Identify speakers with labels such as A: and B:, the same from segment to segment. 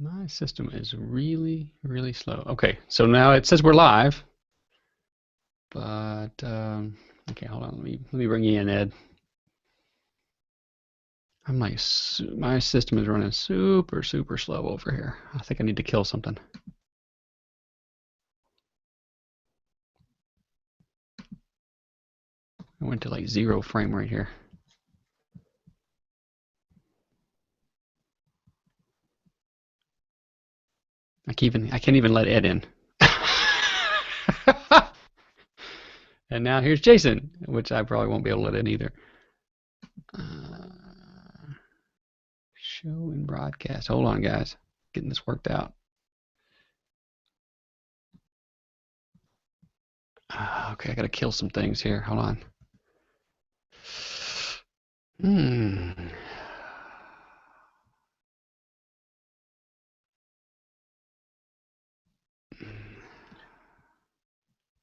A: My system is really, really slow. Okay, so now it says we're live, but okay, hold on. Let me bring you in, Ed. I'm like, my system is running super, super slow over here. I think I need to kill something. I went to like 0 frame rate here. I can't even let Ed in. And now here's Jason, which I probably won't be able to let in either. Show and broadcast. Hold on, guys. Getting this worked out. Okay, I gotta kill some things here. Hold on.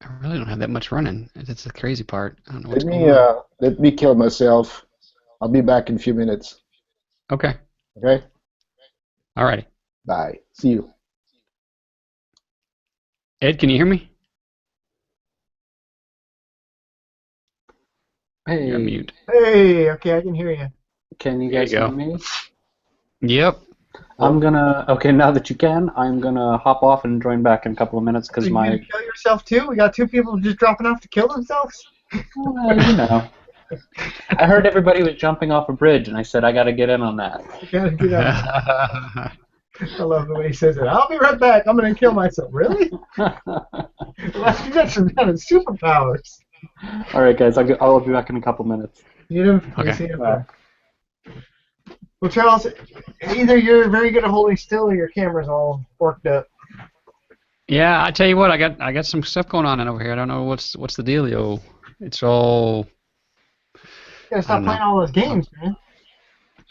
A: I really don't have that much running. That's the crazy part. I don't know what's going on.
B: Let me kill myself. I'll be back in a few minutes.
A: Okay.
B: Okay?
A: Alrighty.
B: Bye. See you.
A: Ed, can you hear me?
C: Hey.
A: You're on mute.
D: Hey, okay, I can hear you.
C: Can you
A: There
C: guys
A: you
C: hear
A: go.
C: me?
A: Yep.
C: Okay, now that you can, I'm gonna hop off and join back in a couple of minutes because
D: Are you
C: my,
D: gonna kill yourself too? We got 2 people just dropping off to kill themselves?
C: well, you know. I heard everybody was jumping off a bridge, and I said I gotta get in on that.
D: You gotta get out. I love the way he says it. I'll be right back. I'm gonna kill myself. Really? You got some kind of superpowers.
C: All right, guys, I'll be back in a couple minutes.
D: You know?
A: Okay.
D: See him. Well, Charles, either you're very good at holding still or your camera's all worked up.
A: Yeah, I tell you what, I got some stuff going on over here. I don't know what's the dealio. It's all.
D: You gotta stop playing all those games, man.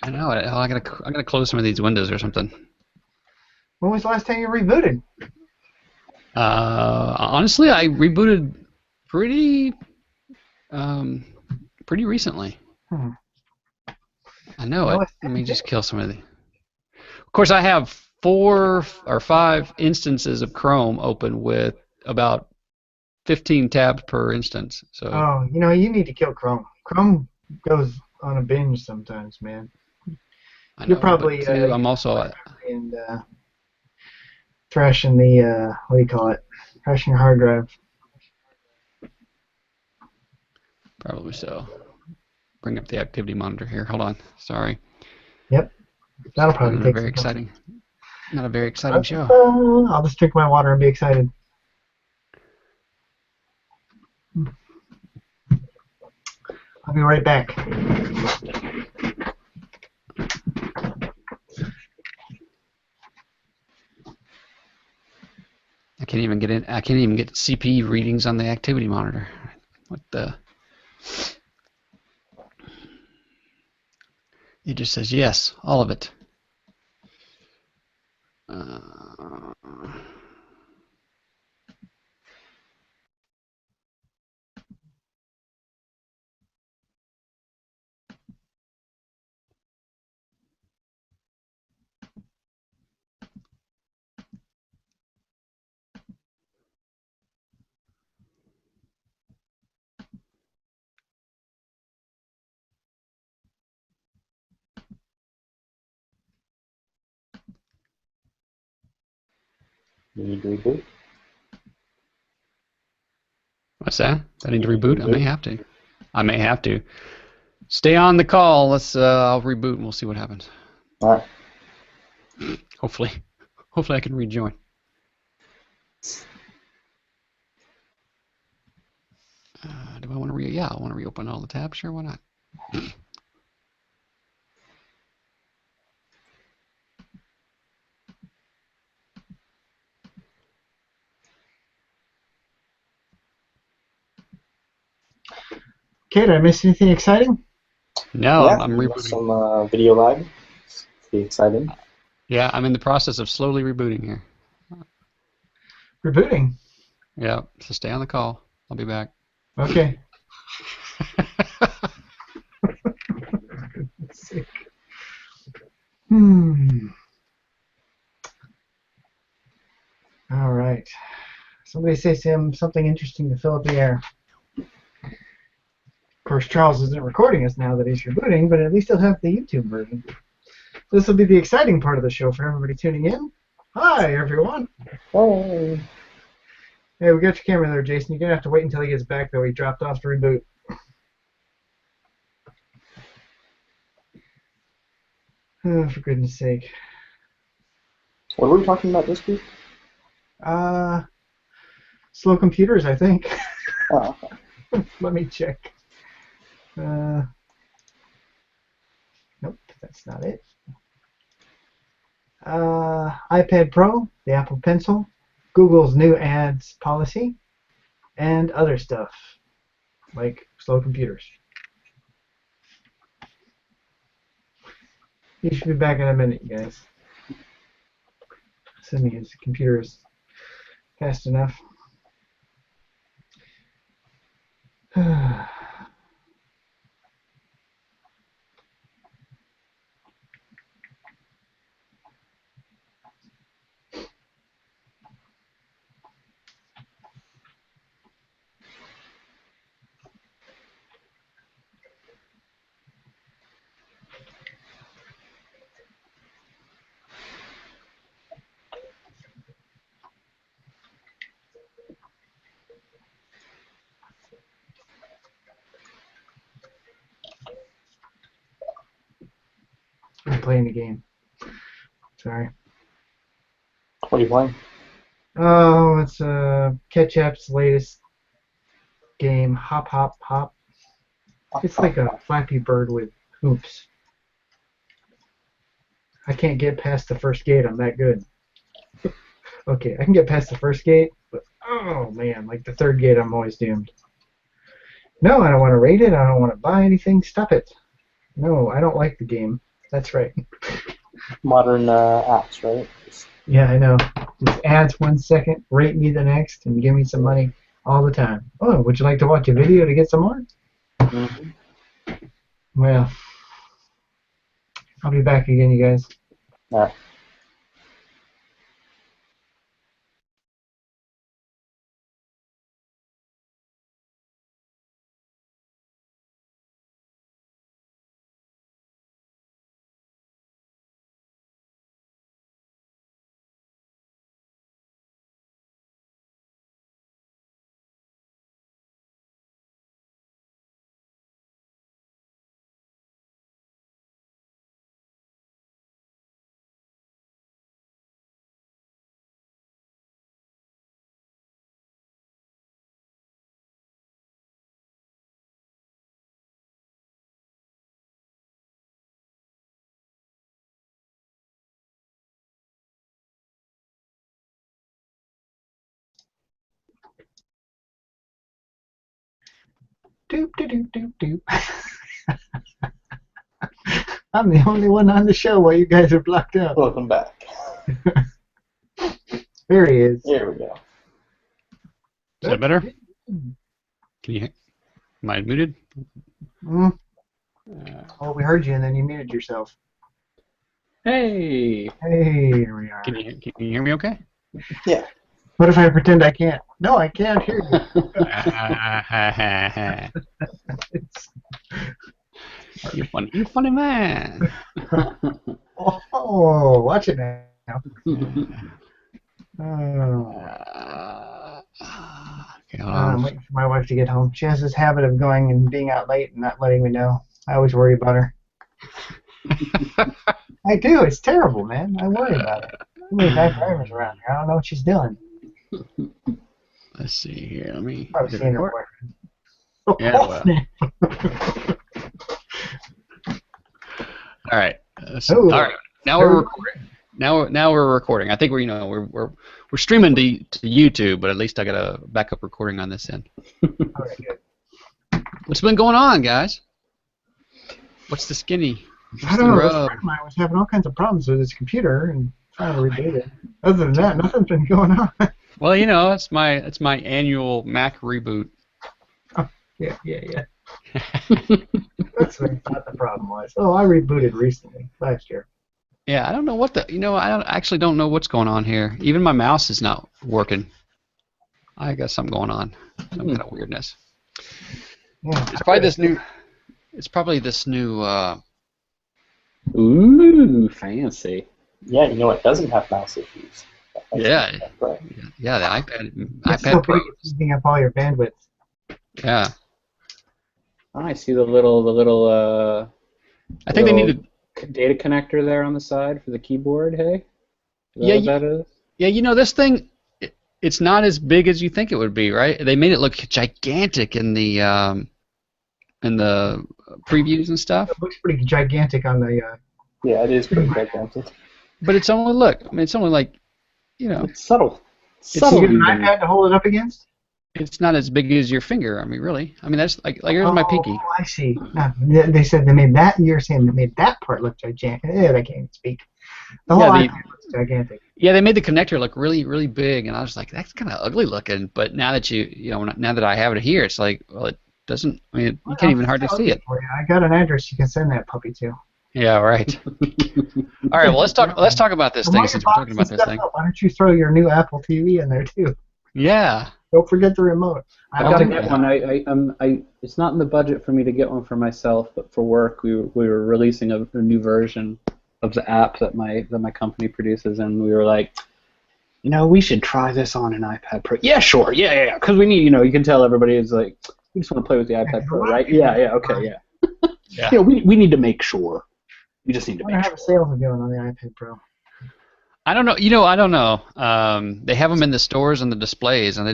A: I know. I gotta close some of these windows or something.
D: When was the last time you rebooted?
A: Honestly, I rebooted pretty recently. I know it. Let me just kill some of the. Of course, I have 4 or 5 instances of Chrome open with about 15 tabs per instance. So.
D: Oh, you know, you need to kill Chrome. Chrome goes on a binge sometimes, man.
A: I know,
D: You're probably
A: but too, I'm also
D: and trashing the what do you call it? Trashing your hard drive.
A: probably so. Bring up the activity monitor here. Hold on. Sorry.
D: Yep. That'll probably take
A: very
D: some
A: exciting. Not a very exciting show.
D: I'll just drink my water and be excited. I'll be right back.
A: I can't even get in. I can't even get CPU readings on the activity monitor. What the? It just says yes, all of it.
C: You need to reboot?
A: What's that? I need to reboot? I may have to. I may have to. Stay on the call. I'll reboot and we'll see what happens.
C: All right.
A: Hopefully I can rejoin. Do I want to yeah, I want to reopen all the tabs. Sure, why not?
D: Okay, did I miss anything exciting?
A: No,
E: Yeah,
A: I'm rebooting.
E: some video lag. Pretty exciting.
A: Yeah, I'm in the process of slowly rebooting here.
D: Rebooting.
A: Yeah, so stay on the call. I'll be back.
D: Okay. Hmm. All right. Somebody say something interesting to fill up the air. Of course, Charles isn't recording us now that he's rebooting, but at least he'll have the YouTube version. This will be the exciting part of the show for everybody tuning in. Hi, everyone.
E: Hey.
D: Hey, we got your camera there, Jason. You're going to have to wait until he gets back, though. He dropped off to reboot. Oh, for goodness sake.
E: What were we talking about this week?
D: Slow computers, I think.
E: Oh, okay.
D: Let me check. Nope, that's not it. iPad Pro, the Apple Pencil, Google's new ads policy, and other stuff, like slow computers. He should be back in a minute, you guys. Assuming his computer is fast enough. I'm playing the game. Sorry.
E: What are you playing?
D: Oh, it's Ketchup's latest game, Hop Hop Hop. It's like a Flappy Bird with hoops. I can't get past the first gate. I'm that good. Okay, I can get past the first gate, but oh man, like the third gate, I'm always doomed. No, I don't want to rate it. I don't want to buy anything. Stop it. No, I don't like the game. That's right.
E: Modern apps, right?
D: Yeah, I know. Just ads 1 second, rate me the next, and give me some money all the time. Oh, would you like to watch a video to get some more?
E: Mm-hmm.
D: Well, I'll be back again, you guys.
E: All right.
D: Doop, doop, doop, doop, doop. I'm the only one on the show while you guys are blocked out.
E: Welcome back.
D: There he is.
E: Here we go.
A: Is that better? Can you? Am I muted?
D: Mm. Oh, we heard you, and then you muted yourself.
C: Hey.
D: Hey, here we are.
A: Can you hear me okay?
E: Yeah.
D: What if I pretend I can't? No, I can't hear you.
A: You funny man.
D: Oh, watch it now. Oh.
A: Okay,
D: I'm waiting for my wife to get home. She has this habit of going and being out late and not letting me know. I always worry about her. I do. It's terrible, man. I worry about it. Too many bad drivers around here. I don't know what she's doing.
A: Let's see here. Let me.
D: Probably seeing her boyfriend.
A: Yeah, well. All right.
D: Oh.
A: All right. Now we're recording. Now we're recording. I think we're streaming to YouTube, but at least I got a backup recording on this end.
D: All right, good.
A: What's been going on, guys? What's the skinny?
D: I don't know. This friend of mine was having all kinds of problems with his computer and trying to reboot it. Other than that, nothing's been going on.
A: Well, you know, it's my annual Mac reboot.
D: Oh, yeah. That's what I thought the problem was. Oh, I rebooted recently, last year.
A: Yeah, I don't know what the, I actually don't know what's going on here. Even my mouse is not working. I got something going on, some kind of weirdness.
D: Yeah.
A: It's probably this new,
C: Ooh, fancy.
E: Yeah, you know what doesn't have mouse issues?
A: yeah,
E: Right.
A: yeah, the
D: It's so
A: iPad Pro.
D: big it's eating up all your bandwidth.
A: Yeah,
C: Oh, I see the little
A: I think they
C: little
A: need to.
C: data connector there on the side for the keyboard. Hey, is that
A: Yeah,
C: what that is?
A: yeah, this thing, it's not as big as you think it would be, right? They made it look gigantic in the previews and stuff.
D: It looks pretty gigantic on the.
E: Yeah, it is pretty gigantic.
A: But it's only it's only like,
C: It's subtle.
D: You
C: Subtle
D: get an
C: even.
D: iPad to hold it up against?
A: it's not as big as your finger. I mean, really. I mean, that's like here's my pinky.
D: Oh, I see. No, they said they made that, and you're saying they made that part look gigantic. Yeah, they can't even speak. The whole
A: Yeah,
D: iPad looks gigantic.
A: Yeah, they made the connector look really, really big, and I was like, that's kind of ugly looking. But now that now that I have it here, it's like, well, it doesn't. I mean, you can't even hardly see it.
D: I got an address you can send that puppy to.
A: Yeah, right. All right, well, let's talk about this thing since we're talking about this thing.
D: Why don't you throw your new Apple TV in there too?
A: Yeah.
D: Don't forget the remote.
C: I've got to get one. It's not in the budget for me to get one for myself, but for work, we were releasing a new version of the app that my company produces, and we were like, we should try this on an iPad Pro. Yeah, sure. Yeah. Because we need, you can tell everybody is like, we just want to play with the iPad Pro, right? Yeah. Okay, yeah.
A: Yeah.
C: We need to make sure. We just need to
D: I
C: make
D: wonder
C: sure.
D: how the sales are doing on the iPad Pro.
A: I don't know. I don't know. They have them in the stores and the displays, and I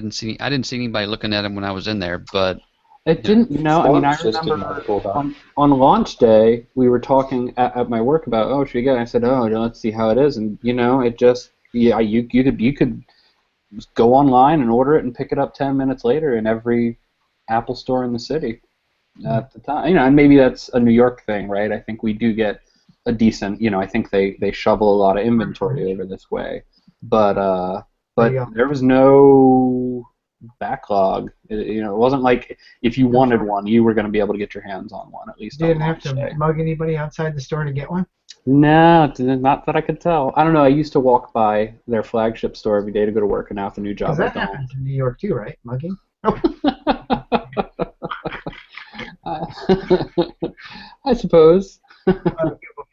A: didn't see anybody looking at them when I was in there. But
C: it didn't. I
E: Forbes just did an
C: remember
E: article about it.
C: on launch day we were talking at my work about, should we get it? I said, let's see how it is, and it just you could go online and order it and pick it up 10 minutes later in every Apple store in the city at the time. And maybe that's a New York thing, right? I think we do get a decent, I think they shovel a lot of inventory over this way, but there was no backlog. It wasn't like if you wanted one, you were going to be able to get your hands on one, at least.
D: You didn't have
C: on launch
D: to
C: day.
D: mug anybody outside the store to get one?
C: No, not that I could tell. I don't know. I used to walk by their flagship store every day to go to work, and now with the new job,
D: Because
C: I
D: that
C: don't.
D: happens in New York too, right? Mugging?
C: I suppose.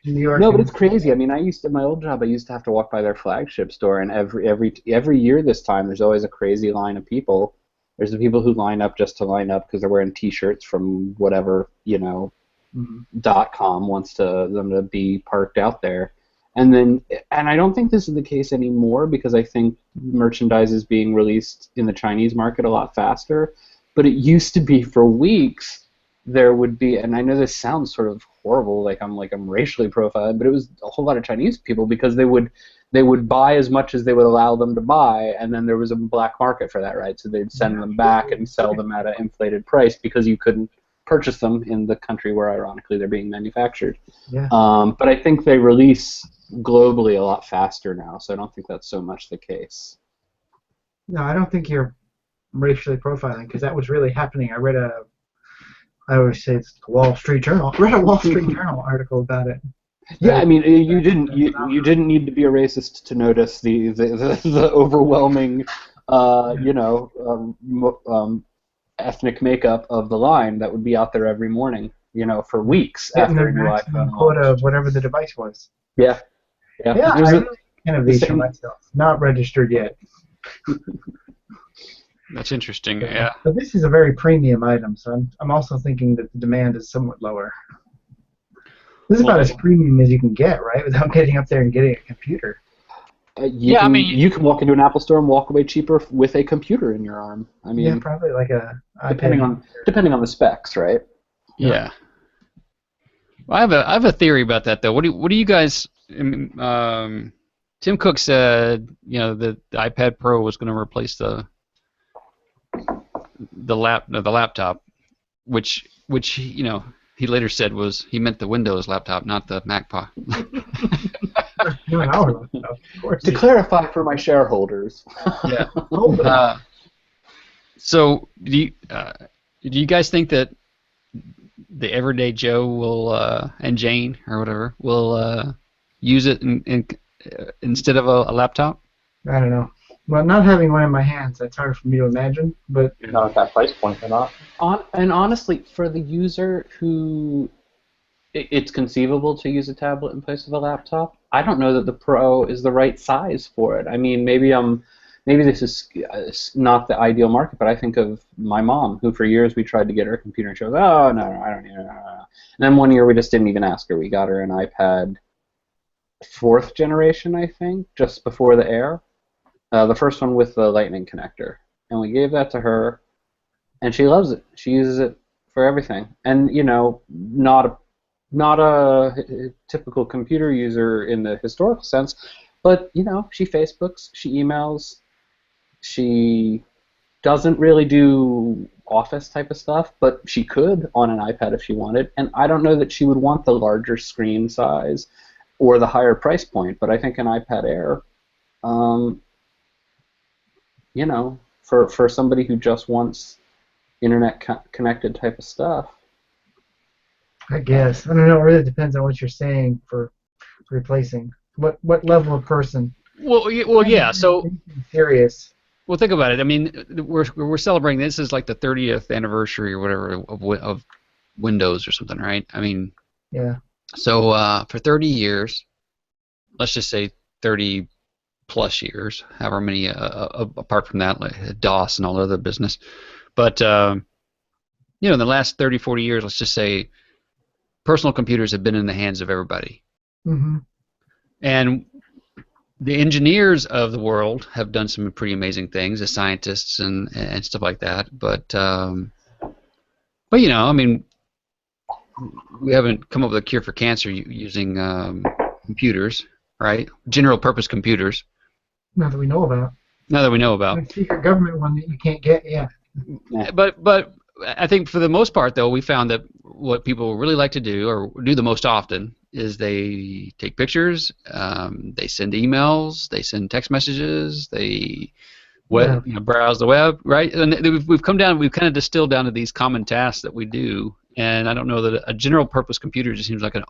D: New York.
C: No, but it's crazy. I mean, my old job, I used to have to walk by their flagship store, and every year this time, there's always a crazy line of people. There's the people who line up just to line up because they're wearing T-shirts from whatever .com wants them to be parked out there, and I don't think this is the case anymore because I think merchandise is being released in the Chinese market a lot faster. But it used to be for weeks. There would be, and I know this sounds sort of horrible, like I'm racially profiled, but it was a whole lot of Chinese people because they would buy as much as they would allow them to buy, and then there was a black market for that, right? So they'd send them back and sell them at an inflated price because you couldn't purchase them in the country where, ironically, they're being manufactured.
D: Yeah.
C: But I think they release globally a lot faster now, so I don't think that's so much the case.
D: No, I don't think you're racially profiling because that was really happening. I always say it's the Wall Street Journal. I read a Wall Street Journal article about it.
C: Yeah, I mean, you didn't need to be a racist to notice the overwhelming, ethnic makeup of the line that would be out there every morning, for weeks after a new iPhone
D: quota
C: launched.
D: of whatever the device was.
C: Yeah.
D: Yeah, I really kind of these for myself. Not registered yet.
A: That's interesting. Yeah.
D: But this is a very premium item, so I'm also thinking that the demand is somewhat lower. This is about as premium as you can get, right? Without getting up there and getting a computer.
C: You can walk into an Apple store and walk away cheaper with a computer in your arm. I mean,
D: yeah, probably like a
C: depending on the specs, right?
A: Yeah. Well, I have a theory about that though. What do you guys? Tim Cook said the iPad Pro was going to replace the laptop, which he later said he meant the Windows laptop, not the Mac Pro.
C: To clarify for my shareholders.
A: Yeah. So do you guys think that the everyday Joe will and Jane or whatever will use it instead of a laptop?
D: I don't know. Well, not having one in my hands, that's hard for me to imagine. But
E: Not at that price point, they're not.
C: And honestly, for the user who it's conceivable to use a tablet in place of a laptop, I don't know that the Pro is the right size for it. I mean, maybe this is not the ideal market, but I think of my mom, who for years we tried to get her a computer, and she was, oh, no, I don't need it. And then one year we just didn't even ask her. We got her an iPad 4th generation, I think, just before the Air. The first one with the Lightning connector. And we gave that to her, and she loves it. She uses it for everything. And, not a typical computer user in the historical sense, but, she Facebooks, she emails, she doesn't really do Office type of stuff, but she could on an iPad if she wanted. And I don't know that she would want the larger screen size or the higher price point, but I think an iPad Air, for somebody who just wants internet connected type of stuff.
D: I guess. I don't know. It really depends on what you're saying for replacing. What level of person?
A: Well, yeah. So
D: serious.
A: Well, think about it. I mean, we're celebrating. This is like the 30th anniversary or whatever of Windows or something, right? I mean,
D: yeah.
A: So for 30 years, let's just say 30 plus years, however many apart from that, like DOS and all the other business. But in the last 30, 40 years, let's just say personal computers have been in the hands of everybody.
D: Mm-hmm.
A: And the engineers of the world have done some pretty amazing things, the scientists and stuff like that. But I mean, we haven't come up with a cure for cancer using computers, right? General purpose computers.
D: Not that we know about.
A: Not that we know about.
D: A secret government one that you can't get yet.
A: But I think for the most part, though, we found that what people really like to do, or do the most often, is they take pictures, they send emails, they send text messages, they browse the web, right? And we've kind of distilled down to these common tasks that we do. And I don't know that a general purpose computer just seems like it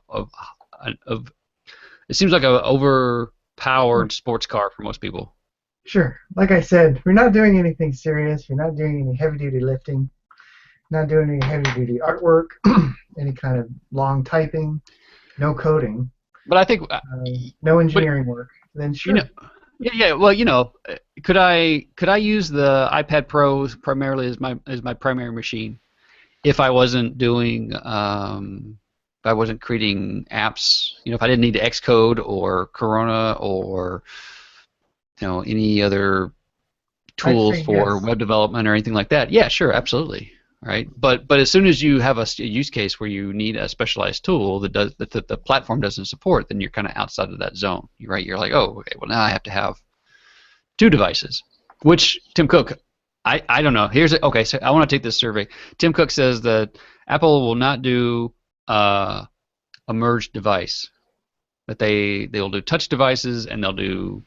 A: seems like an overpowered sports car for most people.
D: Sure. Like I said, we're not doing anything serious. We're not doing any heavy-duty lifting. Not doing any heavy-duty artwork, any kind of long typing, no coding.
A: But I think
D: no engineering work. Then sure.
A: Well, could I use the iPad Pro primarily as my primary machine if I wasn't doing if I wasn't creating apps, if I didn't need Xcode or Corona or any other tools for web development or anything like that? Yeah, sure, absolutely. Right, but as soon as you have a use case where you need a specialized tool that the platform doesn't support, then you're kind of outside of that zone. Right, you're like, oh, okay, well now I have to have 2 devices. Which Tim Cook, I don't know. Okay, so I want to take this survey. Tim Cook says that Apple will not do a merged device. That they'll do touch devices and they'll do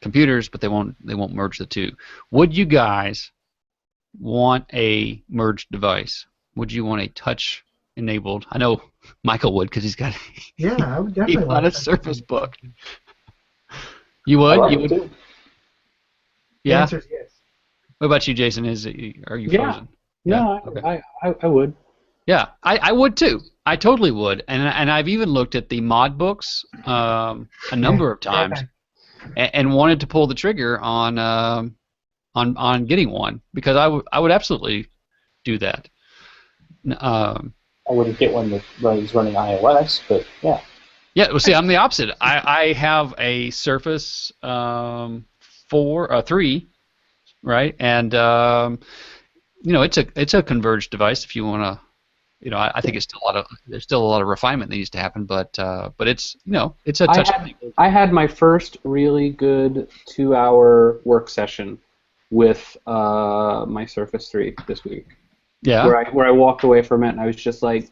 A: computers, but they won't merge the two. Would you guys want a merged device? Would you want a touch enabled? I know Michael would because he's got
D: I would definitely want
A: a Surface Book. You would? You would?
E: Too.
A: Yeah.
D: The answer is yes.
A: What about you, Jason? Are you frozen?
C: Yeah.
A: Okay.
C: I would.
A: Yeah, I would too. I totally would, and I've even looked at the mod books a number of times, and wanted to pull the trigger on getting one because I would absolutely do that.
E: I wouldn't get one that was running iOS, but yeah.
A: Yeah, well, see, I'm the opposite. I have a Surface 3, right, and it's a converged device if you want to. I think there's still a lot of refinement that needs to happen, but it's it's a touch.
C: I had my first really good 2-hour work session with my Surface 3 this week.
A: Yeah.
C: Where I walked away from it and I was just like,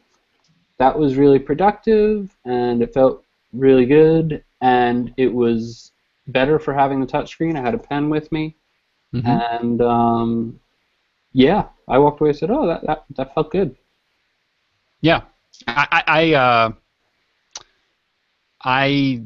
C: that was really productive and it felt really good and it was better for having the touchscreen. I had a pen with me, and I walked away and said, oh, that felt good.
A: Yeah, I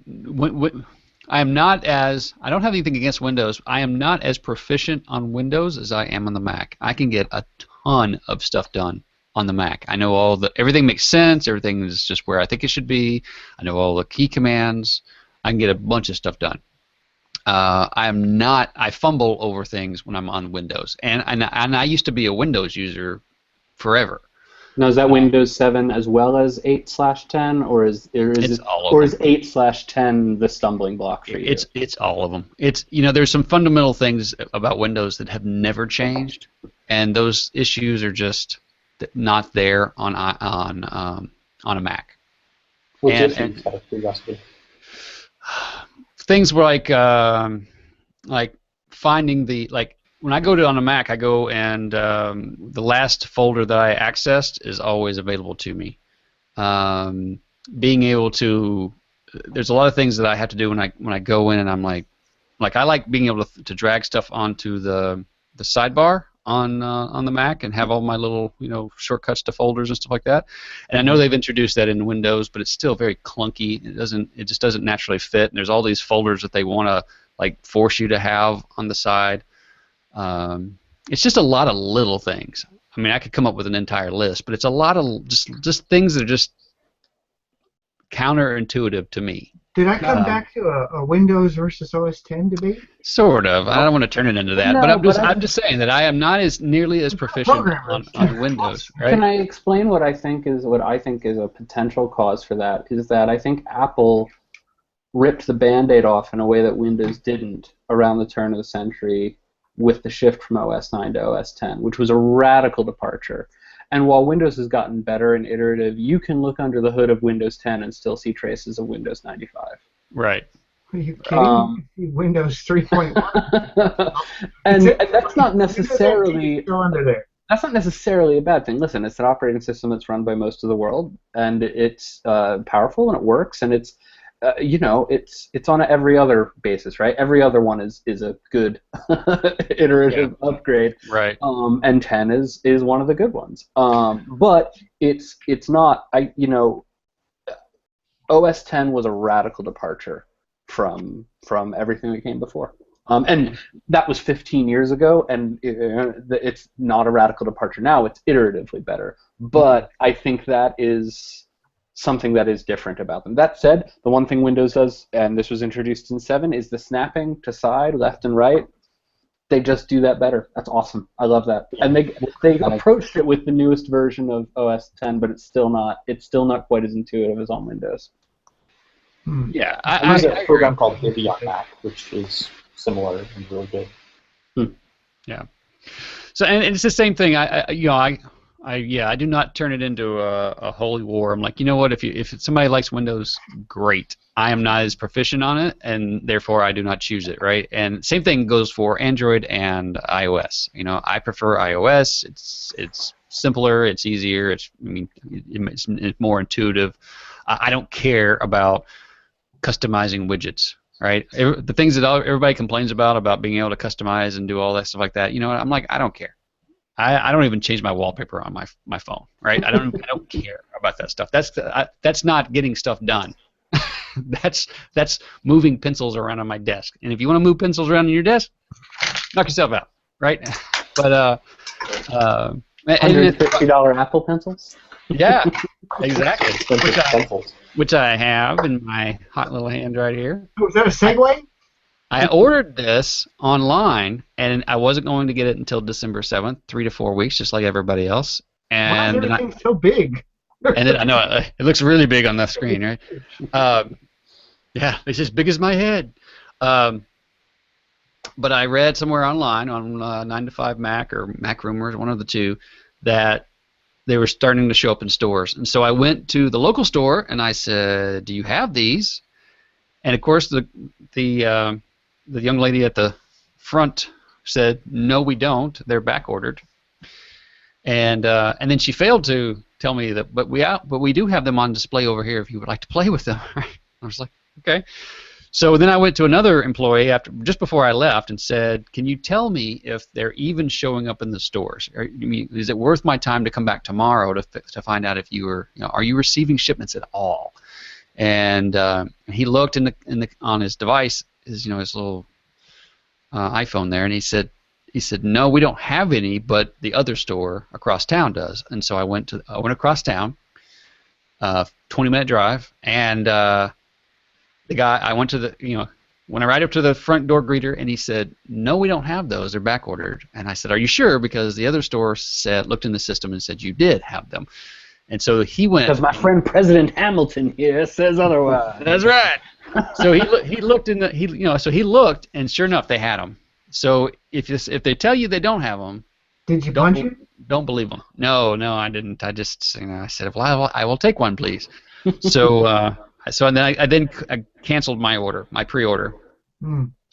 A: am not as I don't have anything against Windows. I am not as proficient on Windows as I am on the Mac. I can get a ton of stuff done on the Mac. I know everything makes sense. Everything is just where I think it should be. I know all the key commands. I can get a bunch of stuff done. I fumble over things when I'm on Windows, and I used to be a Windows user forever.
C: Now, is that Windows 7 as well as 8/10, or is 8/10 the stumbling block for you?
A: It's all of them. There's some fundamental things about Windows that have never changed, and those issues are just not there on a Mac.
E: Which issues, out of curiosity?
A: Things like finding when I go on a Mac, I go and the last folder that I accessed is always available to me. Being able to, there's a lot of things that I have to do when I go in, and I'm like I like being able to drag stuff onto the sidebar on the Mac and have all my little shortcuts to folders and stuff like that. And I know they've introduced that in Windows, but it's still very clunky. It just doesn't naturally fit. And there's all these folders that they want to force you to have on the side. It's just a lot of little things. I mean, I could come up with an entire list, but it's a lot of just things that are just counterintuitive to me.
D: Did I come back to a Windows versus OS 10 debate?
A: Sort of. I don't want to turn it into that,
C: No,
A: but I'm just saying that I am not nearly as proficient on Windows. Right?
C: Can I explain what I think is a potential cause for that? Is that I think Apple ripped the Band-Aid off in a way that Windows didn't around the turn of the century with the shift from OS 9 to OS 10, which was a radical departure. And while Windows has gotten better and iterative, you can look under the hood of Windows 10 and still see traces of Windows 95.
A: Right.
D: Are you kidding? Windows 3.1.
C: and that's not necessarily
D: still under there.
C: That's not necessarily a bad thing. Listen, it's an operating system that's run by most of the world, and it's powerful and it works, and it's it's on every other basis, right? Every other one is a good iterative upgrade,
A: right?
C: And 10 is one of the good ones. But it's not. OS 10 was a radical departure from everything that came before. And that was 15 years ago, and it's not a radical departure now. It's iteratively better. But I think that is something that is different about them. That said, the one thing Windows does, and this was introduced in 7, is the snapping to side, left and right. They just do that better. That's awesome. I love that. And they approached it with the newest version of OS 10, but it's still not quite as intuitive as on Windows.
A: Yeah,
E: there's a program called Vivi on Mac, which is similar and really good.
A: Yeah. So and it's the same thing. I do not turn it into a holy war. I'm like, you know what? If somebody likes Windows, great. I am not as proficient on it, and therefore I do not choose it, right? And same thing goes for Android and iOS. I prefer iOS. It's simpler. It's easier. It's more intuitive. I don't care about customizing widgets, right? The things that everybody complains about being able to customize and do all that stuff like that. I'm like, I don't care. I don't even change my wallpaper on my phone, right? I don't care about that stuff. That's not getting stuff done. that's moving pencils around on my desk. And if you want to move pencils around on your desk, knock yourself out, right? But
C: $150 Apple pencils.
A: Yeah, exactly. Which I have in my hot little hand right here.
D: Was that a segue?
A: I ordered this online, and I wasn't going to get it until December 7th, 3 to 4 weeks, just like everybody else. And
D: why is everything so big?
A: And I know it looks really big on the screen, right? Yeah, it's as big as my head. But I read somewhere online on 9 to 5 Mac or Mac Rumors, one of the two, that they were starting to show up in stores. And so I went to the local store and I said, "Do you have these?" And of course, the young lady at the front said, "No, we don't. They're back ordered." And then she failed to tell me that, but we do have them on display over here if you would like to play with them. I was like, okay. So then I went to another employee just before I left and said, "Can you tell me if they're even showing up in the stores? Is it worth my time to come back tomorrow to find out if are you receiving shipments at all?" and he looked on his device, his little iPhone there, and he said, no, we don't have any, but the other store across town does. And so I went across town, 20-minute drive, and the guy, I went to went right up to the front door greeter, and he said, no, we don't have those, they're back ordered. And I said, are you sure? Because the other store looked in the system and said you did have them. And so he went.
C: Because my friend President Hamilton here says otherwise.
A: That's right. So he looked so he looked, and sure enough, they had them. So if they tell you they don't have them,
D: did you punch him?
A: Don't believe them. No, I didn't. I just I said, well, I will take one, please. So and then I canceled my pre-order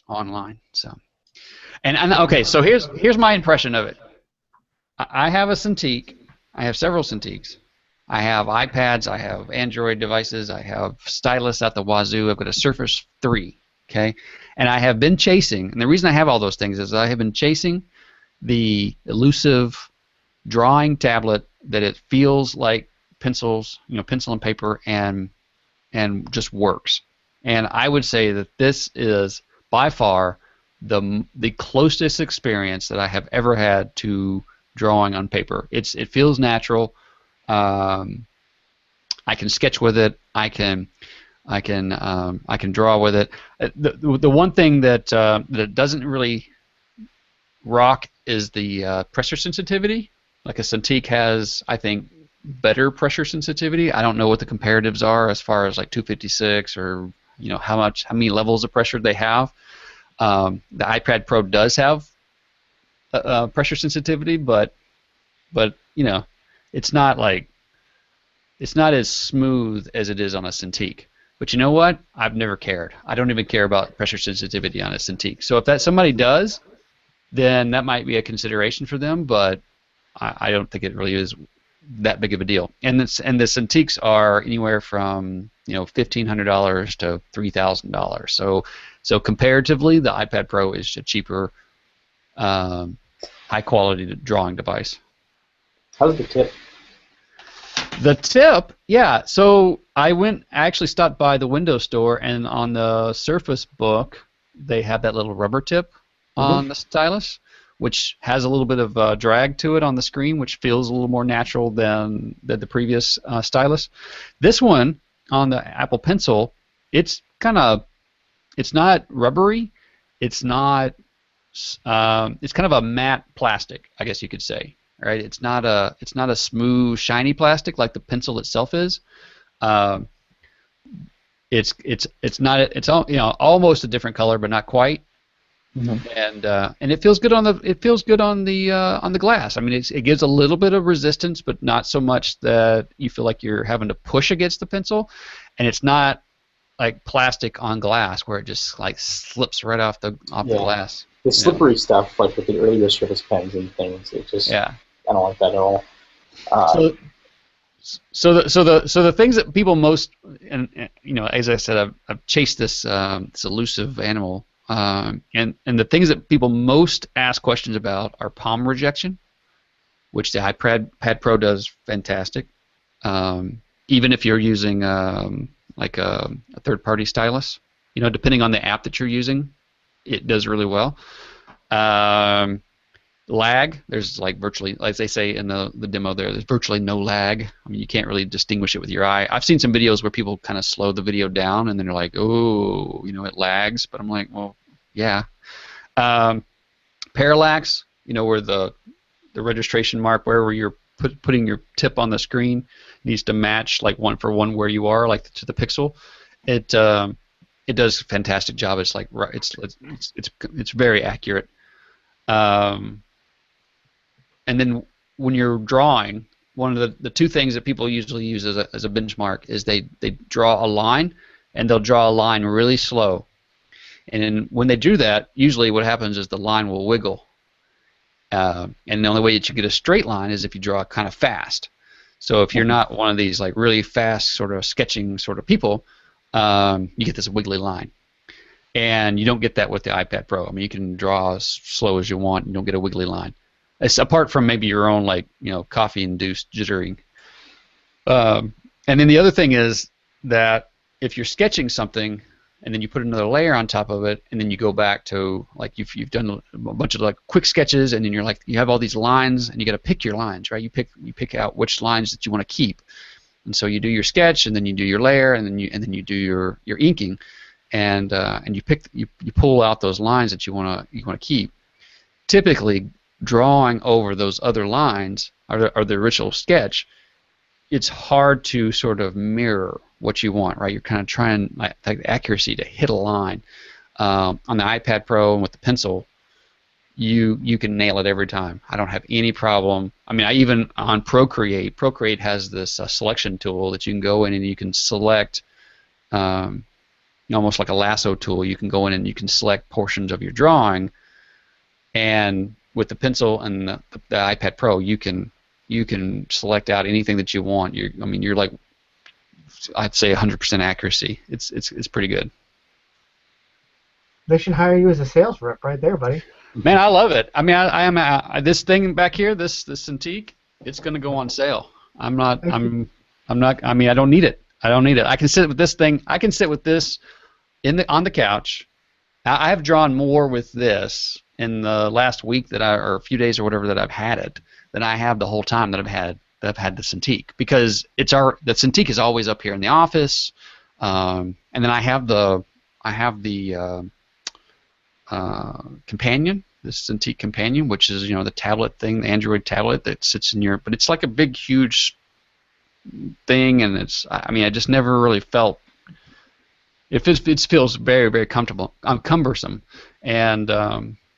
A: online. So and okay, so here's my impression of it. I have a Cintiq. I have several Cintiqs. I have iPads, I have Android devices, I have stylus at the wazoo, I've got a Surface 3, okay? And I have been chasing, and the reason I have all those things is I have been chasing the elusive drawing tablet that it feels like pencil and paper and just works. And I would say that this is by far the closest experience that I have ever had to drawing on paper. It feels natural. I can sketch with it. I can draw with it. The one thing that doesn't really rock is the pressure sensitivity. Like a Cintiq has, I think, better pressure sensitivity. I don't know what the comparatives are as far as like 256 or how many levels of pressure they have. The iPad Pro does have pressure sensitivity, but it's not as smooth as it is on a Cintiq. But you know what? I've never cared. I don't even care about pressure sensitivity on a Cintiq. So if somebody does, then that might be a consideration for them. But I don't think it really is that big of a deal. And the Cintiqs are anywhere from $1,500 to $3,000. So comparatively, the iPad Pro is a cheaper, high quality drawing device.
E: How's the tip?
A: The tip, yeah. So I actually stopped by the Windows store, and on the Surface Book, they have that little rubber tip on the stylus, which has a little bit of drag to it on the screen, which feels a little more natural than the previous stylus. This one on the Apple Pencil, it's not rubbery. It's kind of a matte plastic, I guess you could say. Right? It's not a smooth, shiny plastic like the pencil itself is. It's almost a different color, but not quite. Mm-hmm. And it feels good on the glass. I mean, it gives a little bit of resistance, but not so much that you feel like you're having to push against the pencil. And it's not like plastic on glass where it just like slips right off the glass.
E: The slippery stuff, like with the earlier Surface pens and things, it just I don't like that at all.
A: So the things that people most, and as I said, I've chased this elusive animal, and the things that people most ask questions about are palm rejection, which the iPad Pro does fantastic. Even if you're using like a third-party stylus, depending on the app that you're using, it does really well. Lag, there's like virtually, as they say in the demo there's virtually no lag. I mean, you can't really distinguish it with your eye. I've seen some videos where people kind of slow the video down and then they're like, oh, it lags. But I'm like, well, yeah. Parallax, where the registration mark, wherever you're putting your tip on the screen, needs to match like one for one where you are, like to the pixel. It does a fantastic job. It's like it's very accurate. And then when you're drawing, one of the two things that people usually use as a benchmark is they draw a line, and they'll draw a line really slow. And then when they do that, usually what happens is the line will wiggle. And the only way that you get a straight line is if you draw kind of fast. So if you're not one of these like really fast sort of sketching sort of people, you get this wiggly line. And you don't get that with the iPad Pro. I mean, you can draw as slow as you want. You don't get a wiggly line. It's apart from maybe your own coffee-induced jittering. And then the other thing is that if you're sketching something and then you put another layer on top of it, and then you go back to, like, you've done a bunch of like quick sketches, and then you're like, you have all these lines, and you got to pick your lines, right? You pick out which lines that you want to keep, and so you do your sketch, and then you do your layer, and then you do your inking, and you pull out those lines that you want to keep. Typically, drawing over those other lines or the original sketch, it's hard to sort of mirror what you want, right? You're kind of trying like accuracy to hit a line. On the iPad Pro and with the pencil, you can nail it every time. I don't have any problem. I mean, I even on Procreate has this selection tool that you can go in and you can select, almost like a lasso tool. You can go in and you can select portions of your drawing, and with the pencil and the iPad Pro, you can select out anything that you want. You're like, I'd say 100% accuracy. It's pretty good.
D: They should hire you as a sales rep right there, buddy.
A: Man, I love it. I mean, I am this thing back here, this Cintiq. It's going to go on sale. I'm not. I mean, I don't need it. I can sit with this thing. I can sit with this on the couch. I have drawn more with this in the last week or a few days or whatever that I've had it than I have the whole time that I've had the Cintiq, because the Cintiq is always up here in the office, and then I have the Companion, the Cintiq Companion, which is the tablet thing, the Android tablet that sits in but it's like a big huge thing, and I just never really felt it feels very, very comfortable, cumbersome, and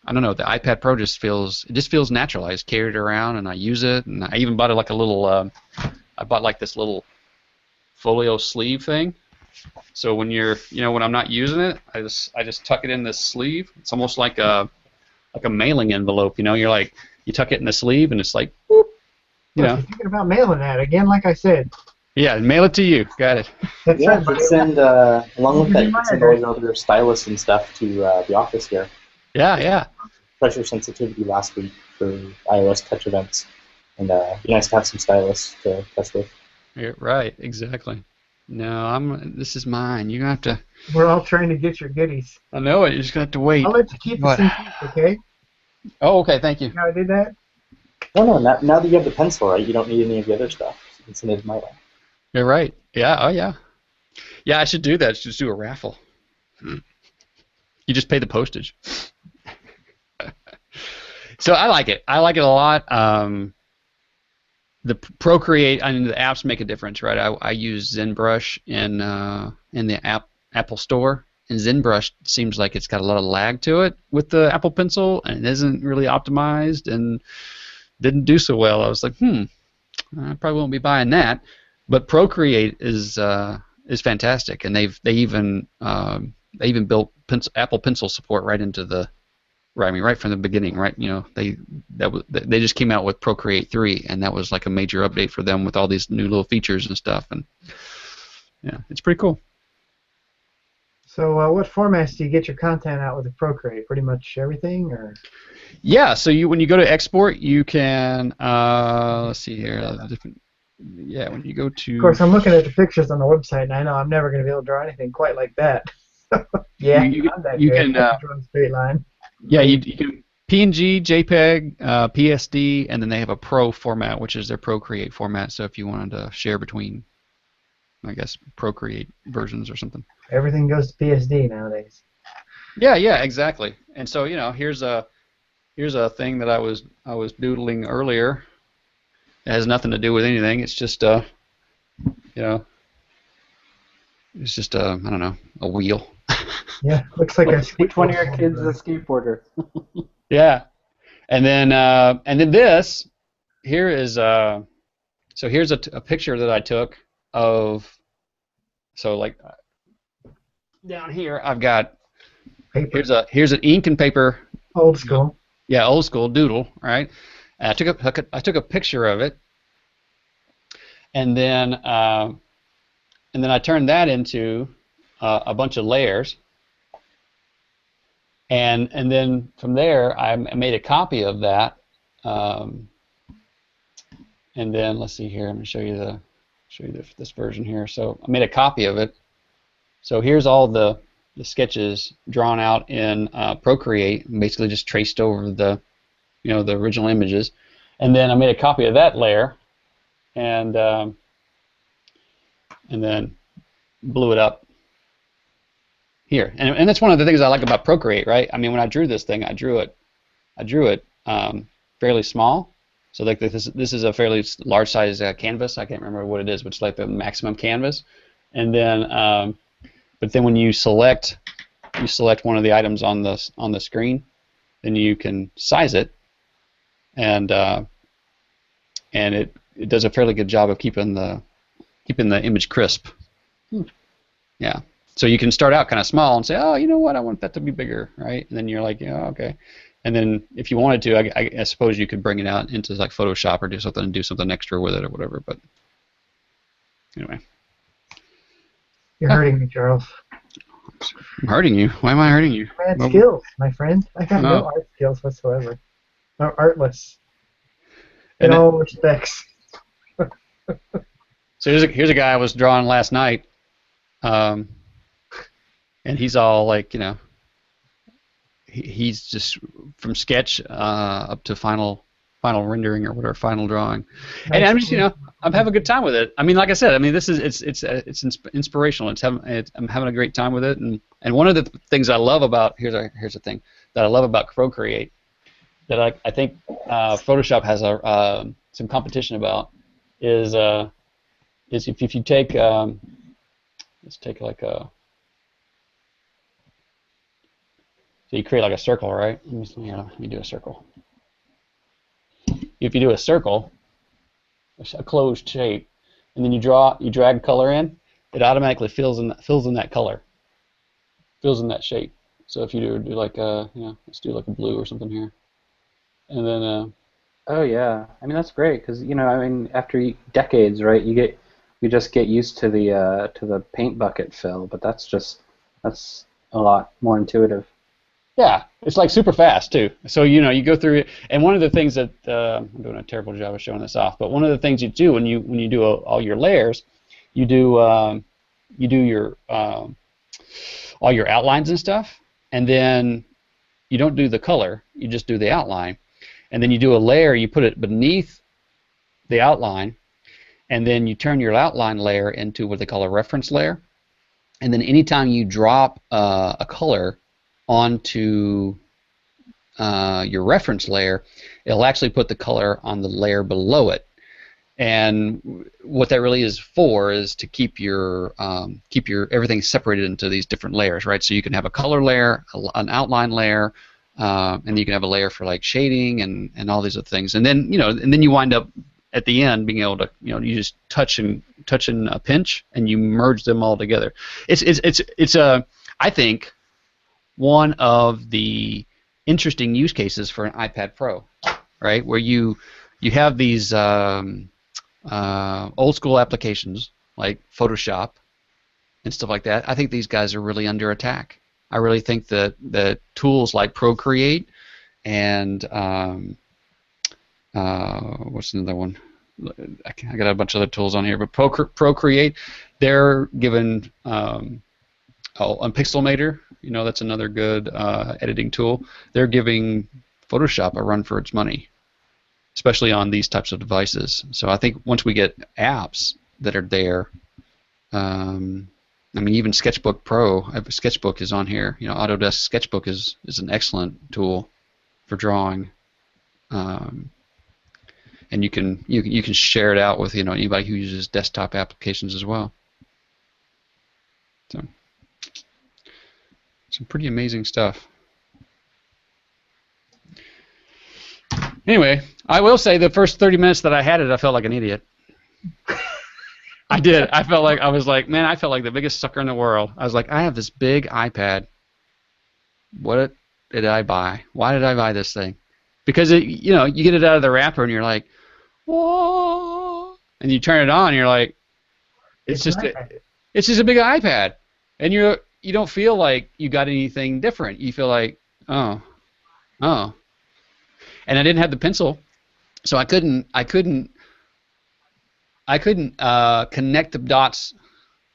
A: I don't know, the iPad Pro just feels natural. I just carry it around and I use it, and I even bought it like a little I bought like this little folio sleeve thing. So when when I'm not using it, I just tuck it in this sleeve. It's almost like a mailing envelope. You're like, you tuck it in the sleeve and it's like, whoop,
D: If you're thinking about mailing that again, like I said.
A: Yeah, mail it to you. Got it.
D: That's
E: yeah,
D: right.
E: you send along with that, you can send all your other stylus and stuff to the office here.
A: Yeah.
E: Pressure sensitivity last week for iOS touch events, and it'd be nice to have some stylus to test with.
A: Yeah, right, exactly. No, this is mine. You're gonna have to.
D: We're all trying to get your goodies.
A: I know it. You're just gonna have to wait.
D: I'll let you keep the Cintiq, okay?
A: Oh, okay. Thank you.
D: How I did that?
E: No, now that you have the pencil, right, you don't need any of the other stuff. So you can send it my way.
A: You're right. Yeah. Oh, yeah. Yeah, I should do that. I should just do a raffle. You just pay the postage. So I like it. I like it a lot. The Procreate, the apps make a difference, right? I use ZenBrush in the Apple Store, and ZenBrush seems like it's got a lot of lag to it with the Apple Pencil, and it isn't really optimized and didn't do so well. I was like, I probably won't be buying that. But Procreate is fantastic, and they even built Apple Pencil support right into the. Right from the beginning, right? They just came out with Procreate 3, and that was like a major update for them with all these new little features and stuff, and yeah, it's pretty cool.
D: So, what formats do you get your content out with the Procreate? Pretty much everything, or?
A: Yeah. So when you go to export, you can let's see here, different. Yeah, when you go to.
D: Of course, I'm looking at the pictures on the website, and I know I'm never going to be able to draw anything quite like that. Yeah, you can draw a straight line.
A: Yeah, you can PNG, JPEG, PSD, and then they have a Pro format, which is their Procreate format. So if you wanted to share between, I guess, Procreate versions or something.
D: Everything goes to PSD nowadays.
A: Yeah, exactly. And so here's a thing that I was doodling earlier. It has nothing to do with anything. It's just it's just I don't know, a wheel.
D: Yeah, looks like
C: Which one of your kids is a skateboarder?
A: Yeah, and then this here is so here's a picture that I took of, so like down here I've got
D: paper.
A: Here's an ink and paper,
D: Old school.
A: Yeah, old school doodle, right? And I took a picture of it, and then I turned that into a bunch of layers. And then from there, I made a copy of that, and then let's see here. I'm going to show you this version here. So I made a copy of it, So here's all the sketches drawn out in Procreate, basically just traced over the the original images, and then I made a copy of that layer, and then blew it up here. And that's one of the things I like about Procreate, right? I mean, when I drew this thing, I drew it fairly small. So like this is a fairly large size canvas. I can't remember what it is, but it's like the maximum canvas. And then, but then when you select one of the items on the screen, then you can size it, and it does a fairly good job of keeping the image crisp. Yeah. So you can start out kind of small and say, oh, you know what, I want that to be bigger, right? And then you're like, yeah, okay. And then if you wanted to, I suppose you could bring it out into like Photoshop or do something extra with it or whatever. But anyway.
D: You're hurting me, Charles.
A: I'm hurting you. Why am I hurting you?
D: I had skills, my friend. I have no art skills whatsoever. I'm artless. In all respects.
A: So here's a guy I was drawing last night, and he's all like, he's just from sketch up to final rendering or whatever, final drawing. And I'm just, I'm having a good time with it. I mean, like I said, I mean, this is it's inspirational. I'm having a great time with it. And one of the things I love about here's the thing that I love about Procreate that I think Photoshop has some competition about is if you take let's take like a, so you create like a circle, right? Let me do a circle. If you do a circle, a closed shape, and then you drag color in, it automatically fills in that color, fills in that shape. So if you do like let's do like a blue or something here, and then
C: oh yeah, I mean that's great because I mean after decades, right? You just get used to the paint bucket fill, but that's a lot more intuitive.
A: Yeah, it's like super fast too. So you go through it, and one of the things that I'm doing a terrible job of showing this off, but one of the things you do when you do all your layers, you do your all your outlines and stuff, and then you don't do the color, you just do the outline, and then you do a layer, you put it beneath the outline, and then you turn your outline layer into what they call a reference layer, and then anytime you drop a color onto your reference layer, it'll actually put the color on the layer below it. And what that really is for is to keep your everything separated into these different layers, right? So you can have a color layer, an outline layer, and you can have a layer for like shading and all these other things. And then you wind up at the end being able to you just touch and pinch and you merge them all together. It's I think one of the interesting use cases for an iPad Pro, right? Where you have these old school applications like Photoshop and stuff like that. I think these guys are really under attack. I really think that tools like Procreate and what's another one? I got a bunch of other tools on here, but Procreate, they're given on Pixelmator, that's another good editing tool. They're giving Photoshop a run for its money, especially on these types of devices. So I think once we get apps that are there, I mean, even Sketchbook Pro, Sketchbook is on here. Autodesk Sketchbook is an excellent tool for drawing, and you can share it out with anybody who uses desktop applications as well. So some pretty amazing stuff. Anyway, I will say the first 30 minutes that I had it, I felt like an idiot. I did. I felt like I felt like the biggest sucker in the world. I was like, I have this big iPad. What did I buy? Why did I buy this thing? Because you get it out of the wrapper and you're like, whoa, and you turn it on and you're like, it's just a big iPad, and you don't feel like you got anything different. You feel like, oh, and I didn't have the pencil, so I couldn't connect the dots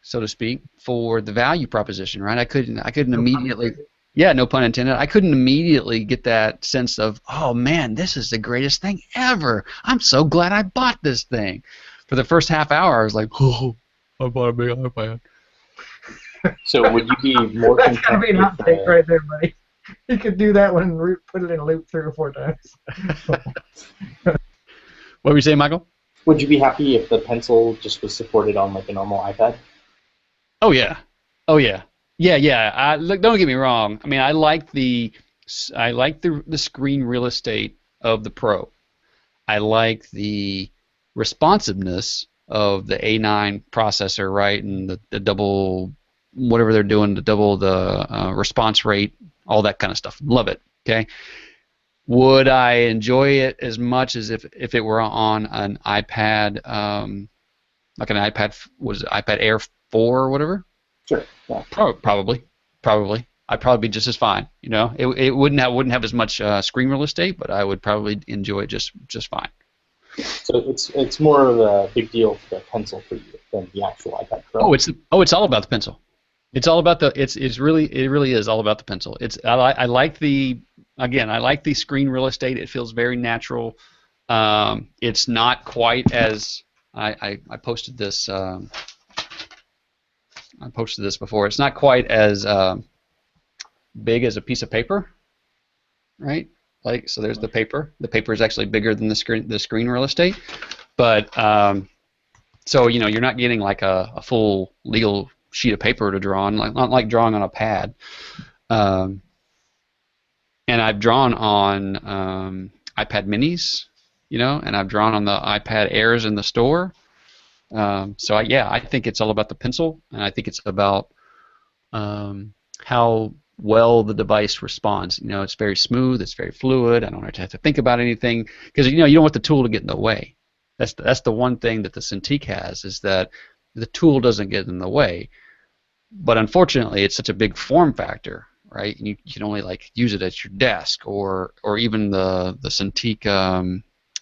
A: so to speak, for the value proposition, right? I couldn't
D: No pun
A: immediately,
D: intended.
A: yeah, no pun intended. I couldn't immediately get that sense of, oh man, this is the greatest thing ever. I'm so glad I bought this thing. For the first half hour, I was like, oh, I bought a big iPad.
E: So would you be more
D: That's gotta
E: content
D: be an
E: with
D: outtake right there, buddy. You could do that one and put it in a loop 3 or 4 times.
A: What were you saying, Michael?
E: Would you be happy if the pencil just was supported on like a normal iPad?
A: Oh yeah, oh yeah, yeah. Look, don't get me wrong. I mean, I like the screen real estate of the Pro. I like the responsiveness of the A9 processor, right, and the double whatever they're doing to double the response rate, all that kind of stuff. Love it. Okay. Would I enjoy it as much as if it were on an iPad, like an iPad, was it iPad Air 4 or whatever?
E: Sure. Yeah.
A: Probably. I'd probably be just as fine. You know, it wouldn't have as much screen real estate, but I would probably enjoy it just fine.
E: So it's more of a big deal for the pencil for you than the actual iPad Pro.
A: It's all about the pencil. It's all about it really is all about the pencil. I like the screen real estate. It feels very natural. It's not quite as I posted this before. It's not quite as big as a piece of paper, right? Like, so there's the paper. The paper is actually bigger than the screen real estate, but so you're not getting like a full legal sheet of paper to draw on, not like drawing on a pad. And I've drawn on iPad Minis, and I've drawn on the iPad Airs in the store. So I think it's all about the pencil, and I think it's about how well the device responds. It's very smooth, it's very fluid. I don't have to think about anything because you don't want the tool to get in the way. That's the one thing that the Cintiq has, is that the tool doesn't get in the way. But unfortunately, it's such a big form factor, right? And you can only use it at your desk, or even the Cintiq,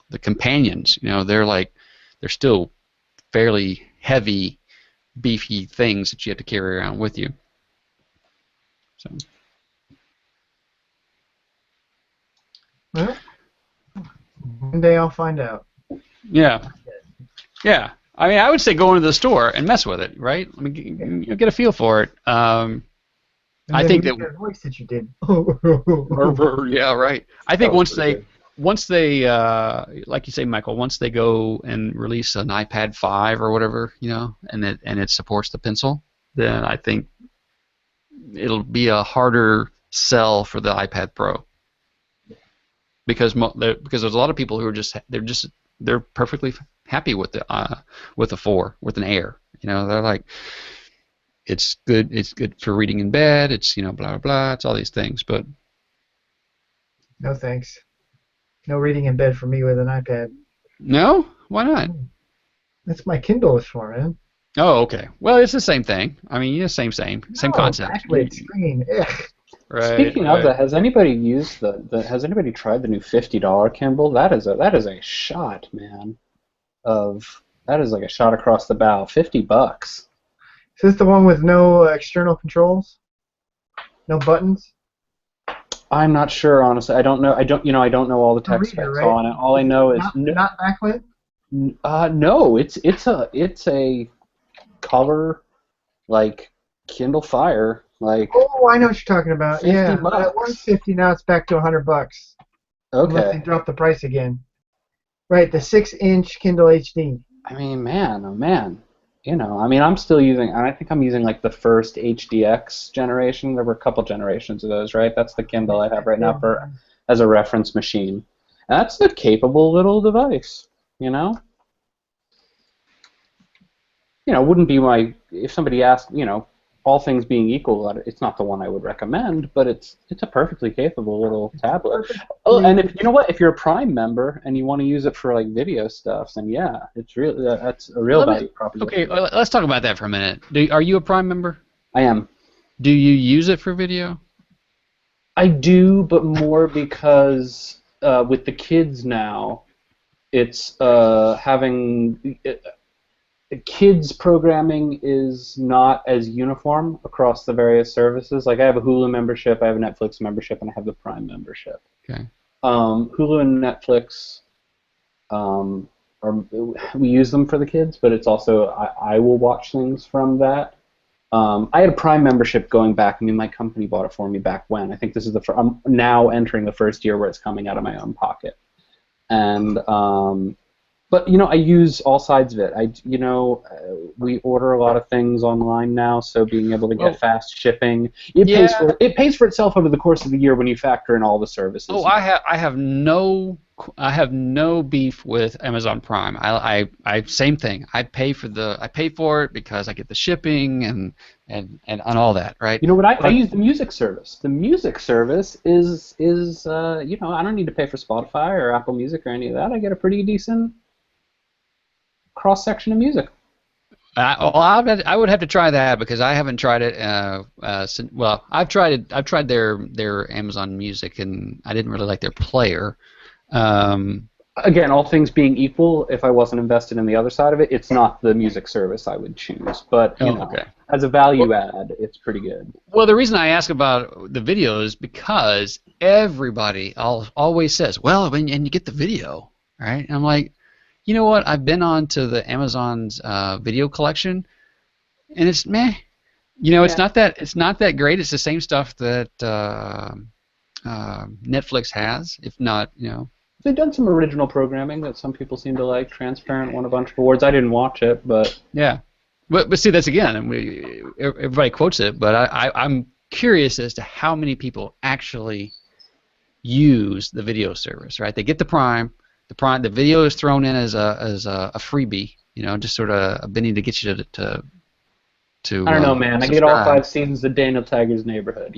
A: the companions. They're still fairly heavy, beefy things that you have to carry around with you. So.
D: Well, one day I'll find out.
A: Yeah. I mean, I would say go into the store and mess with it, right? I mean, get a feel for it. I think that
D: voice that you did.
A: yeah, right. I think once they, like you say, Michael, once they go and release an iPad 5 or whatever, and it supports the pencil, then I think it'll be a harder sell for the iPad Pro. Because there's a lot of people who are they're perfectly happy with the 4 with an Air. They're like, it's good for reading in bed. It's blah blah blah. It's all these things, but
D: no thanks. No reading in bed for me with an iPad.
A: No, why not?
D: That's my Kindle is for, man.
A: Oh, okay. Well, it's the same thing. I mean, same concept.
D: Backlit screen. Ugh.
A: Right.
C: Speaking of that, has anybody used has anybody tried the new $50 Kindle? That is a shot, man. That is like a shot across the bow. $50.
D: Is this the one with no external controls? No buttons?
C: I'm not sure, honestly. I don't know. I don't know all the tech specs
D: right?
C: on it. All I know is
D: not backlit.
C: No, it's a color Kindle Fire.
D: Oh, I know what you're talking about.
C: $50.
D: Yeah, it was $50. Now it's back to $100.
C: Okay.
D: Unless they drop the price again. Right, the 6-inch Kindle HD.
C: I mean, man, oh man. I'm still using. I think I'm using the first HDX generation. There were a couple generations of those, right? That's the Kindle I have right now as a reference machine. And that's a capable little device. Wouldn't be if somebody asked, all things being equal, it's not the one I would recommend, but it's a perfectly capable little tablet. Oh, and if you're a Prime member and you want to use it for video stuff, then yeah, it's really that's a real value proposition.
A: Okay, let's talk about that for a minute. Are you a Prime member?
C: I am.
A: Do you use it for video?
C: I do, but more because with the kids now, it's kids programming is not as uniform across the various services. Like I have a Hulu membership, I have a Netflix membership, and I have the Prime membership.
A: Okay.
C: Hulu and Netflix, we use them for the kids, but it's also I will watch things from that. I had a Prime membership going back. I mean, my company bought it for me back when. I think this is I'm now entering the first year where it's coming out of my own pocket. And but I use all sides of it. We order a lot of things online now, so being able to get fast shipping, it pays for itself over the course of the year when you factor in all the services.
A: Oh, I have no beef with Amazon Prime. I same thing. I pay for it because I get the shipping and all that, right?
C: You know what? I use the music service. The music service is I don't need to pay for Spotify or Apple Music or any of that. I get a pretty decent cross section of music.
A: I would have to try that because I haven't tried it. I've tried their Amazon Music and I didn't really like their player.
C: Again, all things being equal, if I wasn't invested in the other side of it, it's not the music service I would choose. But as a value add, it's pretty good.
A: Well, the reason I ask about the video is because everybody always says, "Well, and you get the video, right?" And I'm like, you know what? I've been on to the Amazon's video collection, and it's meh. It's not that great. It's the same stuff that Netflix has, if not,
C: They've done some original programming that some people seem to like. Transparent won a bunch of awards. I didn't watch it, but
A: yeah. But see, that's again, and everybody quotes it, but I'm curious as to how many people actually use the video service, right? They get the Prime. The video is thrown in as a freebie, just sort of a Benny to get you to
C: I don't know, man.
A: Subscribe.
C: I get all 5 seasons of Daniel Tiger's Neighborhood,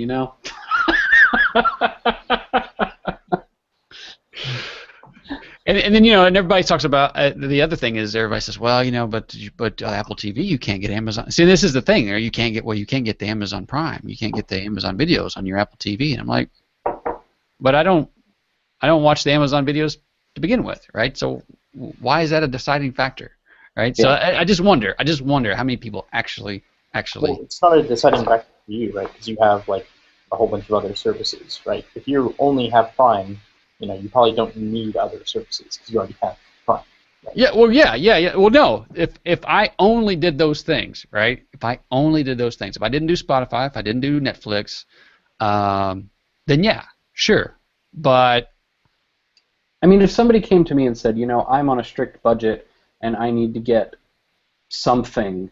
A: And then and everybody talks about the other thing is everybody says, well, but Apple TV you can't get Amazon. See, this is the thing, or you can't get the Amazon Prime, you can't get the Amazon videos on your Apple TV, and I'm like, but I don't watch the Amazon videos to begin with, right? So why is that a deciding factor, right? Yeah. So I just wonder how many people actually.
E: Well, it's not a deciding factor for you, right? Because you have like a whole bunch of other services, right? If you only have Prime, you probably don't need other services because you already have Prime. Right?
A: Yeah. Well, yeah. Well, no. If I only did those things, right? If I didn't do Spotify, if I didn't do Netflix, then yeah, sure. But
C: I mean, if somebody came to me and said, I'm on a strict budget and I need to get something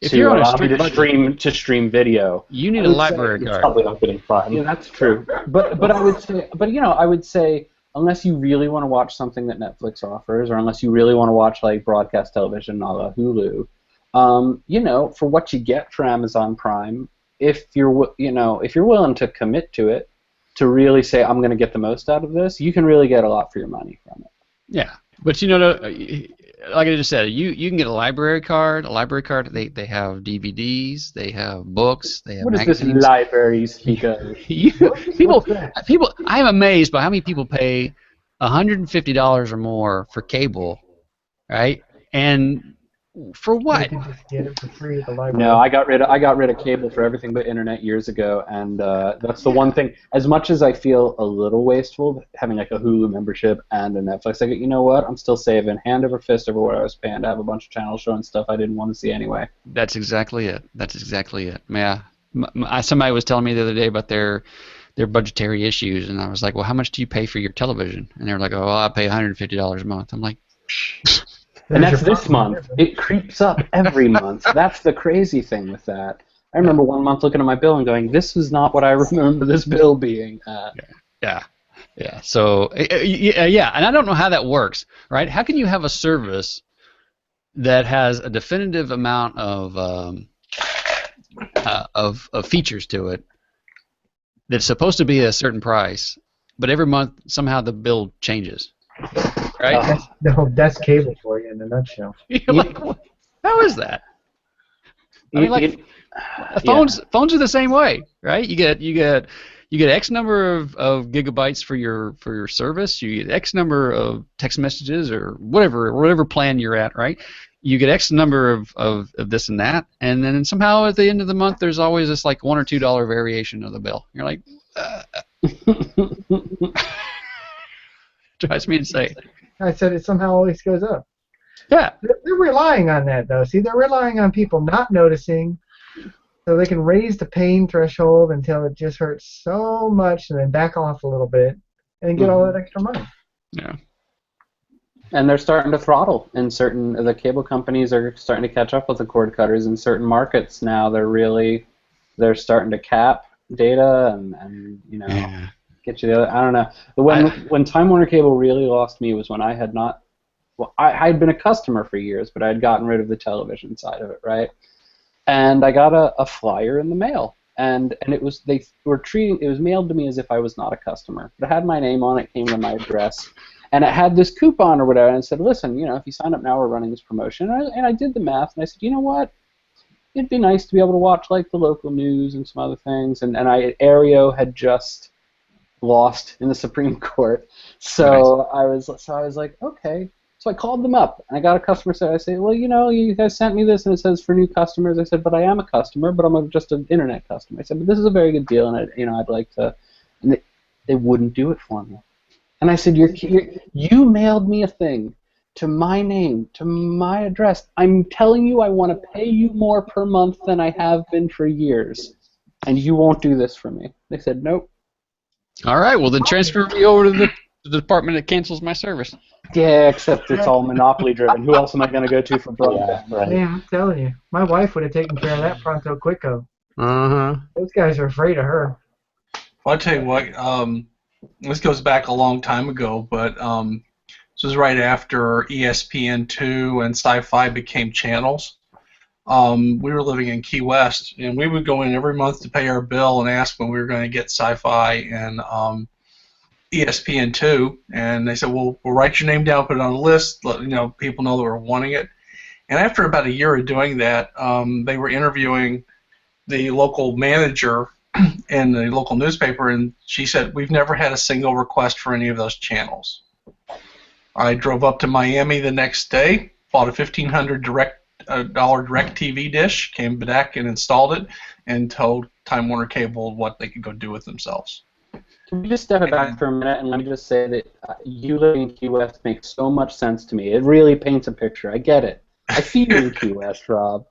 C: to allow me to stream video,
A: you need a library card.
E: Probably not getting Prime.
C: Yeah, that's true. But I would say, unless you really want to watch something that Netflix offers, or unless you really want to watch like broadcast television a la Hulu, for what you get for Amazon Prime, if you're willing to commit to it, to really say I'm going to get the most out of this, you can really get a lot for your money from it.
A: Yeah, but like I just said, you can get a library card. They have DVDs, they have books, they have magazines.
C: What is this library speak of?
A: people. I am amazed by how many people pay $150 or more for cable, right? And for what?
D: You can just get it for free at the library.
C: No, I got rid of cable for everything but internet years ago, and that's the one thing. As much as I feel a little wasteful having like a Hulu membership and a Netflix, I go, you know what? I'm still saving hand over fist over what I was paying to have a bunch of channels showing stuff I didn't want to see anyway.
A: That's exactly it. Yeah. Somebody was telling me the other day about their budgetary issues, and I was like, well, how much do you pay for your television? And they were like, oh, well, I pay $150 a month. I'm like,
C: and that's this month. It creeps up every month. That's the crazy thing with that. I remember one month looking at my bill and going, this is not what I remember this bill being at.
A: Yeah. So, yeah, and I don't know how that works, right? How can you have a service that has a definitive amount of features to it that's supposed to be a certain price, but every month somehow the bill changes? Right?
D: That's cable for you in a nutshell.
A: Like, how is that? I mean, like, phones are the same way, right? You get X number of gigabytes for your service. You get X number of text messages or whatever plan you're at, right? you get X number of this and that, and then somehow at the end of the month there's always this like $1 or $2 variation of the bill. You're like, drives me insane.
D: I said it somehow always goes up.
A: Yeah.
D: They're relying on that, though. See, they're relying on people not noticing so they can raise the pain threshold until it just hurts so much and then back off a little bit and then get all that extra money.
A: Yeah.
C: And they're starting to throttle in the cable companies are starting to catch up with the cord cutters in certain markets now. They're starting to cap data and get you the other. I don't know. When Time Warner Cable really lost me was when I had not. Well, I had been a customer for years, but I had gotten rid of the television side of it, right? And I got a flyer in the mail, and it was it was mailed to me as if I was not a customer. But it had my name on it, came to my address. And it had this coupon or whatever, and it said, listen, if you sign up now, we're running this promotion. And I did the math, and I said, you know what? It'd be nice to be able to watch like the local news and some other things. And Aereo had just lost in the Supreme Court, so nice. I was like, okay. So I called them up, and I got a customer service. I say, well, you guys sent me this, and it says for new customers. I said, but I am a customer, but I'm just an internet customer. I said, but this is a very good deal, and I'd like to. And they wouldn't do it for me. And I said, you mailed me a thing to my name, to my address. I'm telling you I want to pay you more per month than I have been for years, and you won't do this for me. They said, nope.
A: All right, well then transfer me over to the department that cancels my service.
C: Yeah, except it's all monopoly driven. Who else am I going to go to for broadband?
E: Yeah, right.
D: Yeah, I'm telling you. My wife would have taken care of that pronto quico.
A: Uh-huh.
D: Those guys are afraid of her.
F: Well, I'll tell you what, this goes back a long time ago, but this was right after ESPN2 and Sci-Fi became channels. We were living in Key West, and we would go in every month to pay our bill and ask when we were going to get Sci-Fi and ESPN2, and they said, well, we'll write your name down, put it on a list, let people know that we're wanting it. And after about a year of doing that, they were interviewing the local manager in the local newspaper, and she said, we've never had a single request for any of those channels. I drove up to Miami the next day, bought a $1,500 direct TV dish, came back and installed it, and told Time Warner Cable what they could go do with themselves.
C: Can we just step it back for a minute and let me just say that you living in Key West makes so much sense to me. It really paints a picture. I get it. I see you in Key West, Rob.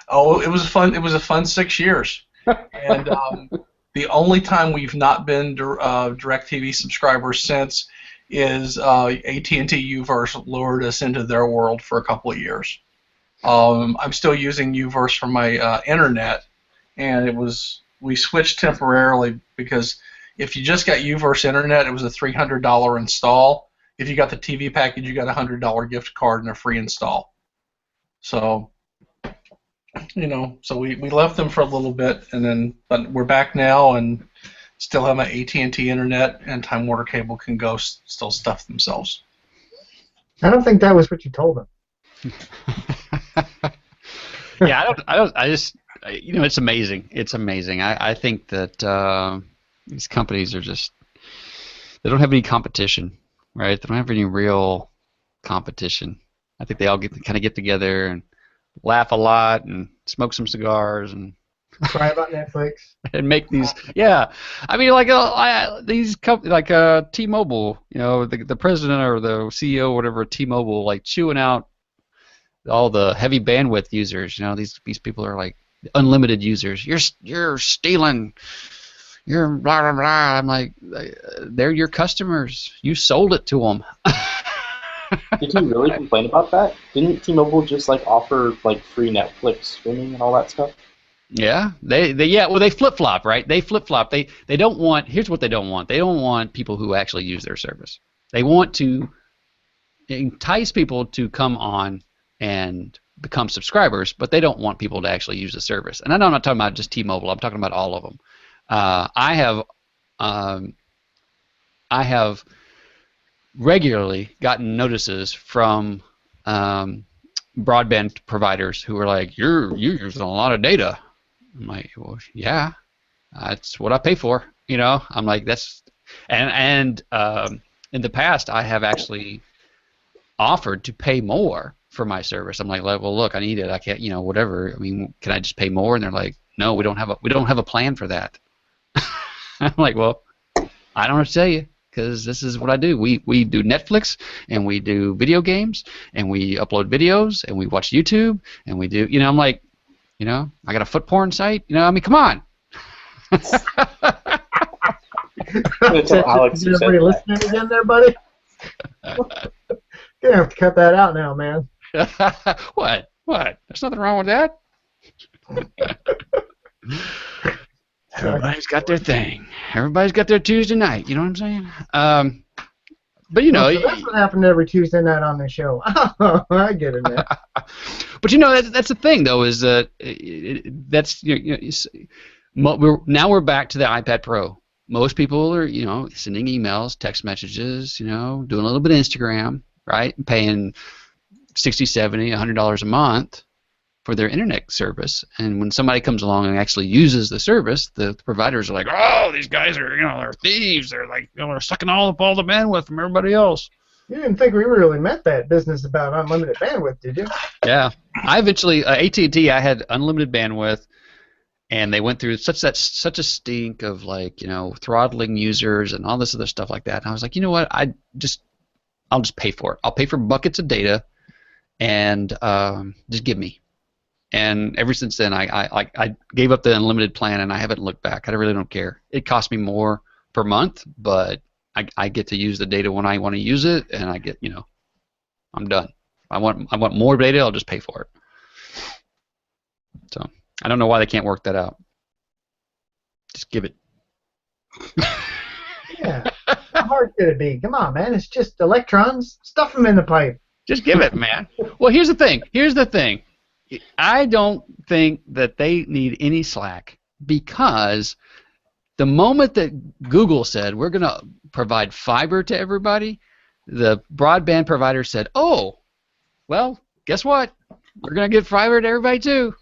F: Oh, it was fun. It was a fun 6 years. And the only time we've not been DirecTV subscribers since is AT&T Uverse lured us into their world for a couple of years. I'm still using Uverse for my internet, and we switched temporarily because if you just got Uverse internet, it was a $300 install. If you got the TV package, you got a $100 gift card and a free install. So. So we left them for a little bit, but we're back now and still have my AT&T internet, and Time Warner Cable can go still stuff themselves.
D: I don't think that was what you told them.
A: Yeah, it's amazing. It's amazing. I think that these companies are they don't have any competition, right? They don't have any real competition. I think they all kind of get together and laugh a lot and smoke some cigars and
D: cry about Netflix
A: and make these. Yeah, I mean, like these companies, like T-Mobile. The president or the CEO, or whatever, T-Mobile, like chewing out all the heavy bandwidth users. These people are like unlimited users. You're stealing. You're blah blah blah. I'm like, they're your customers. You sold it to them.
E: Did you really complain about that? Didn't T-Mobile just offer free Netflix streaming and all that stuff?
A: Yeah, they flip flop, right? They flip flop. They don't want. Here's what they don't want. They don't want people who actually use their service. They want to entice people to come on and become subscribers, but they don't want people to actually use the service. And I know I'm not talking about just T-Mobile. I'm talking about all of them. I have regularly gotten notices from broadband providers who are like, you're using a lot of data. I'm like, well, yeah, that's what I pay for. I'm like, that's and in the past I have actually offered to pay more for my service. I'm like, well, look, I need it. I can't, whatever. I mean, can I just pay more? And they're like, no, we don't have a plan for that. I'm like, well, I don't know what to tell you, because this is what I do. We do Netflix, and we do video games, and we upload videos, and we watch YouTube, and we do, I'm like, I got a foot porn site. I mean, come on.
E: Alex,
D: Is everybody listening again there, buddy? Gonna have to cut that out now, man.
A: What? There's nothing wrong with that. Everybody's got their thing. Everybody's got their Tuesday night. You know what I'm saying? But
D: So that's what happened every Tuesday night on the show. I get it now.
A: But that's the thing, though, is that we're back to the iPad Pro. Most people are sending emails, text messages, doing a little bit of Instagram, right? Paying $60, $70, $100 a month for their internet service. And when somebody comes along and actually uses the service, the providers are like, oh, these guys are they're thieves. They're like they're sucking all the bandwidth from everybody else.
D: You didn't think we really meant that business about unlimited bandwidth, did you?
A: Yeah, I eventually AT&T. I had unlimited bandwidth, and they went through such a stink of throttling users and all this other stuff like that. And I was like, you know what? I'll just pay for it. I'll pay for buckets of data, and just give me. And ever since then, I gave up the unlimited plan, and I haven't looked back. I really don't care. It costs me more per month, but I get to use the data when I want to use it, and I get I'm done. I want more data. I'll just pay for it. So I don't know why they can't work that out. Just give it.
D: Yeah. How hard could it be? Come on, man. It's just electrons. Stuff them in the pipe.
A: Just give it, man. Well, here's the thing. I don't think that they need any slack, because the moment that Google said we're going to provide fiber to everybody, the broadband provider said, oh, well, guess what? We're going to get fiber to everybody too,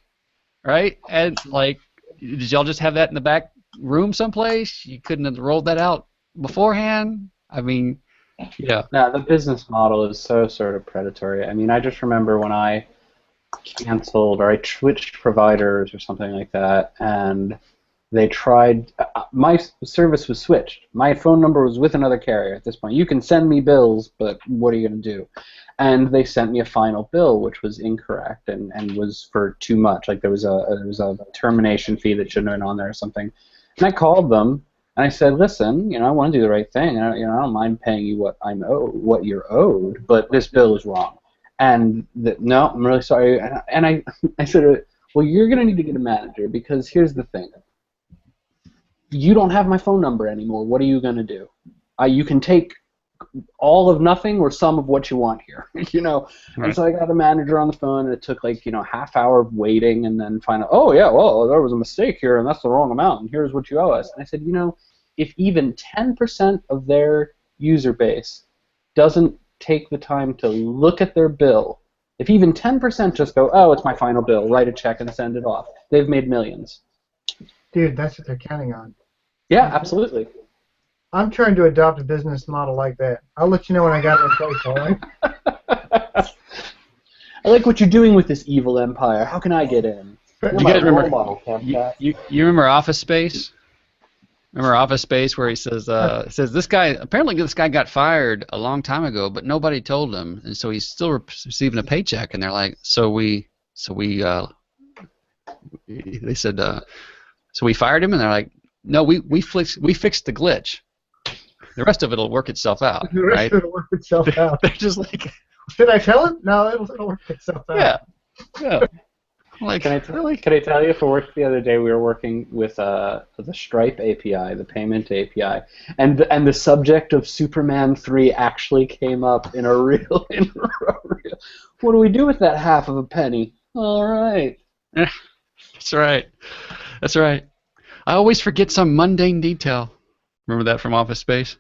A: right? And did y'all just have that in the back room someplace? You couldn't have rolled that out beforehand? I mean, yeah.
C: No, the business model is so sort of predatory. I mean, I just remember when I canceled or I switched providers or something like that, and they tried, my service was switched. My phone number was with another carrier at this point. You can send me bills, but what are you going to do? And they sent me a final bill which was incorrect and was for too much. Like there was a termination fee that shouldn't have been on there or something. And I called them and I said, listen, I want to do the right thing. I don't mind paying you what you're owed, but this bill is wrong. And no, I'm really sorry. And I said, well, you're going to need to get a manager, because here's the thing. You don't have my phone number anymore. What are you going to do? You can take all of nothing or some of what you want here, Right. And so I got a manager on the phone, and it took half hour of waiting, and then finally, oh yeah, well, there was a mistake here, and that's the wrong amount, and here's what you owe us. And I said, if even 10% of their user base doesn't take the time to look at their bill, if even 10% just go, oh, it's my final bill, write a check and send it off, they've made millions.
D: Dude, that's what they're counting on.
C: Yeah, absolutely.
D: I'm trying to adopt a business model like that. I'll let you know when I got it in place, all right?
C: I like what you're doing with this evil empire. How can I get in?
A: You guys remember? You remember Office Space? Remember Office Space, where he says this guy got fired a long time ago, but nobody told him, and so he's still receiving a paycheck. And they're like, so we fired him, and they're like, no, we fixed the glitch. The rest of it'll work itself out.
D: The rest
A: right?
D: of it'll work itself out.
A: They're just like,
D: should I tell him? No, it'll work itself out.
A: Yeah. Like,
C: can I tell you, for work the other day, we were working with the Stripe API, the payment API, and the subject of Superman 3 actually came up in a real. What do we do with that half of a penny? All right.
A: That's right. I always forget some mundane detail. Remember that from Office Space?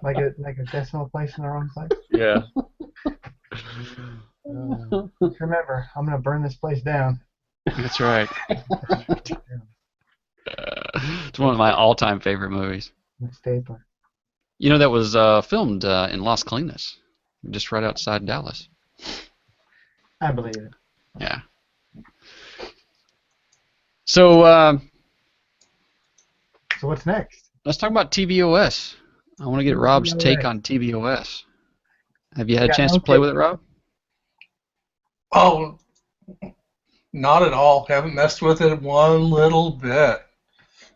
D: Like a decimal place in the wrong place?
A: Yeah.
D: Just remember, I'm going to burn this place down.
A: That's right. It's one of my all-time favorite movies.
D: My stapler.
A: That was filmed in Las Colinas. just right outside Dallas.
D: I believe it.
A: Yeah. So
D: So what's next?
A: let's talk about tvOS. I want to get Rob's take
D: tvOS.
A: on tvOS. Have you had a
D: Got
A: chance
D: no
A: to play
D: take.
A: with it, Rob?
F: Oh, not at all. Haven't messed with it one little bit.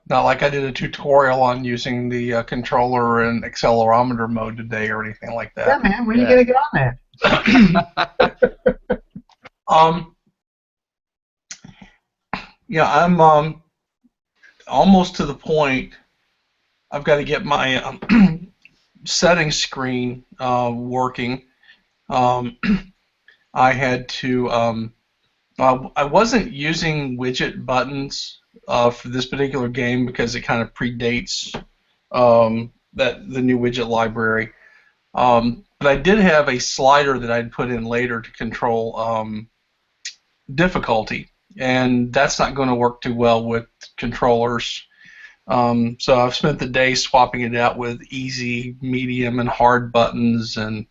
F: Not like I did a tutorial on using the controller in accelerometer mode today or anything like
D: Yeah,
F: that.
D: man. When are you
A: Yeah.
D: gonna get on that?
F: Yeah, I'm almost to the point. I've got to get my settings screen working. I had to. I wasn't using widget buttons for this particular game because it kind of predates the new widget library. But I did have a slider that I'd put in later to control difficulty, and that's not going to work too well with controllers. So I've spent the day swapping it out with easy, medium, and hard buttons, and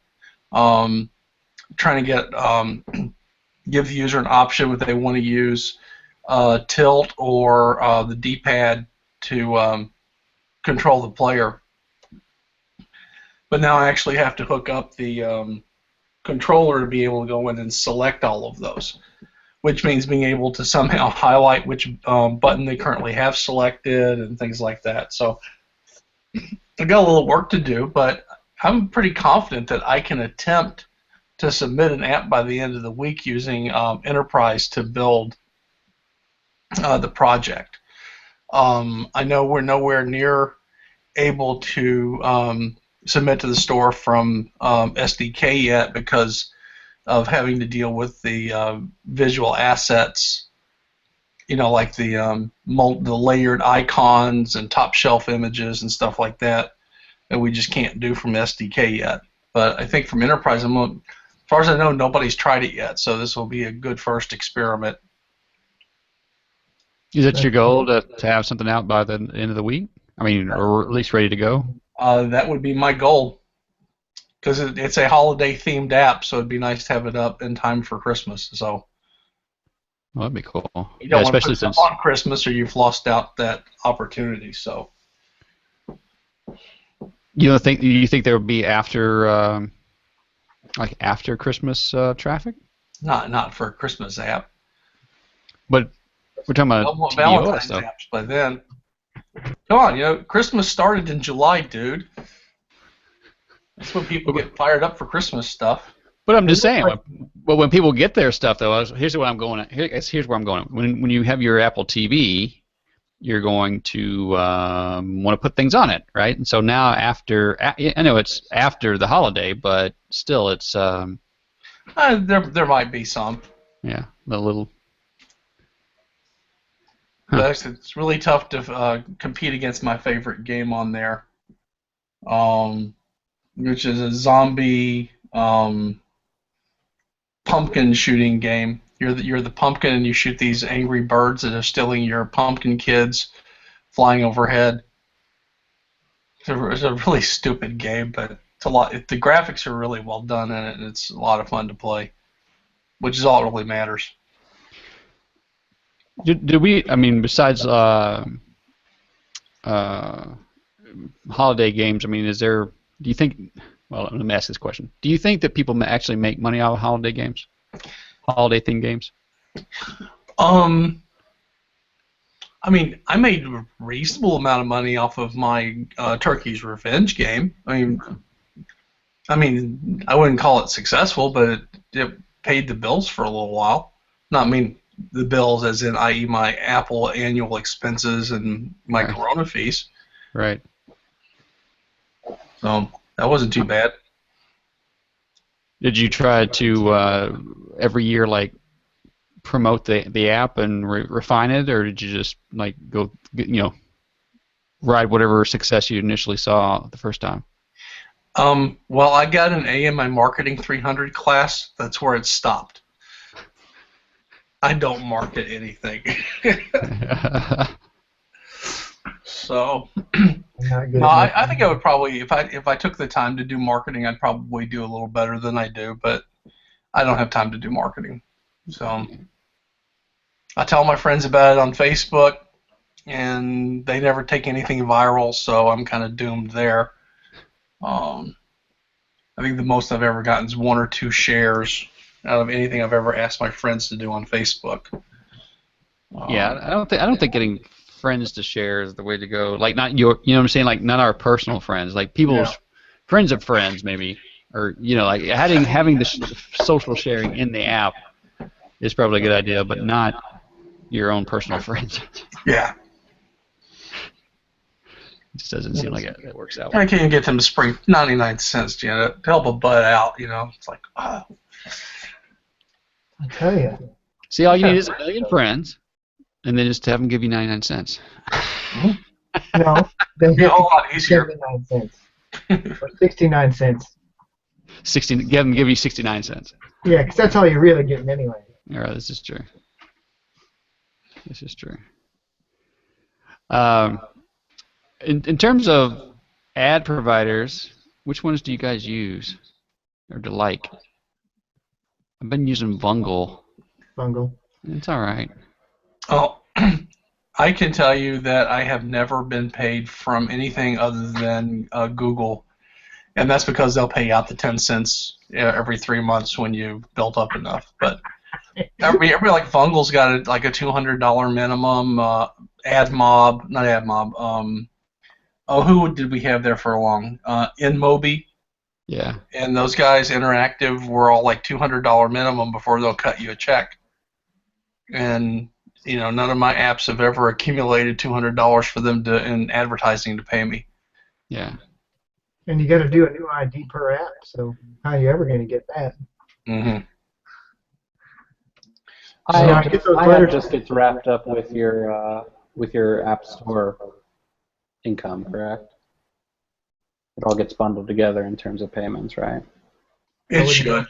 F: trying to get give the user an option if they want to use tilt or the D-pad to control the player. But now I actually have to hook up the controller to be able to go in and select all of those, which means being able to somehow highlight which button they currently have selected and things like that. So I've got a little work to do, but I'm pretty confident that I can attempt to submit an app by the end of the week using Enterprise to build the project. I know we're nowhere near able to submit to the store from SDK yet because of having to deal with the visual assets, like the layered icons and top shelf images and stuff like that we just can't do from SDK yet. But I think from Enterprise, as far as I know, nobody's tried it yet, so this will be a good first experiment.
A: Is that your goal to have something out by the end of the week? I mean, or at least ready to go?
F: That would be my goal, because it's a holiday-themed app, so it'd be nice to have it up in time for Christmas. So
A: Well, that'd be cool.
F: you don't want to
A: especially
F: put stuff
A: since
F: on Christmas, or you've lost out that opportunity. So
A: you think there would be after Christmas traffic?
F: not for a Christmas app.
A: But we're talking about tvOS
F: Valentine's
A: stuff.
F: apps by then. Come on, Christmas started in July, dude. That's when people get fired up for Christmas stuff.
A: But I'm just saying, when people get their stuff, though, here's what I'm going at. Here's where I'm going. When you have your Apple TV, you're going to want to put things on it, right? And so now I know it's after the holiday, but still, it's
F: there might be some.
A: yeah, a little.
F: But it's really tough to compete against my favorite game on there, which is a zombie pumpkin shooting game. You're the pumpkin, and you shoot these angry birds that are stealing your pumpkin kids flying overhead. It's a really stupid game, but it's a lot. The graphics are really well done in it, and it's a lot of fun to play, which is all that really matters.
A: Did we? I mean, besides holiday games, I mean, is there? Do you think? Well, let me ask this question: do you think that people actually make money out of holiday games, holiday-themed games?
F: I mean, I made a reasonable amount of money off of my Turkey's Revenge game. I mean, I wouldn't call it successful, but it paid the bills for a little while. The bills as in, i.e., my Apple annual expenses and my Corona fees.
A: Right.
F: So that wasn't too bad.
A: Did you try to every year promote the app and refine it, or did you just go ride whatever success you initially saw the first time?
F: Well, I got an A in my Marketing 300 class. That's where it stopped. I don't market anything. So
D: Not good
F: No,
D: at
F: I think I would probably, if I took the time to do marketing, I'd probably do a little better than I do, but I don't have time to do marketing. So I tell my friends about it on Facebook, and they never take anything viral, so I'm kind of doomed there. I think the most I've ever gotten is 1 or 2 shares out of anything I've ever asked my friends to do on Facebook.
A: Yeah, I don't think getting friends to share is the way to go. Like not your, you know what I'm saying? Like not our personal friends, like people's friends of friends maybe, or like having the social sharing in the app is probably a good idea, but not your own personal friends.
F: Yeah.
A: It just doesn't seem like it works out.
F: I can't get them to spring 99 cents, to help a bud out, It's like,
D: I tell you.
A: See, all you need is 1 million friends, and then just have them give you 99 cents.
D: No, they
F: it'd be a whole lot easier.
D: 79 cents. Or 69 cents.
A: 60, give you 69 cents.
D: Yeah, because that's all you're really getting anyway.
A: All right, this is true. This is true. In terms of ad providers, which ones do you guys use or do like? I've been using Bungle.
D: Bungle.
A: It's all right.
F: Oh, I can tell you that I have never been paid from anything other than Google, and that's because they'll pay out the 10 cents every 3 months when you've built up enough. But every like Bungle's got like a $200 minimum. AdMob, not AdMob. Who did we have there for a long? InMobi.
A: Yeah.
F: And those guys, Interactive, were all like $200 minimum before they'll cut you a check. And none of my apps have ever accumulated $200 for them in advertising to pay me.
A: Yeah.
D: And you got to do a new ID per app, so how are you ever going to get that?
C: Mm-hmm.
D: I get those
C: I
D: letters.
C: just gets wrapped up with your App Store income, correct? It all gets bundled together in terms of payments, right?
F: It should.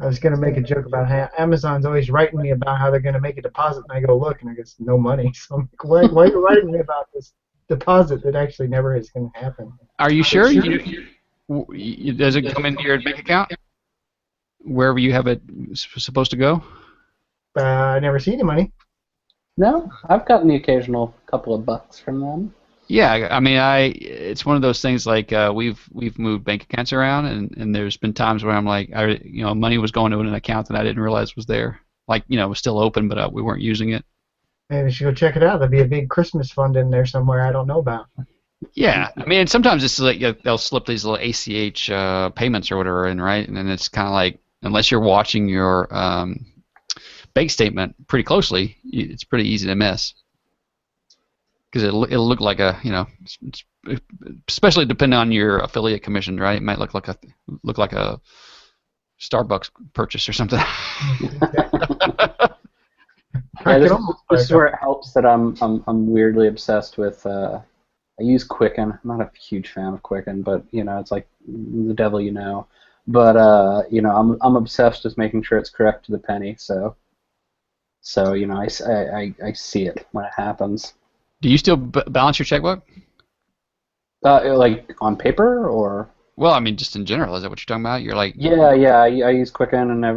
D: I was going to make a joke about how Amazon's always writing me about how they're going to make a deposit, and I go, look, and I guess no money. So I'm like, why are you writing me about this deposit that actually never is going to happen?
A: Are you sure? Does it come into your bank account? Wherever you have it supposed to go?
D: I never see any money.
C: No, I've gotten the occasional couple of bucks from them.
A: Yeah, I mean, it's one of those things like we've moved bank accounts around, and there's been times where I'm like, money was going to an account that I didn't realize was there. Like, it was still open, but we weren't using it.
D: Maybe we should go check it out. There'll be a big Christmas fund in there somewhere I don't know about.
A: Yeah, I mean, sometimes it's like they'll slip these little ACH payments or whatever in, right? And then it's kind of like, unless you're watching your bank statement pretty closely, it's pretty easy to miss. Because it'll look like especially depending on your affiliate commission, right? It might look like a Starbucks purchase or something.
C: Yeah, this is where it helps that I'm weirdly obsessed with. I use Quicken. I'm not a huge fan of Quicken, but it's like the devil you know. But I'm obsessed with making sure it's correct to the penny. So I see it when it happens.
A: Do you still balance your checkbook?
C: Like on paper or?
A: Well, I mean, just in general. Is that what you're talking about? You're like.
C: Yeah. I use Quicken, and at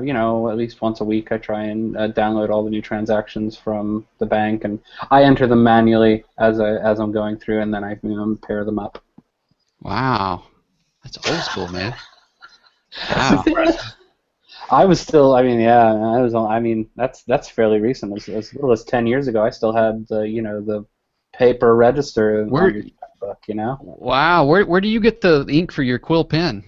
C: least once a week I try and download all the new transactions from the bank, and I enter them manually as I'm going through, and then I pair them up.
A: Wow, that's old school, man. Wow.
C: I was still. I mean, yeah. That's fairly recent. As little as 10 years ago, I still had the paper register on your checkbook.
A: Wow. Where do you get the ink for your quill pen?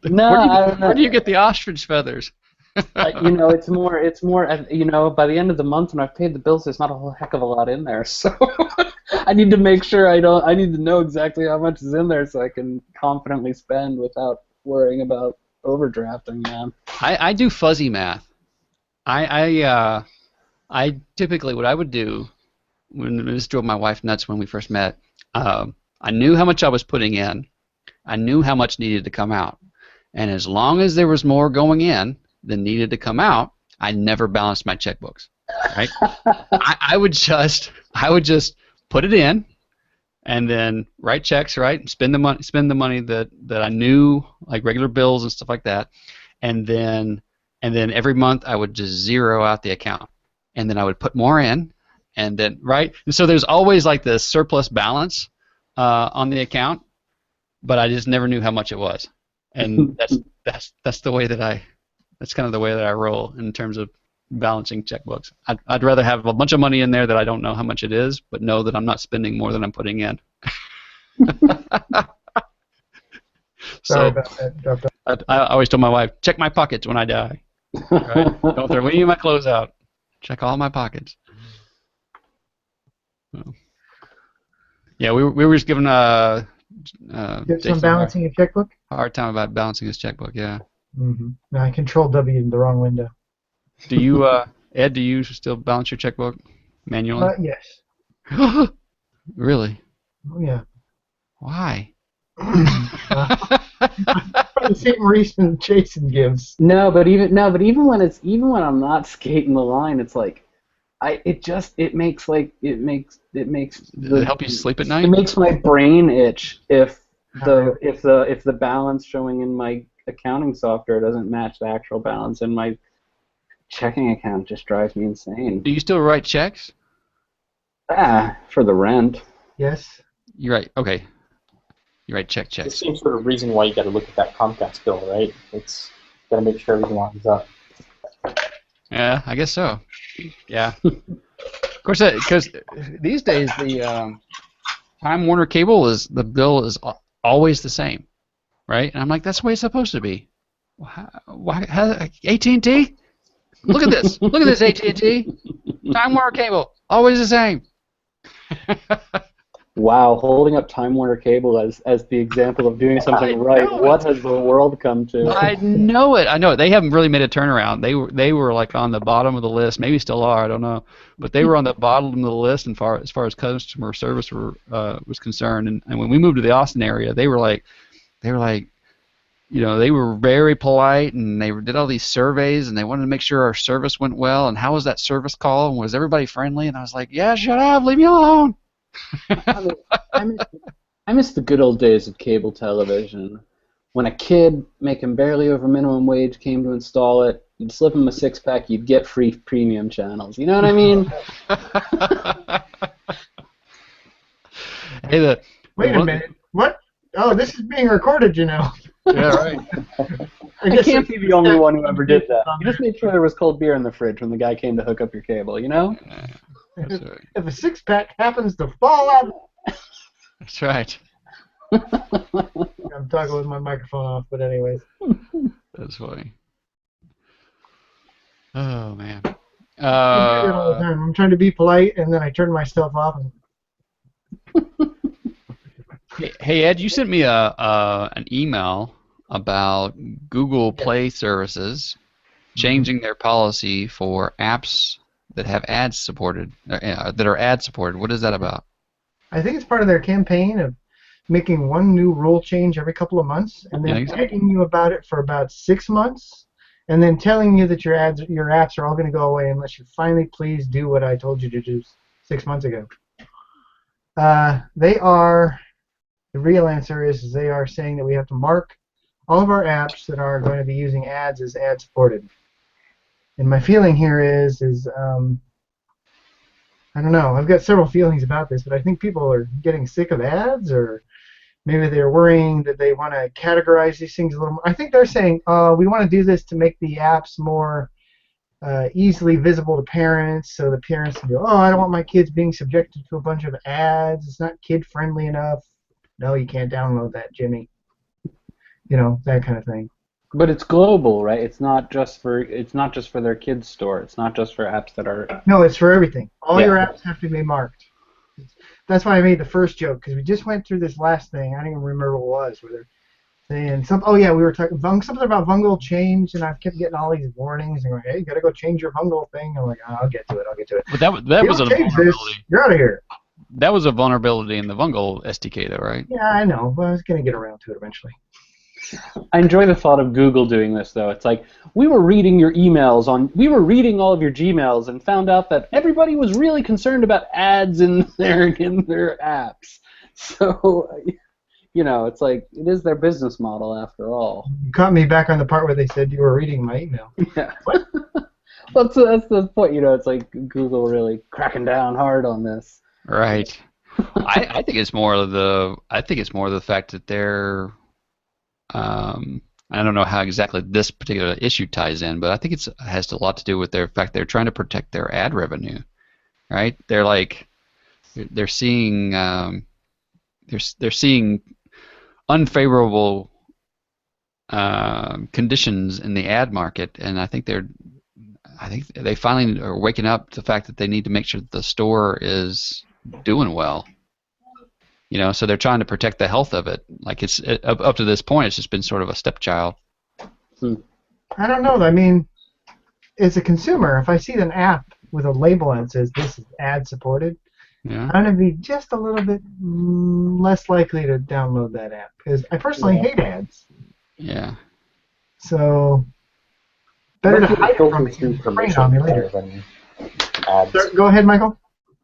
C: No,
A: where do you get the ostrich feathers?
C: It's more. By the end of the month when I've paid the bills, there's not a whole heck of a lot in there. So I need to make sure I need to know exactly how much is in there so I can confidently spend without worrying about overdrafting. Man.
A: I do fuzzy math. I typically, what I would do, when this drove my wife nuts when we first met, I knew how much I was putting in. I knew how much needed to come out. And as long as there was more going in than needed to come out, I never balanced my checkbooks. Right? I would just put it in, and then write checks, right? Spend the money that I knew, like regular bills and stuff like that, and then every month I would just zero out the account, and then I would put more in, and then right. And so there's always like this surplus balance on the account, but I just never knew how much it was, and that's the way that that's kind of the way that I roll in terms of balancing checkbooks. I'd rather have a bunch of money in there that I don't know how much it is, but know that I'm not spending more than I'm putting in.
D: Sorry
A: So
D: about that.
A: I always told my wife, check my pockets when I die. Right? Don't throw any of my clothes out. Check all my pockets. So, yeah, we were just giving
D: Get some
A: Jason
D: balancing your checkbook?
A: a hard time about balancing his checkbook. Yeah.
D: Mm-hmm. No, I control W in the wrong window.
A: Do you, Ed? Do you still balance your checkbook manually?
D: Yes.
A: Really?
D: Oh, yeah.
A: Why?
D: For the same reason Jason gives.
C: No, but even when I'm not skating the line, it's like it makes
A: Does it help you sleep at night?
C: It makes my brain itch if the balance showing in my accounting software doesn't match the actual balance in my checking account. It just drives me insane.
A: Do you still write checks?
C: For the rent.
D: Yes.
A: You write, okay. You write check
E: It's the
A: checks.
E: same sort of reason why you got to look at that Comcast bill, right? It's got to make sure everything lines up.
A: Yeah, I guess so. Yeah. Of course, because these days the Time Warner cable the bill is always the same, right? And I'm like, that's the way it's supposed to be. Why AT&T? Look at this. Look at this AT&T. Time Warner cable, always the same.
C: Wow, holding up Time Warner Cable as the example of doing something right. What has the world come to?
A: I know it. They haven't really made a turnaround. They were like on the bottom of the list. Maybe still are. I don't know. But they were on the bottom of the list as far as customer service was concerned. And when we moved to the Austin area, they were like, they were very polite, and they did all these surveys, and they wanted to make sure our service went well. And how was that service call? And was everybody friendly? And I was like, yeah, shut up, leave me alone.
C: I miss the good old days of cable television. When a kid making barely over minimum wage came to install it, you'd slip him a six-pack, you'd get free premium channels. You know what I mean?
A: Hey,
D: Wait a minute. What? Oh, this is being recorded, you know.
A: Yeah, right.
C: I can't be the only one who ever did that. You just made sure there was cold beer in the fridge when the guy came to hook up your cable, you know?
A: That's right.
D: If a six-pack happens to fall out...
A: That's right.
D: I'm talking with my microphone off, but anyways.
A: That's funny. Oh, man.
D: I do that all the time. I'm trying to be polite, and then I turn myself off.
A: Hey, Ed, you sent me an email about Google Play services changing their policy for apps that have ads supported, that are ad supported. What is that about?
D: I think it's part of their campaign of making one new rule change every couple of months, and then nagging you about it for about 6 months, and then telling you that your apps are all going to go away unless you finally please do what I told you to do 6 months ago. The real answer is they are saying that we have to mark all of our apps that are going to be using ads as ad supported. And my feeling here is I don't know. I've got several feelings about this, but I think people are getting sick of ads, or maybe they're worrying that they want to categorize these things a little more. I think they're saying, we want to do this to make the apps more easily visible to parents, so the parents can go, I don't want my kids being subjected to a bunch of ads. It's not kid-friendly enough. No, you can't download that, Jimmy. You know, that kind of thing.
C: But it's global, right? It's not just for their kids' store. It's not just for apps that are.
D: No, it's for everything. All your apps have to be marked. That's why I made the first joke, because we just went through this last thing. I don't even remember what it was. Where they're saying we were talking something about Vungle change, and I kept getting all these warnings and going, hey, you got to go change your Vungle thing. I'm like, I'll get to it.
A: But that was a vulnerability.
D: You're out of here.
A: That was a vulnerability in the Vungle SDK, though, right?
D: Yeah, I know, but I was going to get around to it eventually.
C: I enjoy the thought of Google doing this, though. It's like, we were reading all of your Gmails and found out that everybody was really concerned about ads in their apps. So, it's like, it is their business model after all.
D: You caught me back on the part where they said you were reading my email.
C: Yeah. Well, that's the point, it's like Google really cracking down hard on this.
A: Right. I think it's more of the fact that they're I don't know how exactly this particular issue ties in, but I think it has a lot to do with their fact they're trying to protect their ad revenue, right? They're seeing they're seeing unfavorable conditions in the ad market, and I think they finally are waking up to the fact that they need to make sure that the store is doing well. So they're trying to protect the health of it. Like up to this point, it's just been sort of a stepchild.
D: I don't know. I mean, as a consumer, if I see an app with a label that says this is ad supported,
A: Yeah.
D: I'm going to be just a little bit less likely to download that app because I personally hate ads.
A: Yeah.
D: So better to hide it from me
E: through
D: than bring it on me later.
E: than ads.
D: Go ahead, Michael.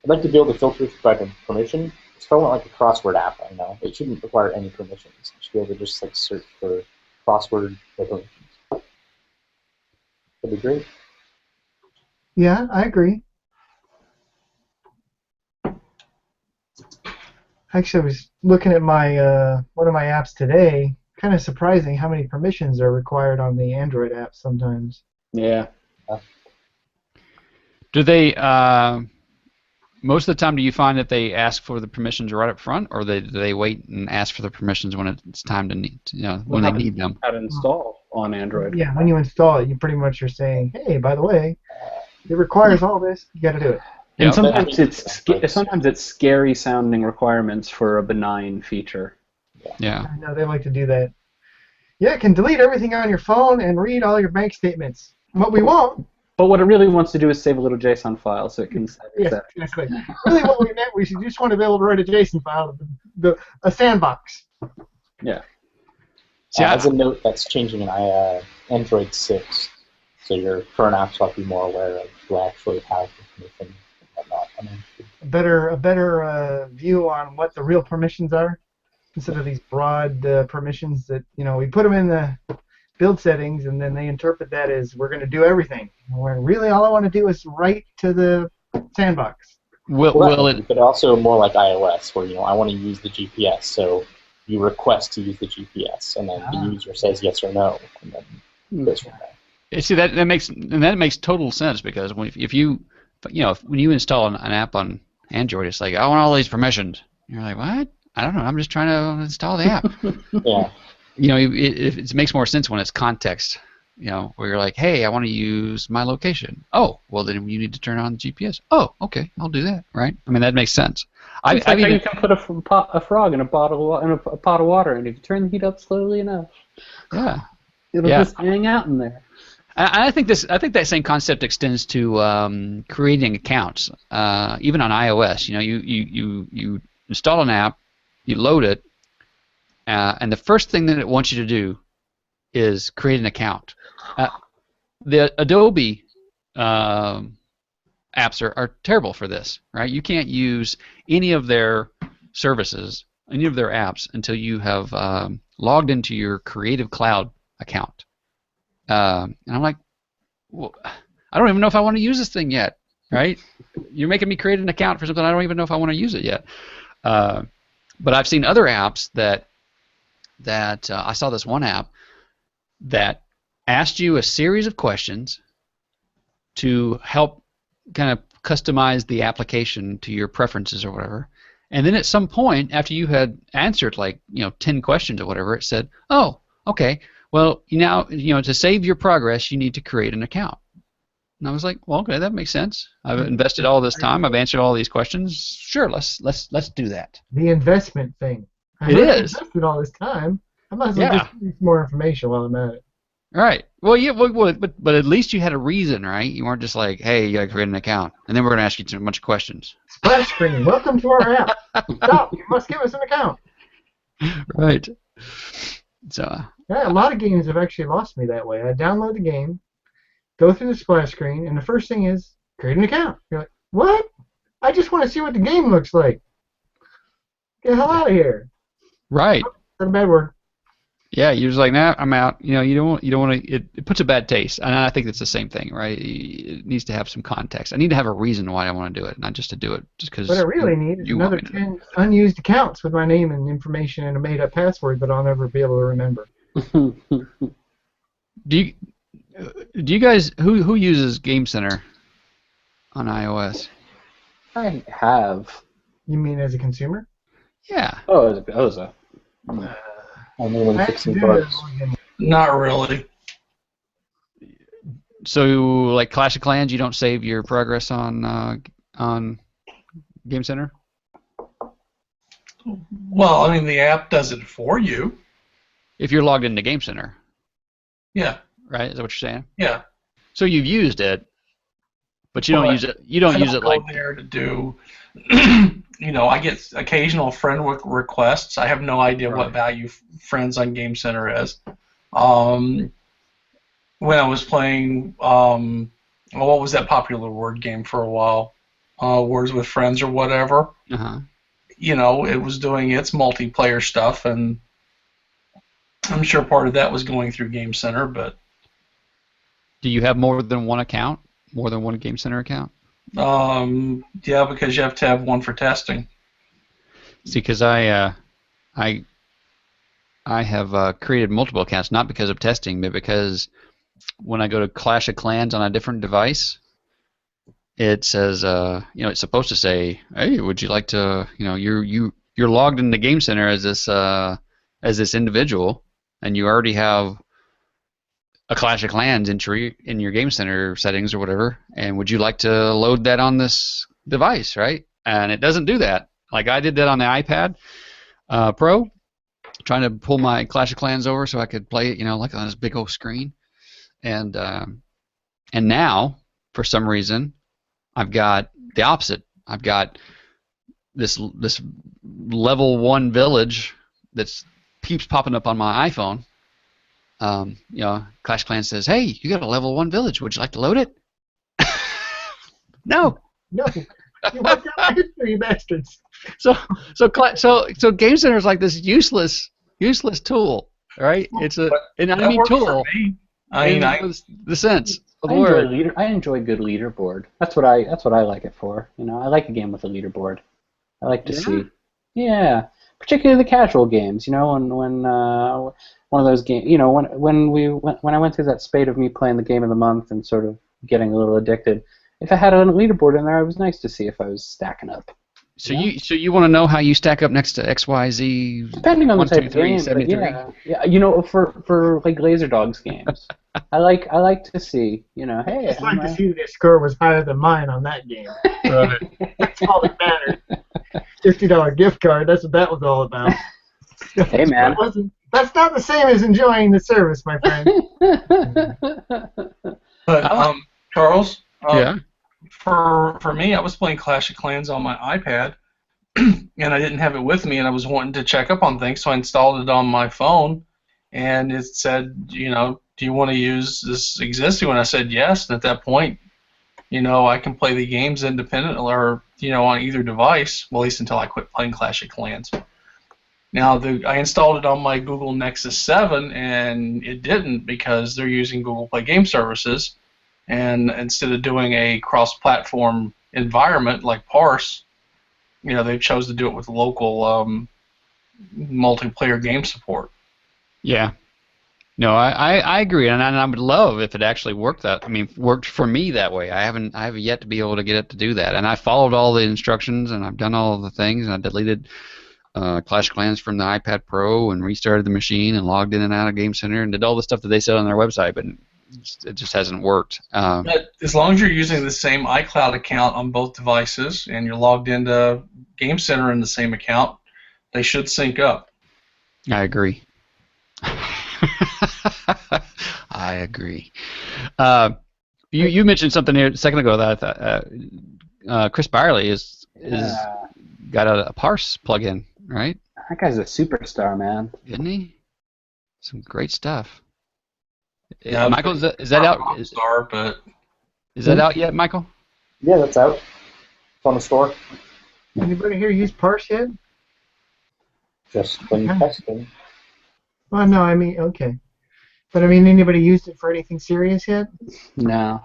E: I'd like to be able to filter by permission. If I want like a crossword app, I know it shouldn't require any permissions. You should be able to just like search for crossword permissions. That'd be great.
D: Yeah, I agree. Actually, I was looking at my one of my apps today. Kind of surprising how many permissions are required on the Android apps sometimes.
C: Yeah.
A: Do they? Most of the time, do you find that they ask for the permissions right up front, or do they wait and ask for the permissions when it's time to need, when they need them?
C: How to install on Android.
D: Yeah, when you install it, you pretty much are saying, hey, by the way, it requires all this. You got to do it.
C: And sometimes it's scary sounding requirements for a benign feature.
A: Yeah.
D: I know they like to do that. Yeah, it can delete everything on your phone and read all your bank statements. What we want.
C: But what it really wants to do is save a little JSON file so it can set
D: Yes, exactly. Really, what we meant, we just want to be able to write a JSON file, a sandbox.
C: Yeah.
E: As a note, that's changing in Android 6, so your current apps will have to be more aware of who actually have information and whatnot.
D: A better view on what the real permissions are, instead of these broad permissions that we put them in the build settings, and then they interpret that as we're going to do everything. When really all I want to do is write to the sandbox.
E: Will it? But also more like iOS, where I want to use the GPS, so you request to use the GPS, and then the user says yes or no, and then goes from there.
A: See that makes total sense, because when you install an app on Android, it's like, I want all these permissions. You're like, what? I don't know. I'm just trying to install the app.
E: Yeah.
A: It makes more sense when it's context, where you're like, hey, I want to use my location. Oh, well, then you need to turn on the GPS. Oh, okay, I'll do that, right? I mean, that makes sense.
C: You can put a frog in a pot of water, and if you turn the heat up slowly enough, it'll just hang out in there.
A: I think that same concept extends to creating accounts, even on iOS. You install an app, you load it, and the first thing that it wants you to do is create an account. The Adobe apps are terrible for this, right? You can't use any of their services, any of their apps, until you have logged into your Creative Cloud account. And I'm like, well, I don't even know if I want to use this thing yet, right? You're making me create an account for something I don't even know if I want to use it yet. But I've seen other apps that I saw this one app that asked you a series of questions to help kind of customize the application to your preferences or whatever. And then at some point, after you had answered 10 questions or whatever, it said, oh, okay, well, now, to save your progress, you need to create an account. And I was like, well, okay, that makes sense. I've invested all this time. I've answered all these questions. Sure, let's do that.
D: The investment thing.
A: It is.
D: I've invested all this time. I might as well just get more information while I'm at it.
A: Right. Well, yeah, but at least you had a reason, right? You weren't just like, hey, you got to create an account, and then we're going to ask you a bunch of questions.
D: Splash screen. Welcome to our app. Stop. You must give us an account.
A: Right. So
D: Yeah, a lot of games have actually lost me that way. I download the game, go through the splash screen, and the first thing is create an account. You're like, what? I just want to see what the game looks like. Get the hell out of here.
A: right.
D: That's a bad word.
A: Yeah, you're just like, nah, I'm out. You know, you don't want to. It puts a bad taste, and I think it's the same thing, right? It needs to have some context. I need to have a reason why I want to do it, not just to do it just because
D: What I really need is
A: you want
D: another
A: me to.
D: 10 unused accounts with my name and information and a made-up password that I'll never be able to remember.
A: Do you do you guys who uses Game Center on iOS?
C: I have.
D: You mean as a consumer?
A: Yeah.
C: Oh, it was a.
E: Only when
D: I
E: it's
D: actually
E: 16
D: do
E: bucks.
D: that.
F: Not really.
A: So like Clash of Clans, you don't save your progress on Game Center?
F: Well, I mean, the app does it for you.
A: If you're logged into Game Center,
F: Yeah,
A: right? Is that what you're saying?
F: yeah.
A: So you've used it, but you don't
F: But
A: use it. You don't
F: I
A: use
F: don't
A: it
F: go
A: like.
F: there to do. I get occasional friend requests. I have no idea what
A: Right.
F: value friends on Game Center is. When I was playing, what was that popular word game for a while? Words with Friends or whatever.
A: Uh-huh.
F: It was doing its multiplayer stuff, and I'm sure part of that was going through Game Center, but
A: Do you have more than one account? More than one Game Center account?
F: yeah, because you have to have one for testing.
A: See, because I have created multiple accounts, not because of testing, but because when I go to Clash of Clans on a different device, it says, it's supposed to say, hey, would you like to, you're logged into Game Center as this individual, and you already have a Clash of Clans entry in your Game Center settings or whatever, and would you like to load that on this device, right? And it doesn't do that. Like I did that on the iPad Pro, trying to pull my Clash of Clans over so I could play it, like on this big old screen. And now, for some reason, I've got the opposite. I've got this level 1 village that's keeps popping up on my iPhone. Clash of Clans says, "Hey, you got a level 1 village. Would you like to load it?" No.
D: No. You wiped out my history, you bastards.
A: So Game Center is like this useless tool, right? It's an
F: That
A: enemy
F: works
A: tool.
F: for me. I mean,
A: in the sense of
C: I
A: the word.
C: enjoy good leaderboard. That's what I like it for. I like a game with a leaderboard. I like to see. Yeah, particularly the casual games. When one of those games. When I went through that spate of me playing the game of the month and sort of getting a little addicted. If I had a leaderboard in there, it was nice to see if I was stacking up.
A: So you want to know how you stack up next to XYZ?
C: Depending on the
A: 1,
C: type
A: 2,
C: of
A: 3,
C: game, but
A: 73?
C: yeah. For like Laser Dogs games, I like to see, hey,
D: I'd like to see that your score was higher than mine on that game.
A: Right.
D: That's all that mattered. $50 gift card, that's what that was all about.
C: Hey, man.
D: That's not the same as enjoying the service, my friend.
F: but Charles,
A: Yeah.
F: For me, I was playing Clash of Clans on my iPad, and I didn't have it with me, and I was wanting to check up on things, so I installed it on my phone, and it said, do you want to use this existing one? I said yes, and at that point, I can play the games independently or, on either device, well, at least until I quit playing Clash of Clans. Now, I installed it on my Google Nexus 7, and it didn't because they're using Google Play Game Services, and instead of doing a cross-platform environment like Parse, they chose to do it with local multiplayer game support.
A: Yeah. No, I agree, and I would love if it actually worked worked for me that way. I have yet to be able to get it to do that, and I followed all the instructions, and I've done all of the things, and I deleted Clash of Clans from the iPad Pro and restarted the machine and logged in and out of Game Center and did all the stuff that they said on their website, but it just hasn't worked.
F: But as long as you're using the same iCloud account on both devices and you're logged into Game Center in the same account, they should sync up.
A: I agree. I agree. You mentioned something here a second ago that I thought Chris Byerly is got a Parse plugin, right?
C: That guy's a superstar, man.
A: Isn't he? Some great stuff.
F: Yeah,
A: Michael, is that out?
F: Rockstar, but
A: Is that out yet, Michael?
E: Yeah, that's out. It's on the store.
D: Anybody here use Parse yet?
E: Just been testing.
D: Well, no, I mean, okay. But I mean, anybody used it for anything serious yet?
C: No.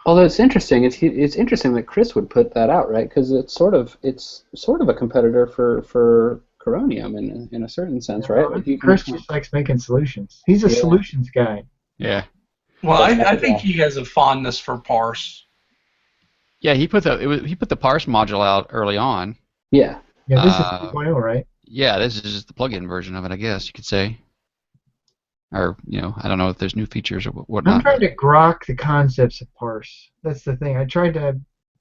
C: Although it's interesting, it's interesting that Chris would put that out, right? Because it's sort of a competitor for Coronium in a certain sense, right? Like
D: Chris just likes making solutions. He's a solutions guy.
A: Yeah.
F: well, I think he has a fondness for Parse.
A: Yeah, he put the parse module out early on.
C: Yeah.
D: Yeah, this is 2.0, right?
A: Yeah, this is just the plug-in version of it, I guess you could say. Or, I don't know if there's new features or whatnot.
D: I'm trying to grok the concepts of Parse. That's the thing. I tried to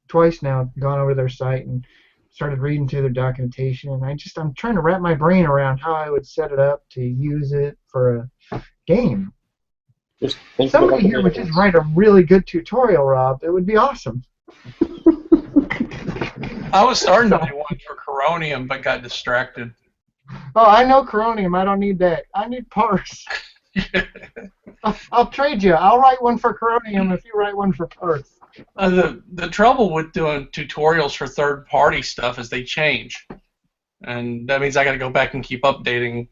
D: twice now, gone over their site and started reading through their documentation, and I'm trying to wrap my brain around how I would set it up to use it for a game.
E: Just think
D: Somebody here would just write a really good tutorial, Rob. It would be awesome.
F: I was starting to do one for Coronium, but got distracted.
D: Oh, I know Coronium. I don't need that. I need Parse. I'll trade you. I'll write one for Coronium if you write one for Parse.
F: The trouble with doing tutorials for third-party stuff is they change, and that means I got to go back and keep updating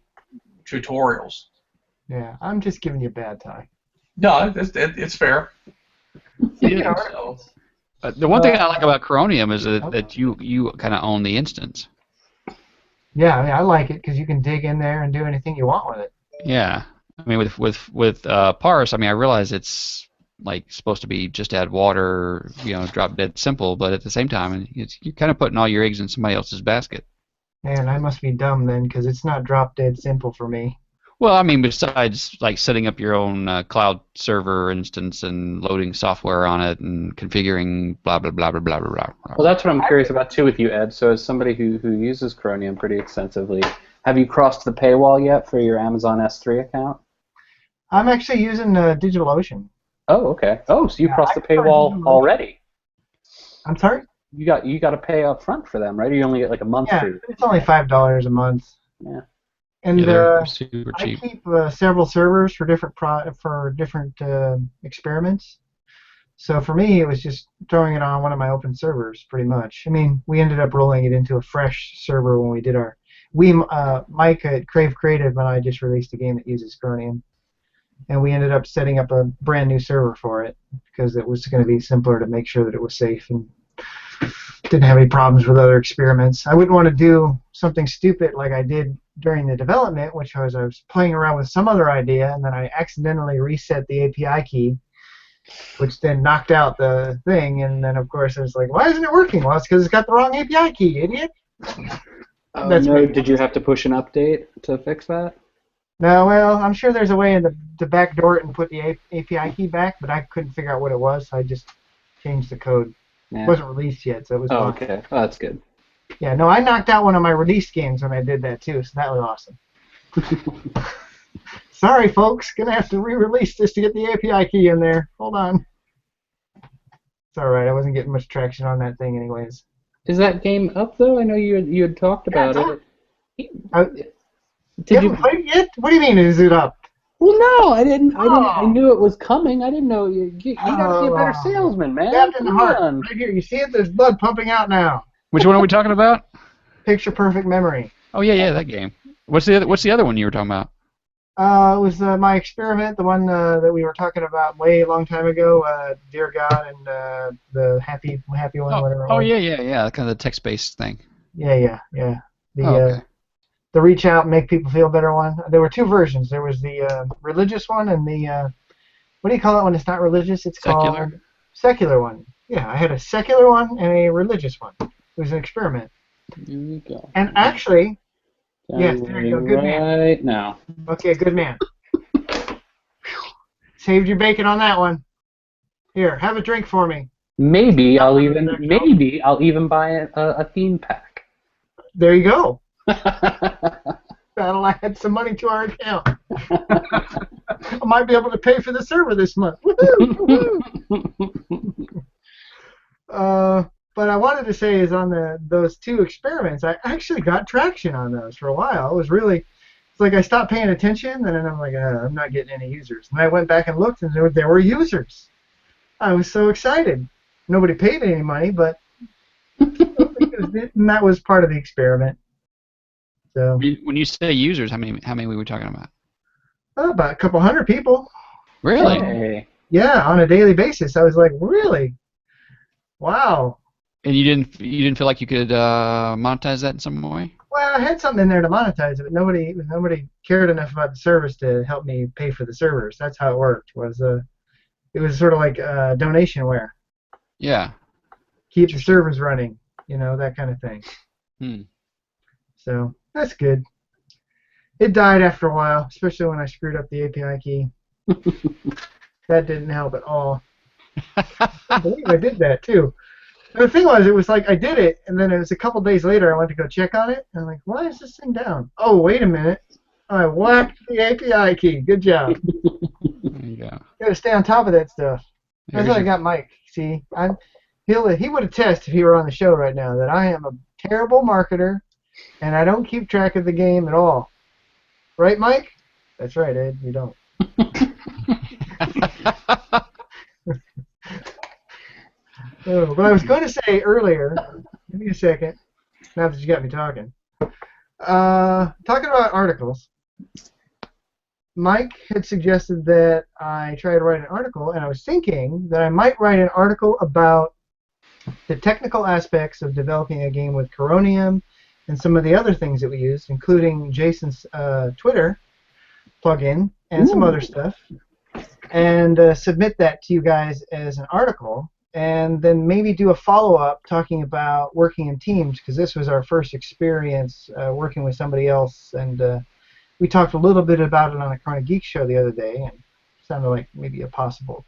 F: tutorials.
D: Yeah, I'm just giving you a bad time.
F: No, it's fair.
A: Yeah,
F: So,
A: the one thing I like about Coronium is that you kind of own the instance.
D: Yeah, I mean, I like it because you can dig in there and do anything you want with it.
A: Yeah, I mean with Parse, I mean I realize it's like supposed to be just add water, drop dead simple, but at the same time, you're kind of putting all your eggs in somebody else's basket.
D: Man, I must be dumb then because it's not drop dead simple for me.
A: Well, I mean, besides like setting up your own cloud server instance and loading software on it and configuring blah blah blah blah blah blah blah.
C: Well, that's what I'm curious about too with you, Ed. So, as somebody who uses Coronium pretty extensively, have you crossed the paywall yet for your Amazon S3 account?
D: I'm actually using DigitalOcean.
C: Oh, okay. Oh, so you crossed the paywall already?
D: I'm sorry?
C: You got to pay up front for them, right? Or you only get like a month free?
D: It's only $5 a month.
C: Yeah.
D: And
A: they're super
D: I
A: cheap.
D: keep several servers for different experiments. So for me, it was just throwing it on one of my open servers, pretty much. I mean, we ended up rolling it into a fresh server when we did Mike at Crave Creative and I just released a game that uses Coronium. And we ended up setting up a brand new server for it because it was going to be simpler to make sure that it was safe and didn't have any problems with other experiments. I wouldn't want to do something stupid like I did during the development, which was I was playing around with some other idea, and then I accidentally reset the API key, which then knocked out the thing, and then, of course, I was like, why isn't it working? Well, it's because it's got the wrong API key, idiot.
C: Oh, no, did you have to push an update to fix that?
D: No, well, I'm sure there's a way to backdoor it and put the API key back, but I couldn't figure out what it was, so I just changed the code.
C: Yeah.
D: It wasn't released yet, so it was fine.
C: Okay. Oh, that's good.
D: Yeah, no, I knocked out one of my released games when I did that, too, so that was awesome. Sorry, folks. Gonna have to re-release this to get the API key in there. Hold on. It's alright, I wasn't getting much traction on that thing anyways.
C: Is that game up, though? I know you had talked about it.
D: You haven't played it yet? What do you mean, is it up?
C: Well, no, I didn't. I knew it was coming. I didn't know you gotta be a better salesman, man.
D: Captain Heart, right here. You see it? There's blood pumping out now.
A: Which one are we talking about?
D: Picture Perfect Memory.
A: Oh yeah, that game. What's the other one you were talking about?
D: It was my experiment, the one that we were talking about way a long time ago. Dear God and the happy one, whatever.
A: Oh yeah, kind of the text-based thing.
D: Yeah.
A: Okay.
D: The reach out and make people feel better one. There were two versions. There was the religious one and the what do you call it when it's not religious? It's
A: secular.
D: Called secular one. Yeah, I had a secular one and a religious one. It was an experiment.
C: Here we go.
D: And actually, yes, there you go. Good man.
C: Right now.
D: Okay, good man. Saved your bacon on that one. Here, have a drink for me.
C: Maybe I'll even buy a theme pack.
D: There you go. That'll add some money to our account. I might be able to pay for the server this month. But I wanted to say is on those two experiments, I actually got traction on those for a while. It was really It's like I stopped paying attention, and then I'm like, I'm not getting any users. And I went back and looked, and there were users. I was so excited. Nobody paid any money, but and that was part of the experiment. So
A: When you say users, how many were we talking about?
D: about a couple hundred people.
A: Really?
C: Hey.
D: Yeah, on a daily basis. I was like, really? Wow.
A: And you didn't feel like you could monetize that in some way?
D: Well, I had something in there to monetize it, but nobody cared enough about the service to help me pay for the servers. That's how it worked. It was sort of like donationware.
A: Yeah.
D: Keep the servers running, that kind of thing.
A: Hmm.
D: So that's good. It died after a while, especially when I screwed up the API key. That didn't help at all. I believe I did that too. And the thing was, it was like I did it, and then it was a couple days later I went to go check on it, and I'm like, why is this thing down? Oh, wait a minute. I whacked the API key. Good job.
A: There you go.
D: Got to stay on top of that stuff. That's what I got Mike. See, he would attest if he were on the show right now that I am a terrible marketer, and I don't keep track of the game at all. Right, Mike? That's right, Ed. You don't. Oh, but I was going to say earlier, give me a second, now that you got me talking. Talking about articles, Mike had suggested that I try to write an article, and I was thinking that I might write an article about the technical aspects of developing a game with Coronium and some of the other things that we use, including Jason's Twitter plugin and some other stuff, and submit that to you guys as an article, and then maybe do a follow-up talking about working in teams, because this was our first experience working with somebody else, and we talked a little bit about it on the Corona Geek show the other day, and it sounded like maybe a possible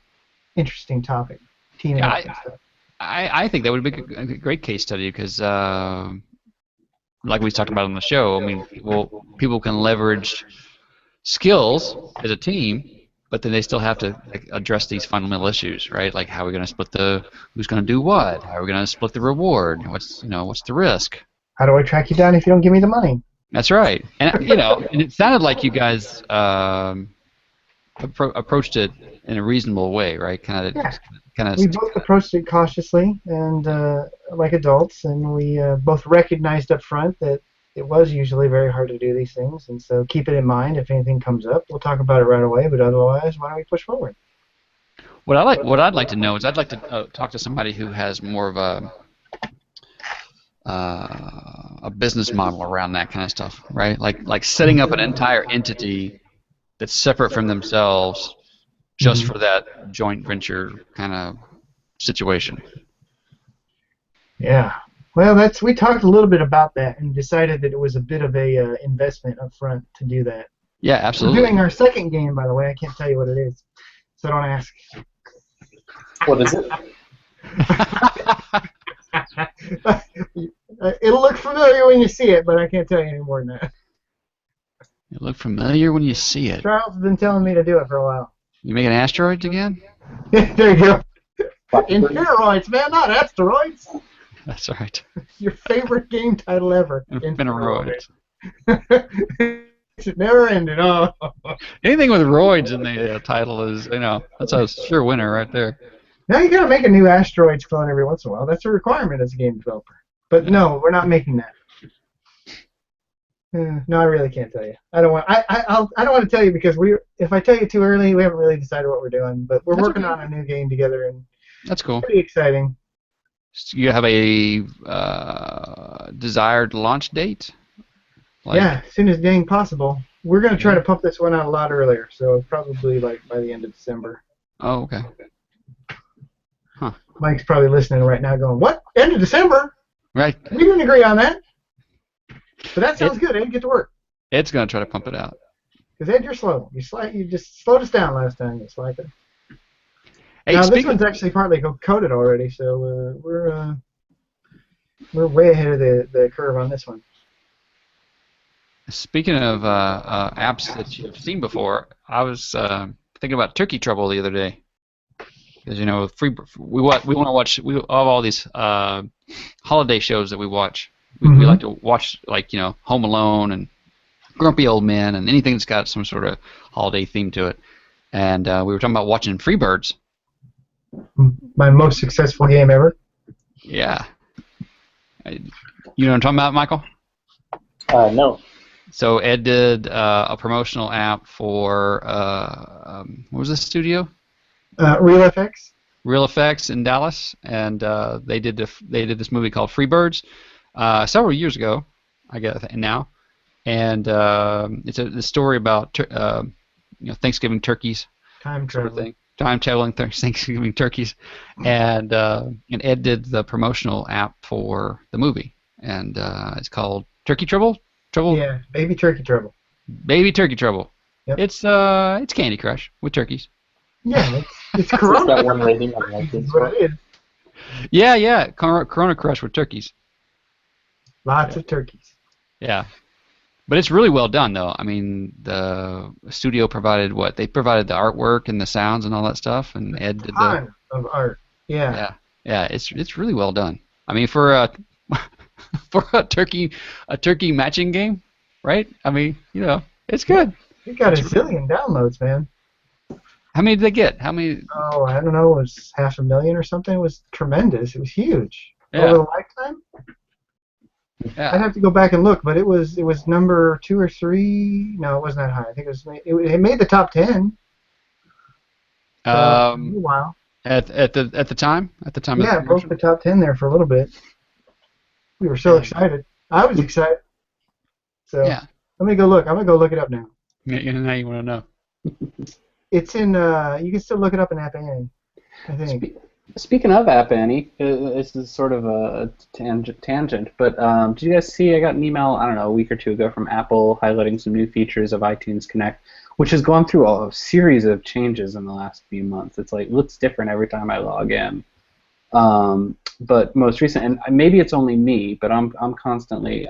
D: interesting topic. Teaming up and stuff.
A: I think that would be a great case study because, like we talked about on the show, I mean, people can leverage skills as a team, but then they still have to address these fundamental issues, right? Like how are we going to split who's going to do what? How are we going to split the reward? What's the risk?
D: How do I track you down if you don't give me the money?
A: That's right. And and it sounded like you guys approached it in a reasonable way, right? Kind of.
D: We both approached it cautiously and like adults, and we both recognized up front that it was usually very hard to do these things, and so keep it in mind if anything comes up. We'll talk about it right away, but otherwise, why don't we push forward?
A: What I'd like to know is I'd like to talk to somebody who has more of a business model around that kind of stuff, right? Like setting up an entire entity that's separate from themselves just for that joint venture kind of situation.
D: Yeah. Well, we talked a little bit about that and decided that it was a bit of a investment up front to do that.
A: Yeah, absolutely.
D: We're doing our second game, by the way. I can't tell you what it is, so don't ask.
E: What is it?
D: It'll look familiar when you see it, but I can't tell you any more than that.
A: It'll look familiar when you see it.
D: Charles has been telling me to do it for a while.
A: You making asteroids again?
D: There you go. Infineroids, man, not asteroids.
A: That's right.
D: Your favorite game title ever.
A: Infineroids.
D: It never ended. Oh.
A: Anything with roids in the title is, that's a sure winner right there.
D: Now you gotta make a new asteroids clone every once in a while. That's a requirement as a game developer. But no, we're not making that. No, I really can't tell you. I don't want. I don't want to tell you because if I tell you too early, we haven't really decided what we're doing. But we're working on a new game together, and
A: that's cool.
D: Pretty exciting.
A: So you have a desired launch date?
D: Yeah, as soon as dang possible. We're gonna try to pump this one out a lot earlier, so probably like by the end of December.
A: Oh, okay. Huh.
D: Mike's probably listening right now, going, "What? End of December?
A: Right.
D: We didn't agree on that." But that sounds good. Ed, get to work.
A: Ed's gonna try to pump it out.
D: Because Ed, you're slow. You just slowed us down last time. You slacker.
A: Hey,
D: now this one's actually partly coded already, so we're way ahead of the curve on this one.
A: Speaking of apps that you've seen before, I was thinking about Turkey Trouble the other day. Because we want to watch all these holiday shows that we watch. We like to watch Home Alone and grumpy old men and anything that's got some sort of holiday theme to it. And we were talking about watching Freebirds.
D: My most successful game ever.
A: Yeah. You know what I'm talking about, Michael?
E: No.
A: So Ed did a promotional app for what was this studio?
D: Real FX.
A: Real Effects in Dallas, and they did this movie called Freebirds several years ago, I guess, now, and it's the story about Thanksgiving turkeys,
D: Time
A: sort of
D: travel.
A: thing, time traveling Thanksgiving turkeys, and Ed did the promotional app for the movie, and it's called Turkey Trouble.
D: Yeah, Baby Turkey Trouble.
A: Baby Turkey Trouble.
D: Yep.
A: It's Candy Crush with turkeys.
D: Yeah, it's
E: It's got
D: Corona.
E: one rating on the iTunes
D: That's
E: Store.
D: what it is.
A: Yeah, Corona Crush with turkeys.
D: Lots of turkeys.
A: Yeah. But it's really well done, though. I mean, the studio provided what? They provided the artwork and the sounds and all that stuff, and Ed did the...
D: Ton of art. Yeah.
A: Yeah, it's really well done. I mean, for a for a turkey matching game, right? I mean, it's good.
D: It got a zillion downloads, man.
A: How many did they get? How many?
D: Oh, I don't know. It was 500,000 or something. It was tremendous. It was huge.
A: Yeah.
D: Over the lifetime? I'd
A: Yeah.
D: have to go back and look, but it was number 2 or 3. No, it wasn't that high. I think it made the top 10. For a while.
A: At the time of
D: Yeah,
A: the
D: it broke
A: promotion?
D: the top 10 there for a little bit. We were so excited. I was excited. So
A: Yeah.
D: let me go look. I'm gonna go look it up now.
A: Now you want to know.
D: It's in. You can still look it up in App Annie, I think.
C: Speaking of App Annie, this is sort of a tangent, but did you guys see I got an email, I don't know, a week or two ago from Apple highlighting some new features of iTunes Connect, which has gone through a series of changes in the last few months. It's like, looks different every time I log in. But most recent, and maybe it's only me, but I'm constantly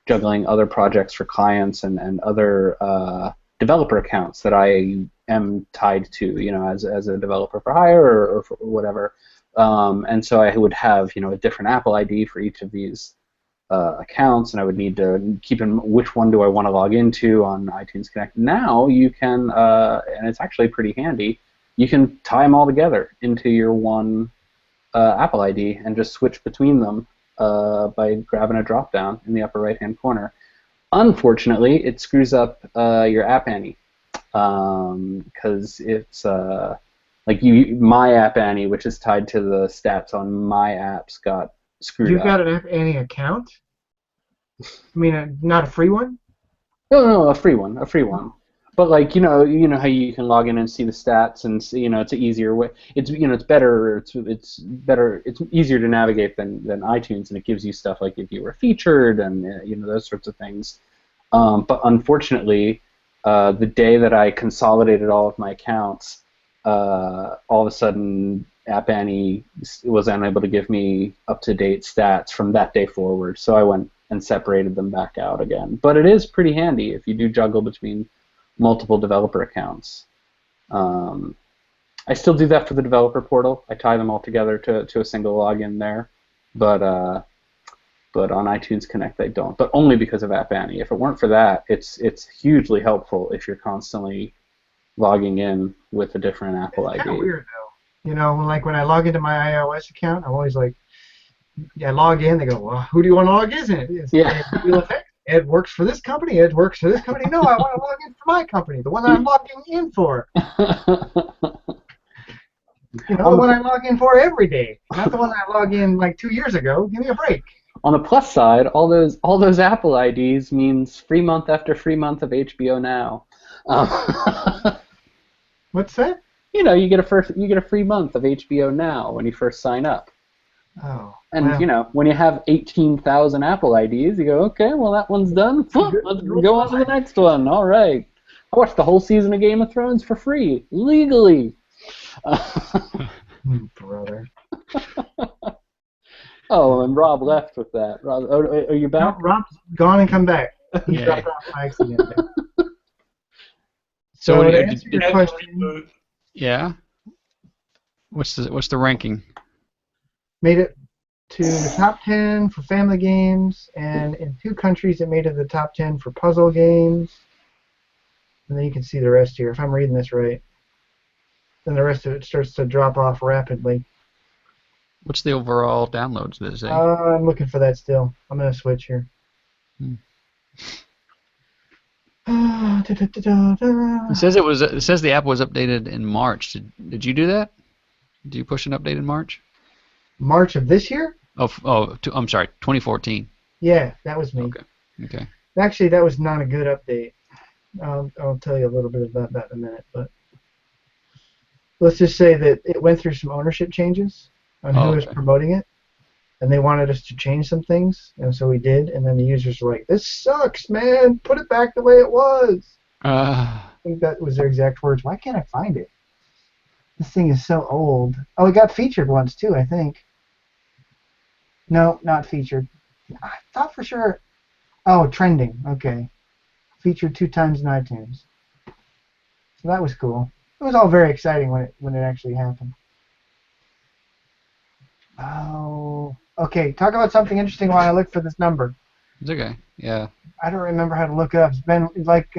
C: juggling other projects for clients and other developer accounts that I am tied to, as a developer for hire or for whatever. And so I would have, a different Apple ID for each of these accounts, and I would need to keep in which one do I want to log into on iTunes Connect. Now you can, and it's actually pretty handy, you can tie them all together into your one Apple ID and just switch between them by grabbing a drop-down in the upper right-hand corner. Unfortunately, it screws up your App Annie because it's like my App Annie, which is tied to the stats on my apps, got screwed
D: You've
C: up.
D: got an App Annie account? I mean, not a free one?
C: No, a free one. But like you know how you can log in and see the stats, and it's an easier way. It's it's better. It's better. It's easier to navigate than iTunes, and it gives you stuff like if you were featured and those sorts of things. But unfortunately, the day that I consolidated all of my accounts, all of a sudden App Annie was unable to give me up-to-date stats from that day forward. So I went and separated them back out again. But it is pretty handy if you do juggle between multiple developer accounts. I still do that for the developer portal. I tie them all together to a single login there, but on iTunes Connect I don't. But only because of App Annie. If it weren't for that, it's hugely helpful if you're constantly logging in with a different Apple ID.
D: It's kind of weird though. Like when I log into my iOS account, I'm always like, I log in. They go, well, who do you want to log in?
C: Yeah.
D: Ed works for this company. Ed works for this company. No, I want to log in for my company, the one that I'm logging in for. The one I log in for every day, not the one I log in like 2 years ago. Give me a break.
C: On the plus side, all those Apple IDs means free month after free month of HBO Now.
D: What's that?
C: You get a free month of HBO Now when you first sign up.
D: Oh.
C: And
D: wow.
C: when you have 18,000 Apple IDs, you go, okay, well that one's done. Let's go on to the next one. All right. I watched the whole season of Game of Thrones for free, legally.
D: Brother.
C: Oh, and Rob left with that. Rob, are you back?
D: No, Rob's gone and come back. He
A: Yeah.
D: dropped off by accident.
A: So
D: to
A: did-
D: answer your
F: Ed
D: question,
F: reboot.
A: yeah. What's the ranking?
D: made it to the top 10 for family games, and in 2 countries it made it to the top 10 for puzzle games. And then you can see the rest here, if I'm reading this right. Then the rest of it starts to drop off rapidly.
A: What's the overall downloads, does it say?
D: I'm looking for that still. I'm going to switch here.
A: It says it says the app was updated in March. Did you do that? Did you push an update in March?
D: March of this year?
A: I'm sorry, 2014.
D: Yeah, that was me.
A: Okay.
D: Actually, that was not a good update. I'll tell you a little bit about that in a minute, but let's just say that it went through some ownership changes on who was promoting it, and they wanted us to change some things, and so we did, and then the users were like, "This sucks, man! Put it back the way it was." I think that was their exact words. Why can't I find it? This thing is so old. Oh, it got featured once too, I think. No, not featured. I thought for sure. Oh, trending. Okay. Featured 2 times in iTunes. So that was cool. It was all very exciting when it actually happened. Oh. Okay, talk about something interesting while I look for this number.
A: It's okay. Yeah.
D: I don't remember how to look it up. It's been, like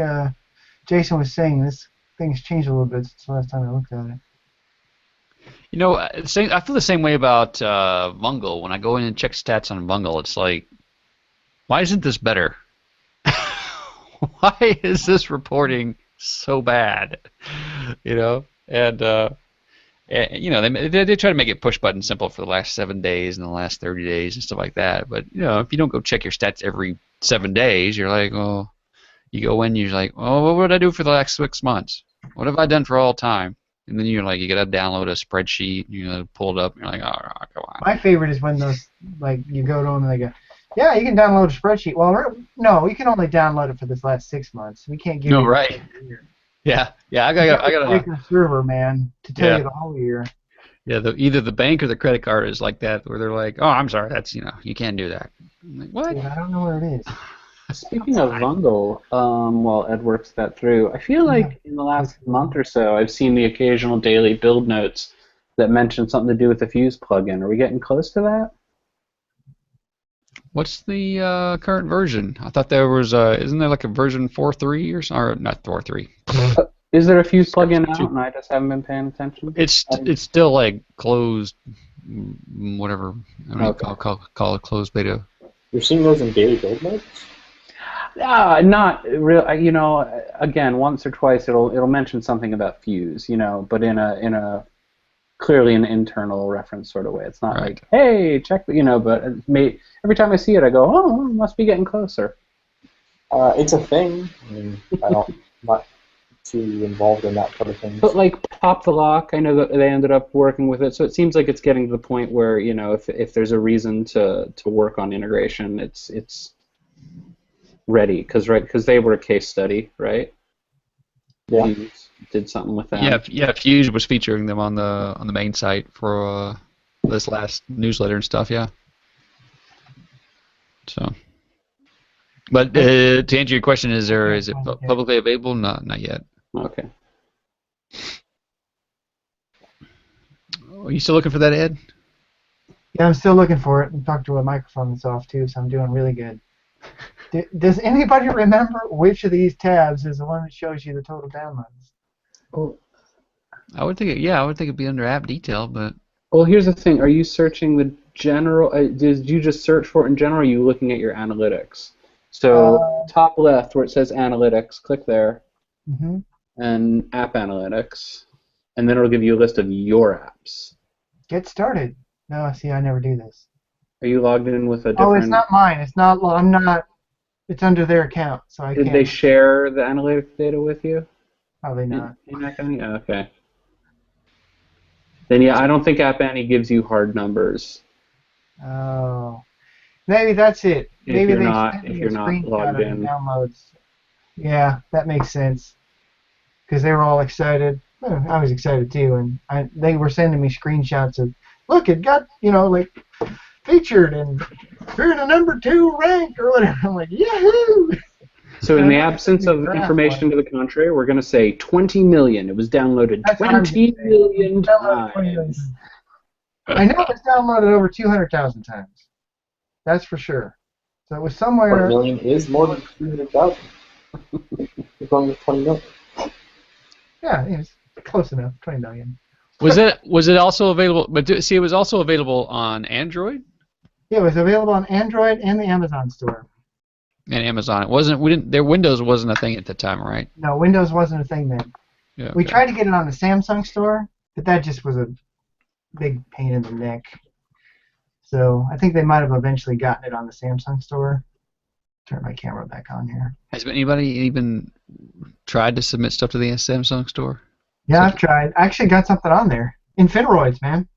D: Jason was saying, this thing's changed a little bit since the last time I looked at it.
A: You know, I feel the same way about Vungle. When I go in and check stats on Vungle, it's like, why isn't this better? Why is this reporting so bad? You know, and you know, they try to make it push button simple for the last 7 days and the last 30 days and stuff like that. But you know, if you don't go check your stats every 7 days, you're like, oh, you go in, you're like, oh, what did I do for the last 6 months? What have I done for all time? And then you're like, you gotta download a spreadsheet, you know, pull it up, and you're like, oh, come on.
D: My favorite is when those, like, you go to them and they go, yeah, you can download a spreadsheet. Well, no, you can only download it for this last 6 months. We can't give you
A: right. Yeah, I got
D: break a server, man, to tell you the whole year.
A: Yeah, either the bank or the credit card is like that, where they're like, oh, I'm sorry, that's, you know, you can't do that. I'm like, what?
D: Yeah, I don't know where it is.
C: Speaking of Vungle, while Ed works that through, I feel like in the last month or so, I've seen the occasional daily build notes that mention something to do with the Fuse plugin. Are we getting close to that?
A: What's the current version? I thought there was, isn't there like a version 4.3 or something? Or not 4.3.
C: Is there a Fuse plugin out and I just haven't been paying attention?
A: It's still like closed, whatever. I mean, call it closed beta.
E: You're seeing those in daily build notes?
C: Not real. You know, again, once or twice it'll mention something about Fuse, you know, but in a clearly an internal reference sort of way. It's not like, hey, check, you know. But every time I see it, I go, oh, it must be getting closer.
E: It's a thing. I mean, I'm not too involved in that sort of thing.
C: But like Pop the Lock, I know that they ended up working with it, so it seems like it's getting to the point where, you know, if there's a reason to work on integration, it's ready, because they were a case study, right?
E: Yeah.
C: Fuse did something with that.
A: Yeah. Fuse was featuring them on the main site for this last newsletter and stuff. Yeah. So, but to answer your question, is it publicly available? Not yet.
C: Okay.
A: Are you still looking for that, Ed?
D: Yeah, I'm still looking for it. I'm talking to a microphone that's off too, so I'm doing really good. Does anybody remember which of these tabs is the one that shows you the total downloads?
C: Well,
A: I would think it'd be under app detail, but.
C: Well, here's the thing. Are you searching the general? Did you just search for it in general? Or are you looking at your analytics? So top left where it says analytics, click there, and app analytics, and then it'll give you a list of your apps.
D: Get started. No, see, I never do this.
C: Are you logged in with a different?
D: Oh, it's not mine. It's not. I'm not. It's under their account, so I can't.
C: Did they share the analytics data with you?
D: Probably not.
C: You're not gonna? Oh, okay. Then yeah, I don't think App Annie gives you hard numbers.
D: Oh, maybe that's it. Maybe
C: if you're not logged in.
D: Downloads. Yeah, that makes sense. Because they were all excited. Well, I was excited too, and they were sending me screenshots of, look, it got, you know, like featured and we're in a #2 rank or whatever. I'm like, yahoo!
C: So in the absence of information to the contrary, we're going to say 20 million. It was downloaded 20 million times.
D: I know it's downloaded over 200,000 times. That's for sure. So it was somewhere.
E: 20 million is more than 200,000. You're going with 20 million.
D: Yeah, it's close enough. 20 million.
A: Was it also available? But see, it was also available on Android
D: Yeah, it was available on Android and the Amazon store.
A: and Amazon. It wasn't. We didn't. Their Windows wasn't a thing at the time, right?
D: No, Windows wasn't a thing then.
A: Yeah.
D: We
A: Okay.
D: tried to get it on the Samsung store, but that just was a big pain in the neck. So I think they might have eventually gotten it on the Samsung store. Turn my camera back on here.
A: Has anybody even tried to submit stuff to the Samsung store?
D: Yeah, I've tried. I actually got something on there. Infiniroids, man.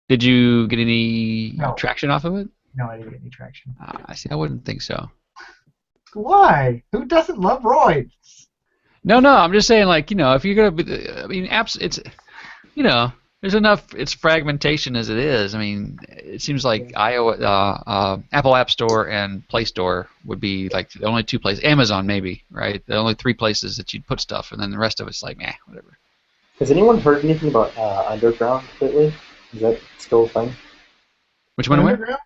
A: Did you get any
D: No.
A: traction off of it?
D: No, I didn't get any traction.
A: I see. I wouldn't think so.
D: Why? Who doesn't love roids?
A: No, I'm just saying, like, if you're gonna be, I mean, apps, it's, there's enough. It's fragmentation as it is. I mean, it seems like Apple App Store and Play Store would be like the only two places. Amazon maybe, right? The only three places that you'd put stuff, and then the rest of it's like, whatever.
E: Has anyone heard anything about Underground lately? Is that still a thing?
A: Which one? Where?
D: Underground?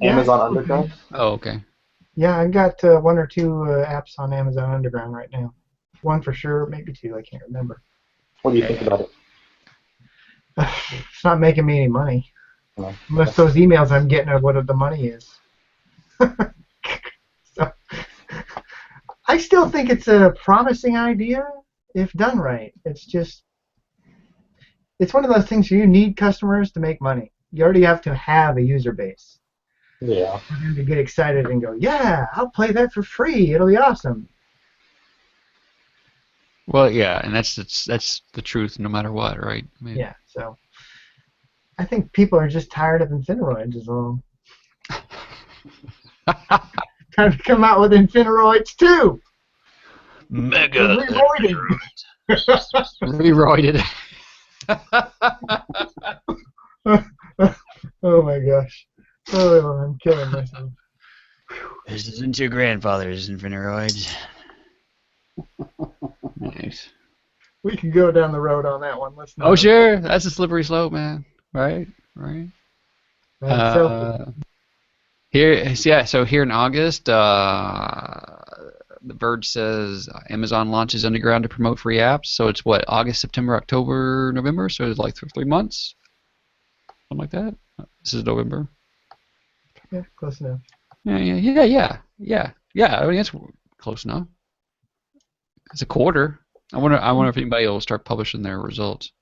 E: Amazon
D: Yeah.
E: Underground?
A: Oh, okay.
D: Yeah, I've got one or two apps on Amazon Underground right now. One for sure, maybe two. I can't remember.
E: What do you think about it?
D: It's not making me any money.
E: No.
D: Unless those emails I'm getting are what the money is. So, I still think it's a promising idea if done right. It's one of those things where you need customers to make money. You already have to have a user base.
E: Yeah.
D: For them to get excited and go, yeah, I'll play that for free. It'll be awesome.
A: Well, yeah, and that's the truth, no matter what, right? I mean,
D: Yeah, so I think people are just tired of Infiniroids is all. Time to come out with Infiniroids too.
A: Mega
D: Reroided.
A: reroided.
D: Oh my gosh. Oh, I'm killing myself.
A: This isn't your grandfather's Infiniroids. Nice.
D: We can go down the road on that one. Let's not.
A: Oh, sure. That's a slippery slope, man. Right. So here in August, The Verge says Amazon launches Underground to promote free apps. So it's what, August, September, October, November? So it's like 3 months? Something like that? This is November.
D: Yeah, close enough.
A: Yeah. I mean, it's close enough. It's a quarter. I wonder if anybody will start publishing their results.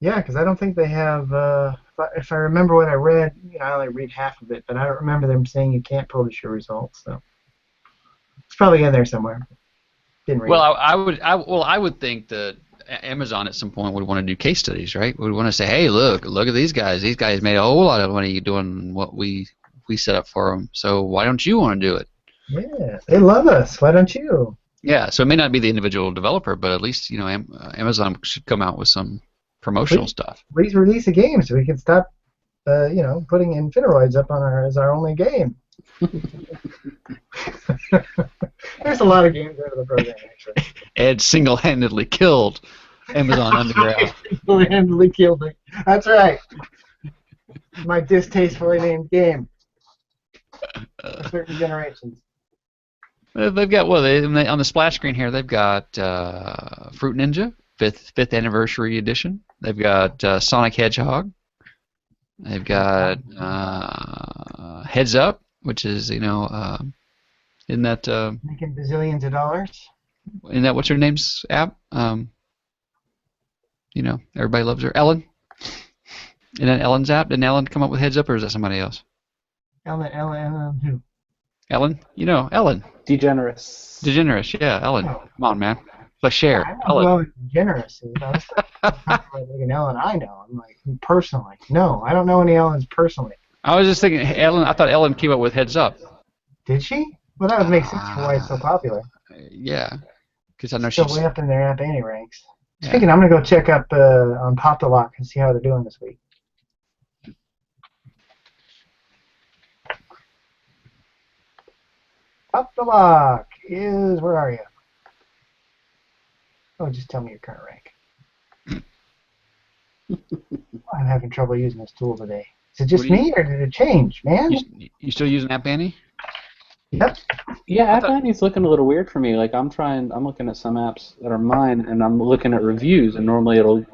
D: Yeah, because I don't think they have. If I remember what I read, I only read half of it, but I don't remember them saying you can't publish your results. So it's probably in there somewhere. Didn't read.
A: Well, I would think that Amazon at some point would want to do case studies, right? Would want to say, hey, look at these guys. These guys made a whole lot of money doing what we set up for them. So why don't you want to do it?
D: Yeah, they love us. Why don't you?
A: Yeah, so it may not be the individual developer, but at least Amazon should come out with some promotional stuff.
D: Please release a game so we can stop, putting Infiniroids up on as our only game. There's a lot of games out of the program actually.
A: Ed single-handedly killed Amazon Underground.
D: Single-handedly killed it. That's right. My distastefully named game. For certain generations.
A: They've got on the splash screen here. They've got Fruit Ninja, fifth anniversary edition. They've got Sonic Hedgehog. They've got Heads Up, which is isn't that
D: making bazillions of dollars.
A: Isn't that what's her name's app? Everybody loves her. Ellen. Isn't that Ellen's app? Didn't Ellen come up with Heads Up, or is that somebody else?
D: Ellen, who?
A: Ellen. Ellen.
C: DeGeneres,
A: yeah, Ellen. Come on, man. Let's share.
D: I don't know who DeGeneres is. I was like an Ellen I know. I'm like, personally. No, I don't know any Ellens personally.
A: I was just thinking, Ellen. I thought Ellen came up with Heads Up.
D: Did she? Well, that would make sense for why it's so popular.
A: Yeah, because I know
D: Still
A: she's
D: way up in their App Annie ranks.
A: Yeah.
D: Speaking, I'm gonna go check up on Pop the Lock and see how they're doing this week. Pop the Lock is, where are you? Oh, just tell me your current rank. I'm having trouble using this tool today. Is it
A: What
D: just
A: do you-
D: me, or did it change, man?
A: You still using App Annie?
D: Yep.
C: Yeah,
A: I
C: App
A: thought-
C: Annie's looking a little weird for me. Like I'm looking at some apps that are mine, and I'm looking at reviews, and normally it'll,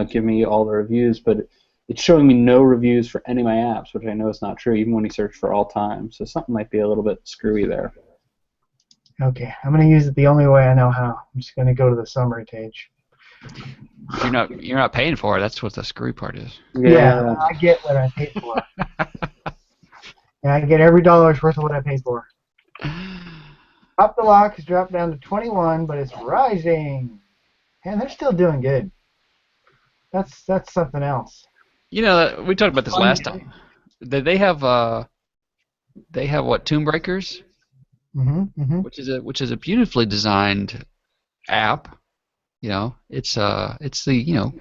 C: give me all the reviews, but it's showing me no reviews for any of my apps, which I know is not true, even when you search for all time. So something might be a little bit screwy there.
D: Okay, I'm going to use it the only way I know how. I'm just going to go to the summary page.
A: You're not paying for it. That's what the screwy part is.
D: Yeah, I get what I paid for. And I get every dollar's worth of what I paid for. Pop the Lock has dropped down to 21, but it's rising. And they're still doing good. That's something else.
A: We talked about this last time. They have what, Tomb Breakers, which is a beautifully designed app. It's the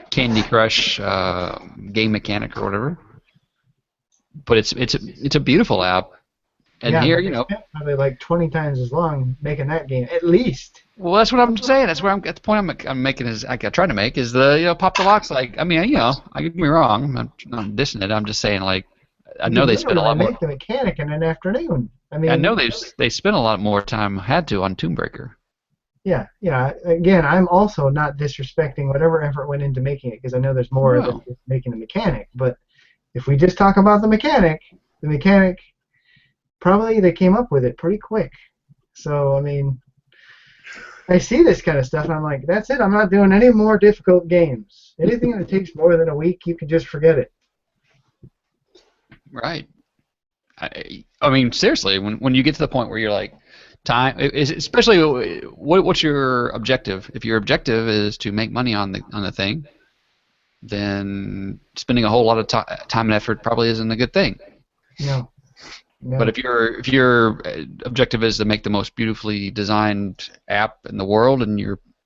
A: Candy Crush game mechanic or whatever. But it's a beautiful app. And
D: yeah,
A: here,
D: they spent probably like 20 times as long making that game, at least.
A: Well, that's what I'm saying. That's where I'm at the point I'm making is I try to make is the Pop the Lock's like, I mean, I get me wrong, I'm not dissing it. I'm just saying, like, I know they spent a lot more.
D: Make the mechanic in an afternoon. I mean,
A: I know they spent a lot more time had to on Tomb Breaker.
D: Yeah. Again, I'm also not disrespecting whatever effort went into making it because I know there's more than just making the mechanic. But if we just talk about the mechanic probably they came up with it pretty quick. So I mean, I see this kind of stuff and I'm like, that's it. I'm not doing any more difficult games. Anything that takes more than a week, you can just forget it.
A: Right. I mean, seriously, when you get to the point where you're like, time, especially what's your objective? If your objective is to make money on the thing, then spending a whole lot of time and effort probably isn't a good thing.
D: No.
A: But if your objective is to make the most beautifully designed app in the world, and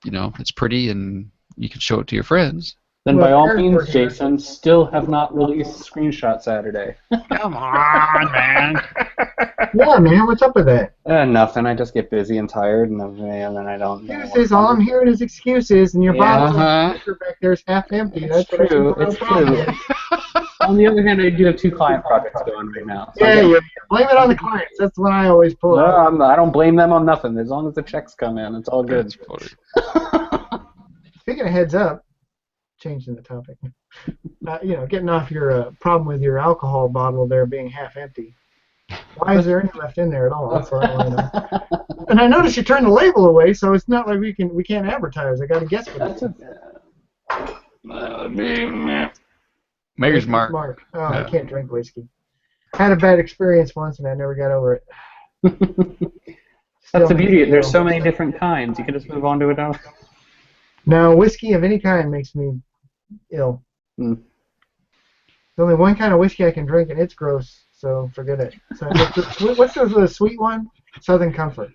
A: it's pretty and you can show it to your friends,
C: then by all means, Jason, still have not released Screenshot Saturday.
A: Come on, man.
D: Yeah, man, what's up with that?
C: Nothing. I just get busy and tired, and then I don't.
D: Excuses. All I'm hearing is excuses, and your bottle back there's half empty. That's
C: true. It's true. On the other hand, I do have 2 client projects going right now. So
D: yeah, blame it on the clients. That's the one I always pull out.
C: I don't blame them on nothing. As long as the checks come in, it's all good.
D: Speaking of heads up, changing the topic. Getting off your problem with your alcohol bottle there being half empty. Why is there any left in there at all? That's what I want to know. And I noticed you turned the label away, so it's not like we can't advertise. I got to guess what it is.
A: Mayor's Mark.
D: Oh, I can't drink whiskey. I had a bad experience once, and I never got over it.
C: That's the beauty. There's so many different kinds. You can just move on to another.
D: No, whiskey of any kind makes me ill. There's only one kind of whiskey I can drink, and it's gross, so forget it. So what's the sweet one? Southern Comfort.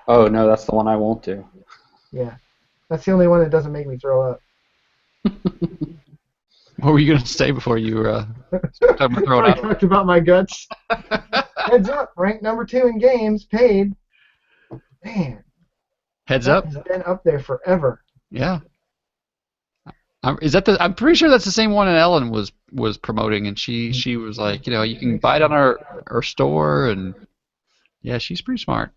C: Oh, no, that's the one I won't do.
D: Yeah. That's the only one that doesn't make me throw up.
A: What were you going to say before you were talking about throwing
D: I
A: out?
D: talked about my guts. Heads up, ranked number 2 in games, paid. Man.
A: Heads up?
D: It's been up there forever.
A: Yeah. I'm pretty sure that's the same one that Ellen was promoting, and she was like, you can buy it on our store, and yeah, she's pretty smart.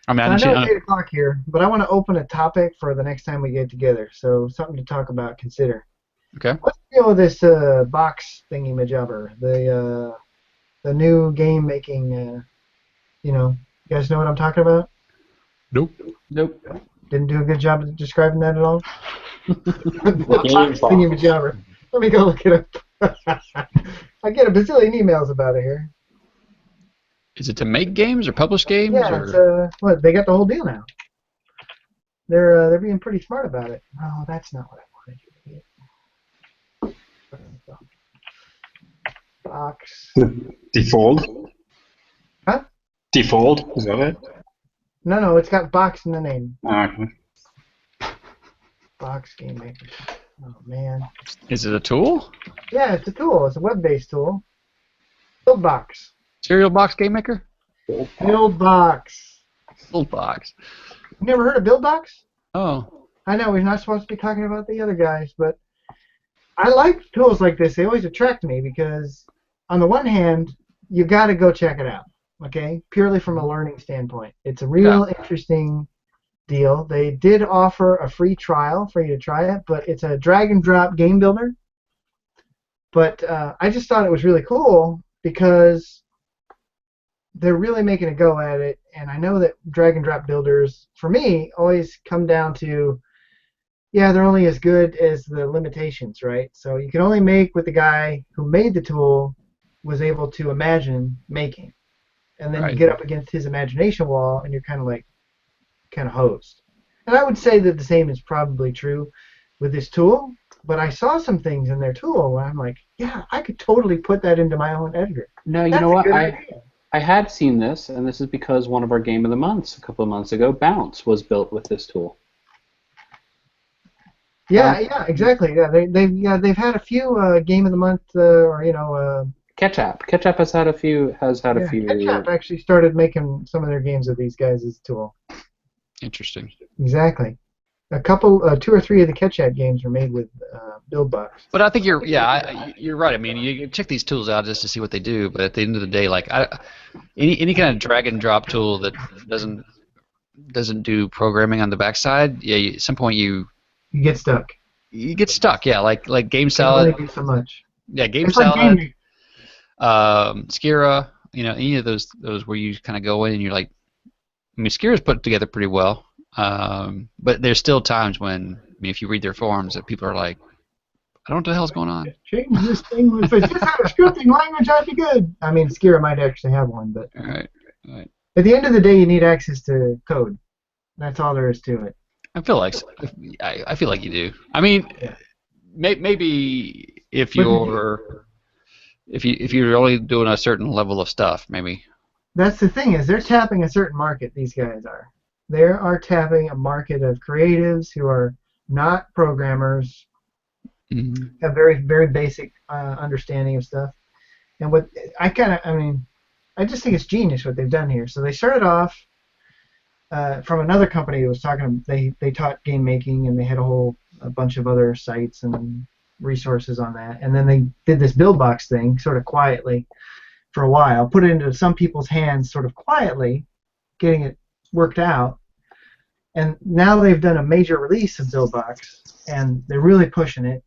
A: I know
D: it's 8 o'clock here, but I want to open a topic for the next time we get together, so something to talk about, consider.
A: Okay.
D: What's the deal with this box thingy-majobber? The new game making, you guys know what I'm talking about?
A: Nope.
D: Didn't do a good job of describing that at all?
E: Box.
D: Thingy-majobber. Let me go look it up. I get a bazillion emails about it here.
A: Is it to make games or publish games?
D: Yeah, it's, they got the whole deal now. They're being pretty smart about it. Oh, that's not what I wanted you to get. Box.
G: Default?
D: Huh?
G: Default, is that it?
D: No, it's got box in the name.
G: Okay.
D: Box Game Maker. Oh, man.
A: Is it a tool?
D: Yeah, it's a tool. It's a web-based tool. BuildBox.
A: Serial box game maker?
D: BuildBox.
A: BuildBox.
D: You never heard of BuildBox?
A: Oh.
D: I know we're not supposed to be talking about the other guys, but I like tools like this. They always attract me because, on the one hand, you got to go check it out. Okay, purely from a learning standpoint, it's a real interesting deal. They did offer a free trial for you to try it, but it's a drag and drop game builder. But I just thought it was really cool because they're really making a go at it, and I know that drag and drop builders, for me, always come down to, yeah, they're only as good as the limitations, right? So you can only make what the guy who made the tool was able to imagine making. And then you get up against his imagination wall, and you're kind of hosed. And I would say that the same is probably true with this tool, but I saw some things in their tool where I'm like, yeah, I could totally put that into my own editor.
C: No, you know what? I had seen this, and this is because one of our Game of the Months a couple of months ago, Bounce, was built with this tool.
D: Yeah, exactly. Yeah, they've had a few Game of the Month
C: Ketchup has had a few.
D: Ketchup actually started making some of their games with these guys' tool.
A: Interesting.
D: Exactly. A couple, 2 or 3 of the Ketchup games were made with BuildBox.
A: But I think you're right. I mean, you check these tools out just to see what they do, but at the end of the day, like any kind of drag and drop tool that doesn't do programming on the backside, yeah, at some point you
D: get stuck.
A: You get stuck, yeah. Like Game Salad.
D: Only do so much.
A: Yeah, Game Salad. Skira, any of those where you kind of go in and you're like, I mean, Skira's put together pretty well, but there's still times when, I mean, if you read their forums, that people are like, I don't know what the hell's going on.
D: Change this thing. If it just had a scripting language, I'd be good. I mean, Skira might actually have one, but
A: right.
D: At the end of the day, you need access to code. That's all there is to it. I
A: feel like you do. I mean, maybe if you're only doing a certain level of stuff, maybe.
D: That's the thing, is they're tapping a certain market, these guys are. They are tapping a market of creatives who are not programmers, have very, very basic understanding of stuff. And what I just think it's genius what they've done here. So they started off from another company that was talking, they taught game making, and they had a bunch of other sites and resources on that, and then they did this BuildBox thing sort of quietly for a while, put it into some people's hands sort of quietly, getting it worked out, and now they've done a major release of BuildBox, and they're really pushing it,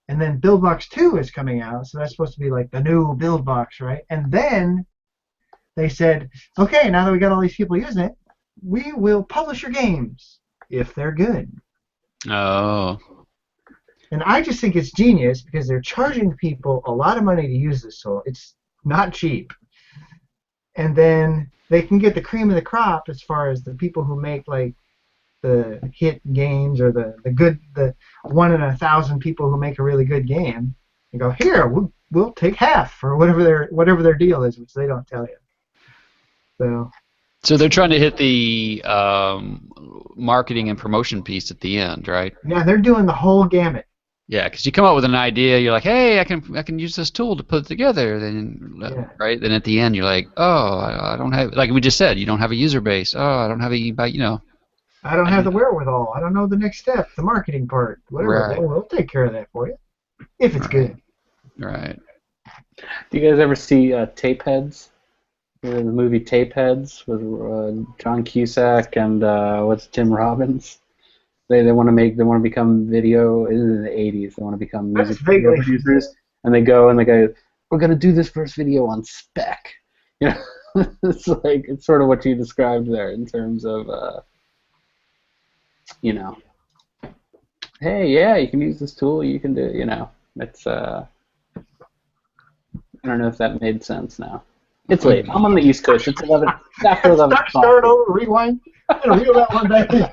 D: and then BuildBox 2 is coming out, so that's supposed to be like the new BuildBox, right? And then they said, okay, now that we got all these people using it, we will publish your games if they're good.
A: Oh.
D: And I just think it's genius because they're charging people a lot of money to use this tool. It's not cheap. And then they can get the cream of the crop as far as the people who make like the hit games or the 1 in 1,000 people who make a really good game. And go, here, we'll take half or whatever their deal is, which they don't tell you.
A: So they're trying to hit the marketing and promotion piece at the end, right?
D: Yeah, they're doing the whole gamut.
A: Yeah, because you come up with an idea, you're like, hey, I can use this tool to put it together, right? Then at the end, you're like, oh, I don't have, like we just said, you don't have a user base. Oh, I don't have
D: I don't have the wherewithal. I don't know the next step, the marketing part, whatever.
A: Right.
D: We'll take care of that for you, if it's good.
A: Right.
C: Do you guys ever see Tapeheads? The movie Tapeheads with John Cusack and what's Tim Robbins? They want to become video in the 80s. They want to become music video producers, and they go, we're gonna do this first video on spec. It's like it's sort of what you described there in terms of hey, yeah, you can use this tool. You can do, it's I don't know if that made sense now. It's late. I'm on the East Coast. It's 11. After 11.
D: Start over. Rewind. I'm gonna reel that one back in.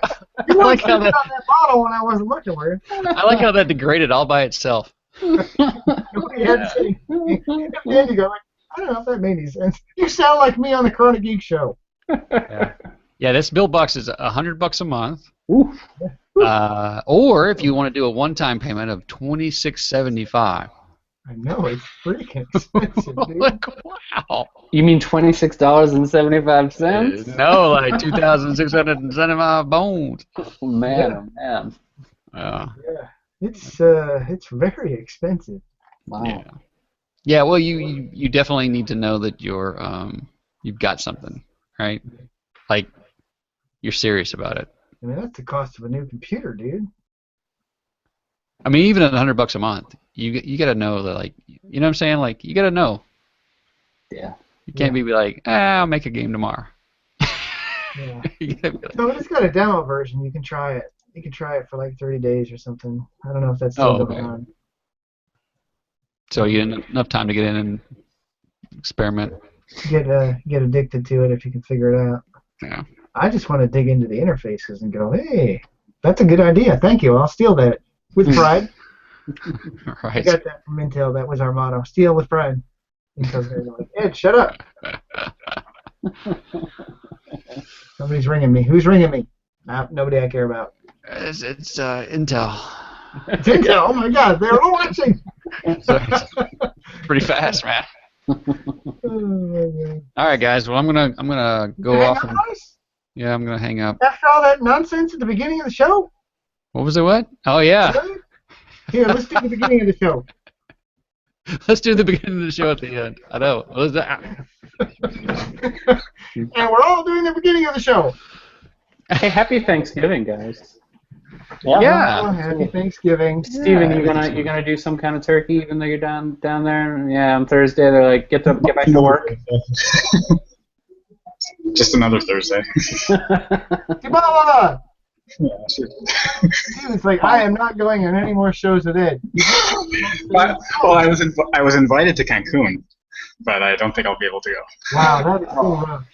D: You like how that on that bottle when I wasn't looking where.
A: I like how that degraded all by itself.
D: Nobody had to say. Then you go like, I don't know if that made any sense. You sound like me on the Corona Geek Show.
A: Yeah, this BuildBox is $100 a month.
C: Ooh.
A: Or if you want to do a one-time payment of $26.75.
D: I know, it's freaking expensive, dude.
A: Like, wow.
C: You mean $26.75?
A: No, like 2,675 bones.
C: Oh, man,
D: Yeah.
C: oh man.
A: Yeah.
D: Yeah. It's very expensive.
C: Wow.
A: Yeah. Yeah. Well, you definitely need to know that you've got something, right? Like you're serious about it.
D: I mean, that's the cost of a new computer, dude.
A: I mean, even at $100 a month, you got to know that, like, you know what I'm saying? Like, you got to know.
C: Yeah.
A: You can't be like, I'll make a game tomorrow.
D: Yeah.
A: You gotta be like,
D: So it's got a demo version. You can try it. You can try it for like 30 days or something. I don't know if that's still
A: Oh,
D: going
A: okay.
D: on.
A: so you had enough time to get in and experiment.
D: Get addicted to it if you can figure it out.
A: Yeah.
D: I just want to dig into the interfaces and go, hey, that's a good idea. Thank you. I'll steal that with pride. I
A: Right.
D: got that from Intel. That was our motto. Steal with pride. Intel's going to go like, Ed, shut up. Somebody's ringing me. Who's ringing me? Nobody I care about.
A: It's Intel.
D: It's Intel. Oh my God, they're watching.
A: So it's pretty fast, man.
D: Oh,
A: All right, guys. Well, I'm gonna go
D: hang
A: off
D: up,
A: and
D: guys?
A: yeah, I'm gonna hang up.
D: After all that nonsense at the beginning of the show?
A: What was it? What? Oh yeah.
D: Really? Here, let's do the beginning of the show.
A: Let's do the beginning of the show at the end. I know. What was that?
D: And we're all doing the beginning of the show.
C: Hey, happy Thanksgiving, guys.
A: Yeah.
D: Oh, happy Thanksgiving.
C: Steven, you gonna do some kind of turkey even though you're down there? Yeah, on Thursday they're like get back to work.
G: Just another Thursday.
D: Chihuahua!
G: Yeah, sure.
D: Steven's like, I am not going on any more shows with Ed.
G: Well, I was invited to Cancun, but I don't think I'll be able to go.
D: Wow, that is so rough.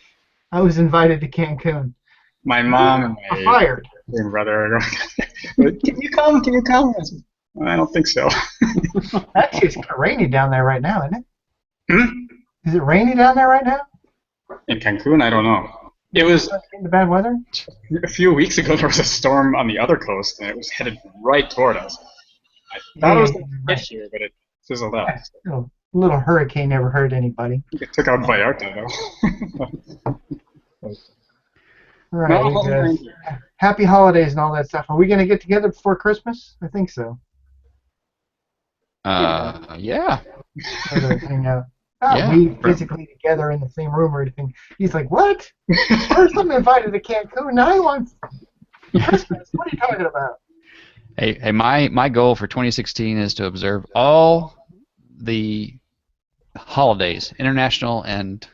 D: I was invited to Cancun.
G: My mom and
D: I'm
G: my
D: fired.
G: brother are going. Can you come? Can you come? I said, I don't think so.
D: Actually, it's kind of rainy down there right now, isn't it?
G: Hmm?
D: Is it rainy down there right now?
G: In Cancun, I don't know. It was
D: In the bad weather?
G: a few weeks ago. There was a storm on the other coast, and it was headed right toward us. I thought it was going to get here, but it fizzled out.
D: A little hurricane never hurt anybody.
G: It took out Vallarta, though.
D: All right, you guys. Happy holidays and all that stuff. Are we going to get together before Christmas? I think so.
A: Yeah.
D: Or to hang out. Not
A: Yeah.
D: we physically together in the same room or anything. He's like, what? First I'm invited to Cancun, now he wants Christmas. What are you talking about?
A: Hey, my goal for 2016 is to observe all the holidays, international and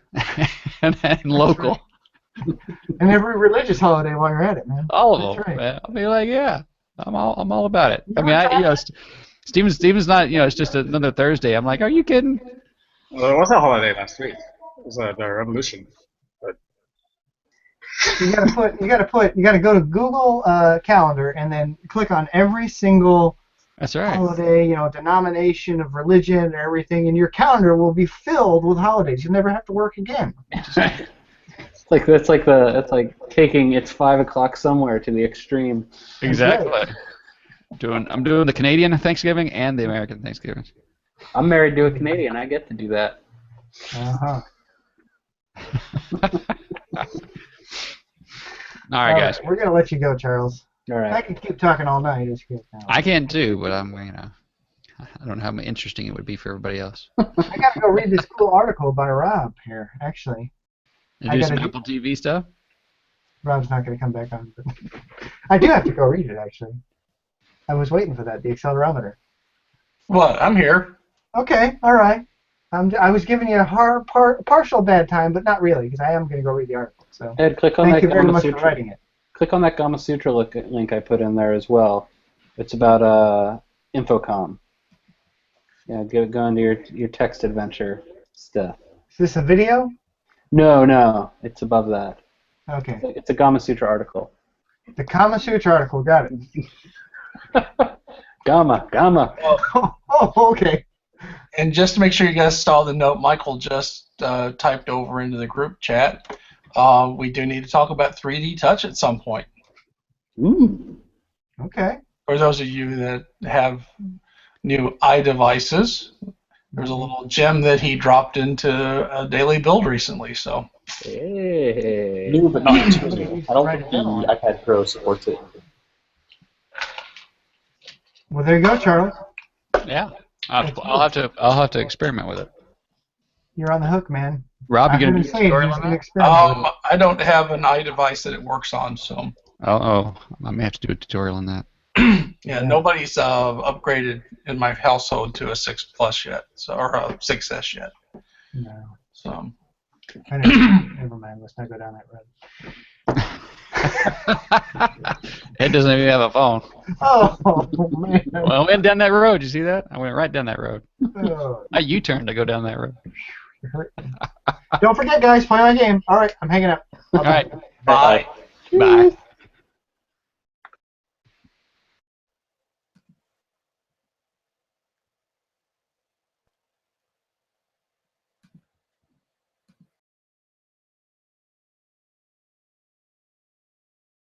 A: and local.
D: And every religious holiday while you're at it, man.
A: All of
D: That's
A: them.
D: right.
A: Man. I'll be like, yeah, I'm all about it. I mean, Steven's not, it's just another Thursday. I'm like, are you kidding?
G: Well, there was a holiday last week. It was the Revolution. But
D: You gotta go to Google Calendar and then click on every single
A: That's right.
D: holiday, denomination of religion and everything, and your calendar will be filled with holidays. You'll never have to work again.
C: It's like taking it's 5 o'clock somewhere to the extreme.
A: Exactly. I'm doing the Canadian Thanksgiving and the American Thanksgiving.
C: I'm married to a Canadian. I get to do that.
D: Uh-huh.
A: All right, guys.
D: We're gonna let you go, Charles.
C: All right.
D: I could keep talking all night. It's good.
A: I can too, but I don't know how interesting it would be for everybody else.
D: I gotta go read this cool article by Rob here, actually.
A: You
D: I
A: do
D: gotta
A: some Apple TV stuff?
D: Rob's not gonna come back on, but I do have to go read it, actually. I was waiting for that, the accelerometer.
F: What? I'm here.
D: Okay, all right. I was giving you a partial bad time, but not really, because I am going to go read the article. So
C: Ed, click on
D: thank
C: that
D: you very
C: Gama
D: much for
C: Sutra.
D: writing it.
C: Click on that Gama Sutra link I put in there as well. It's about Infocom. Yeah, go into your text adventure stuff.
D: Is this a video?
C: No, it's above that.
D: Okay.
C: It's a Gama Sutra article.
D: The Kama Sutra article, got it.
C: Gamma.
D: Oh, okay.
F: And just to make sure you guys saw the note Michael just typed over into the group chat, we do need to talk about 3D Touch at some point.
C: Ooh.
D: Okay.
F: For those of you that have new iDevices, There's a little gem that he dropped into a daily build recently. So.
C: Hey.
E: New but not too new. I don't think the iPad Pro supports it.
D: Well, there you go, Charles.
A: Yeah. I'll have to experiment with it.
D: You're on the hook, man.
A: Rob, you
D: I
A: gonna
D: heard
A: do
D: him
A: a
D: say
A: tutorial
D: he's
A: on
D: gonna
A: that?
D: experiment with it.
F: I don't have an iDevice that it works on, so.
A: Oh, I may have to do a tutorial on that.
F: Yeah, nobody's upgraded in my household to a 6 Plus yet, so or a 6S yet.
D: No.
F: So.
D: Never mind. Let's not go down that road.
A: It doesn't even have a phone.
D: Oh man.
A: Well, I went down that road. You see that? I went right down that road.
D: Oh,
A: I U-turned to go down that road.
D: it hurt. Don't forget, guys. Play my game. All right, I'm hanging up.
A: All right.
F: Bye.
A: Bye.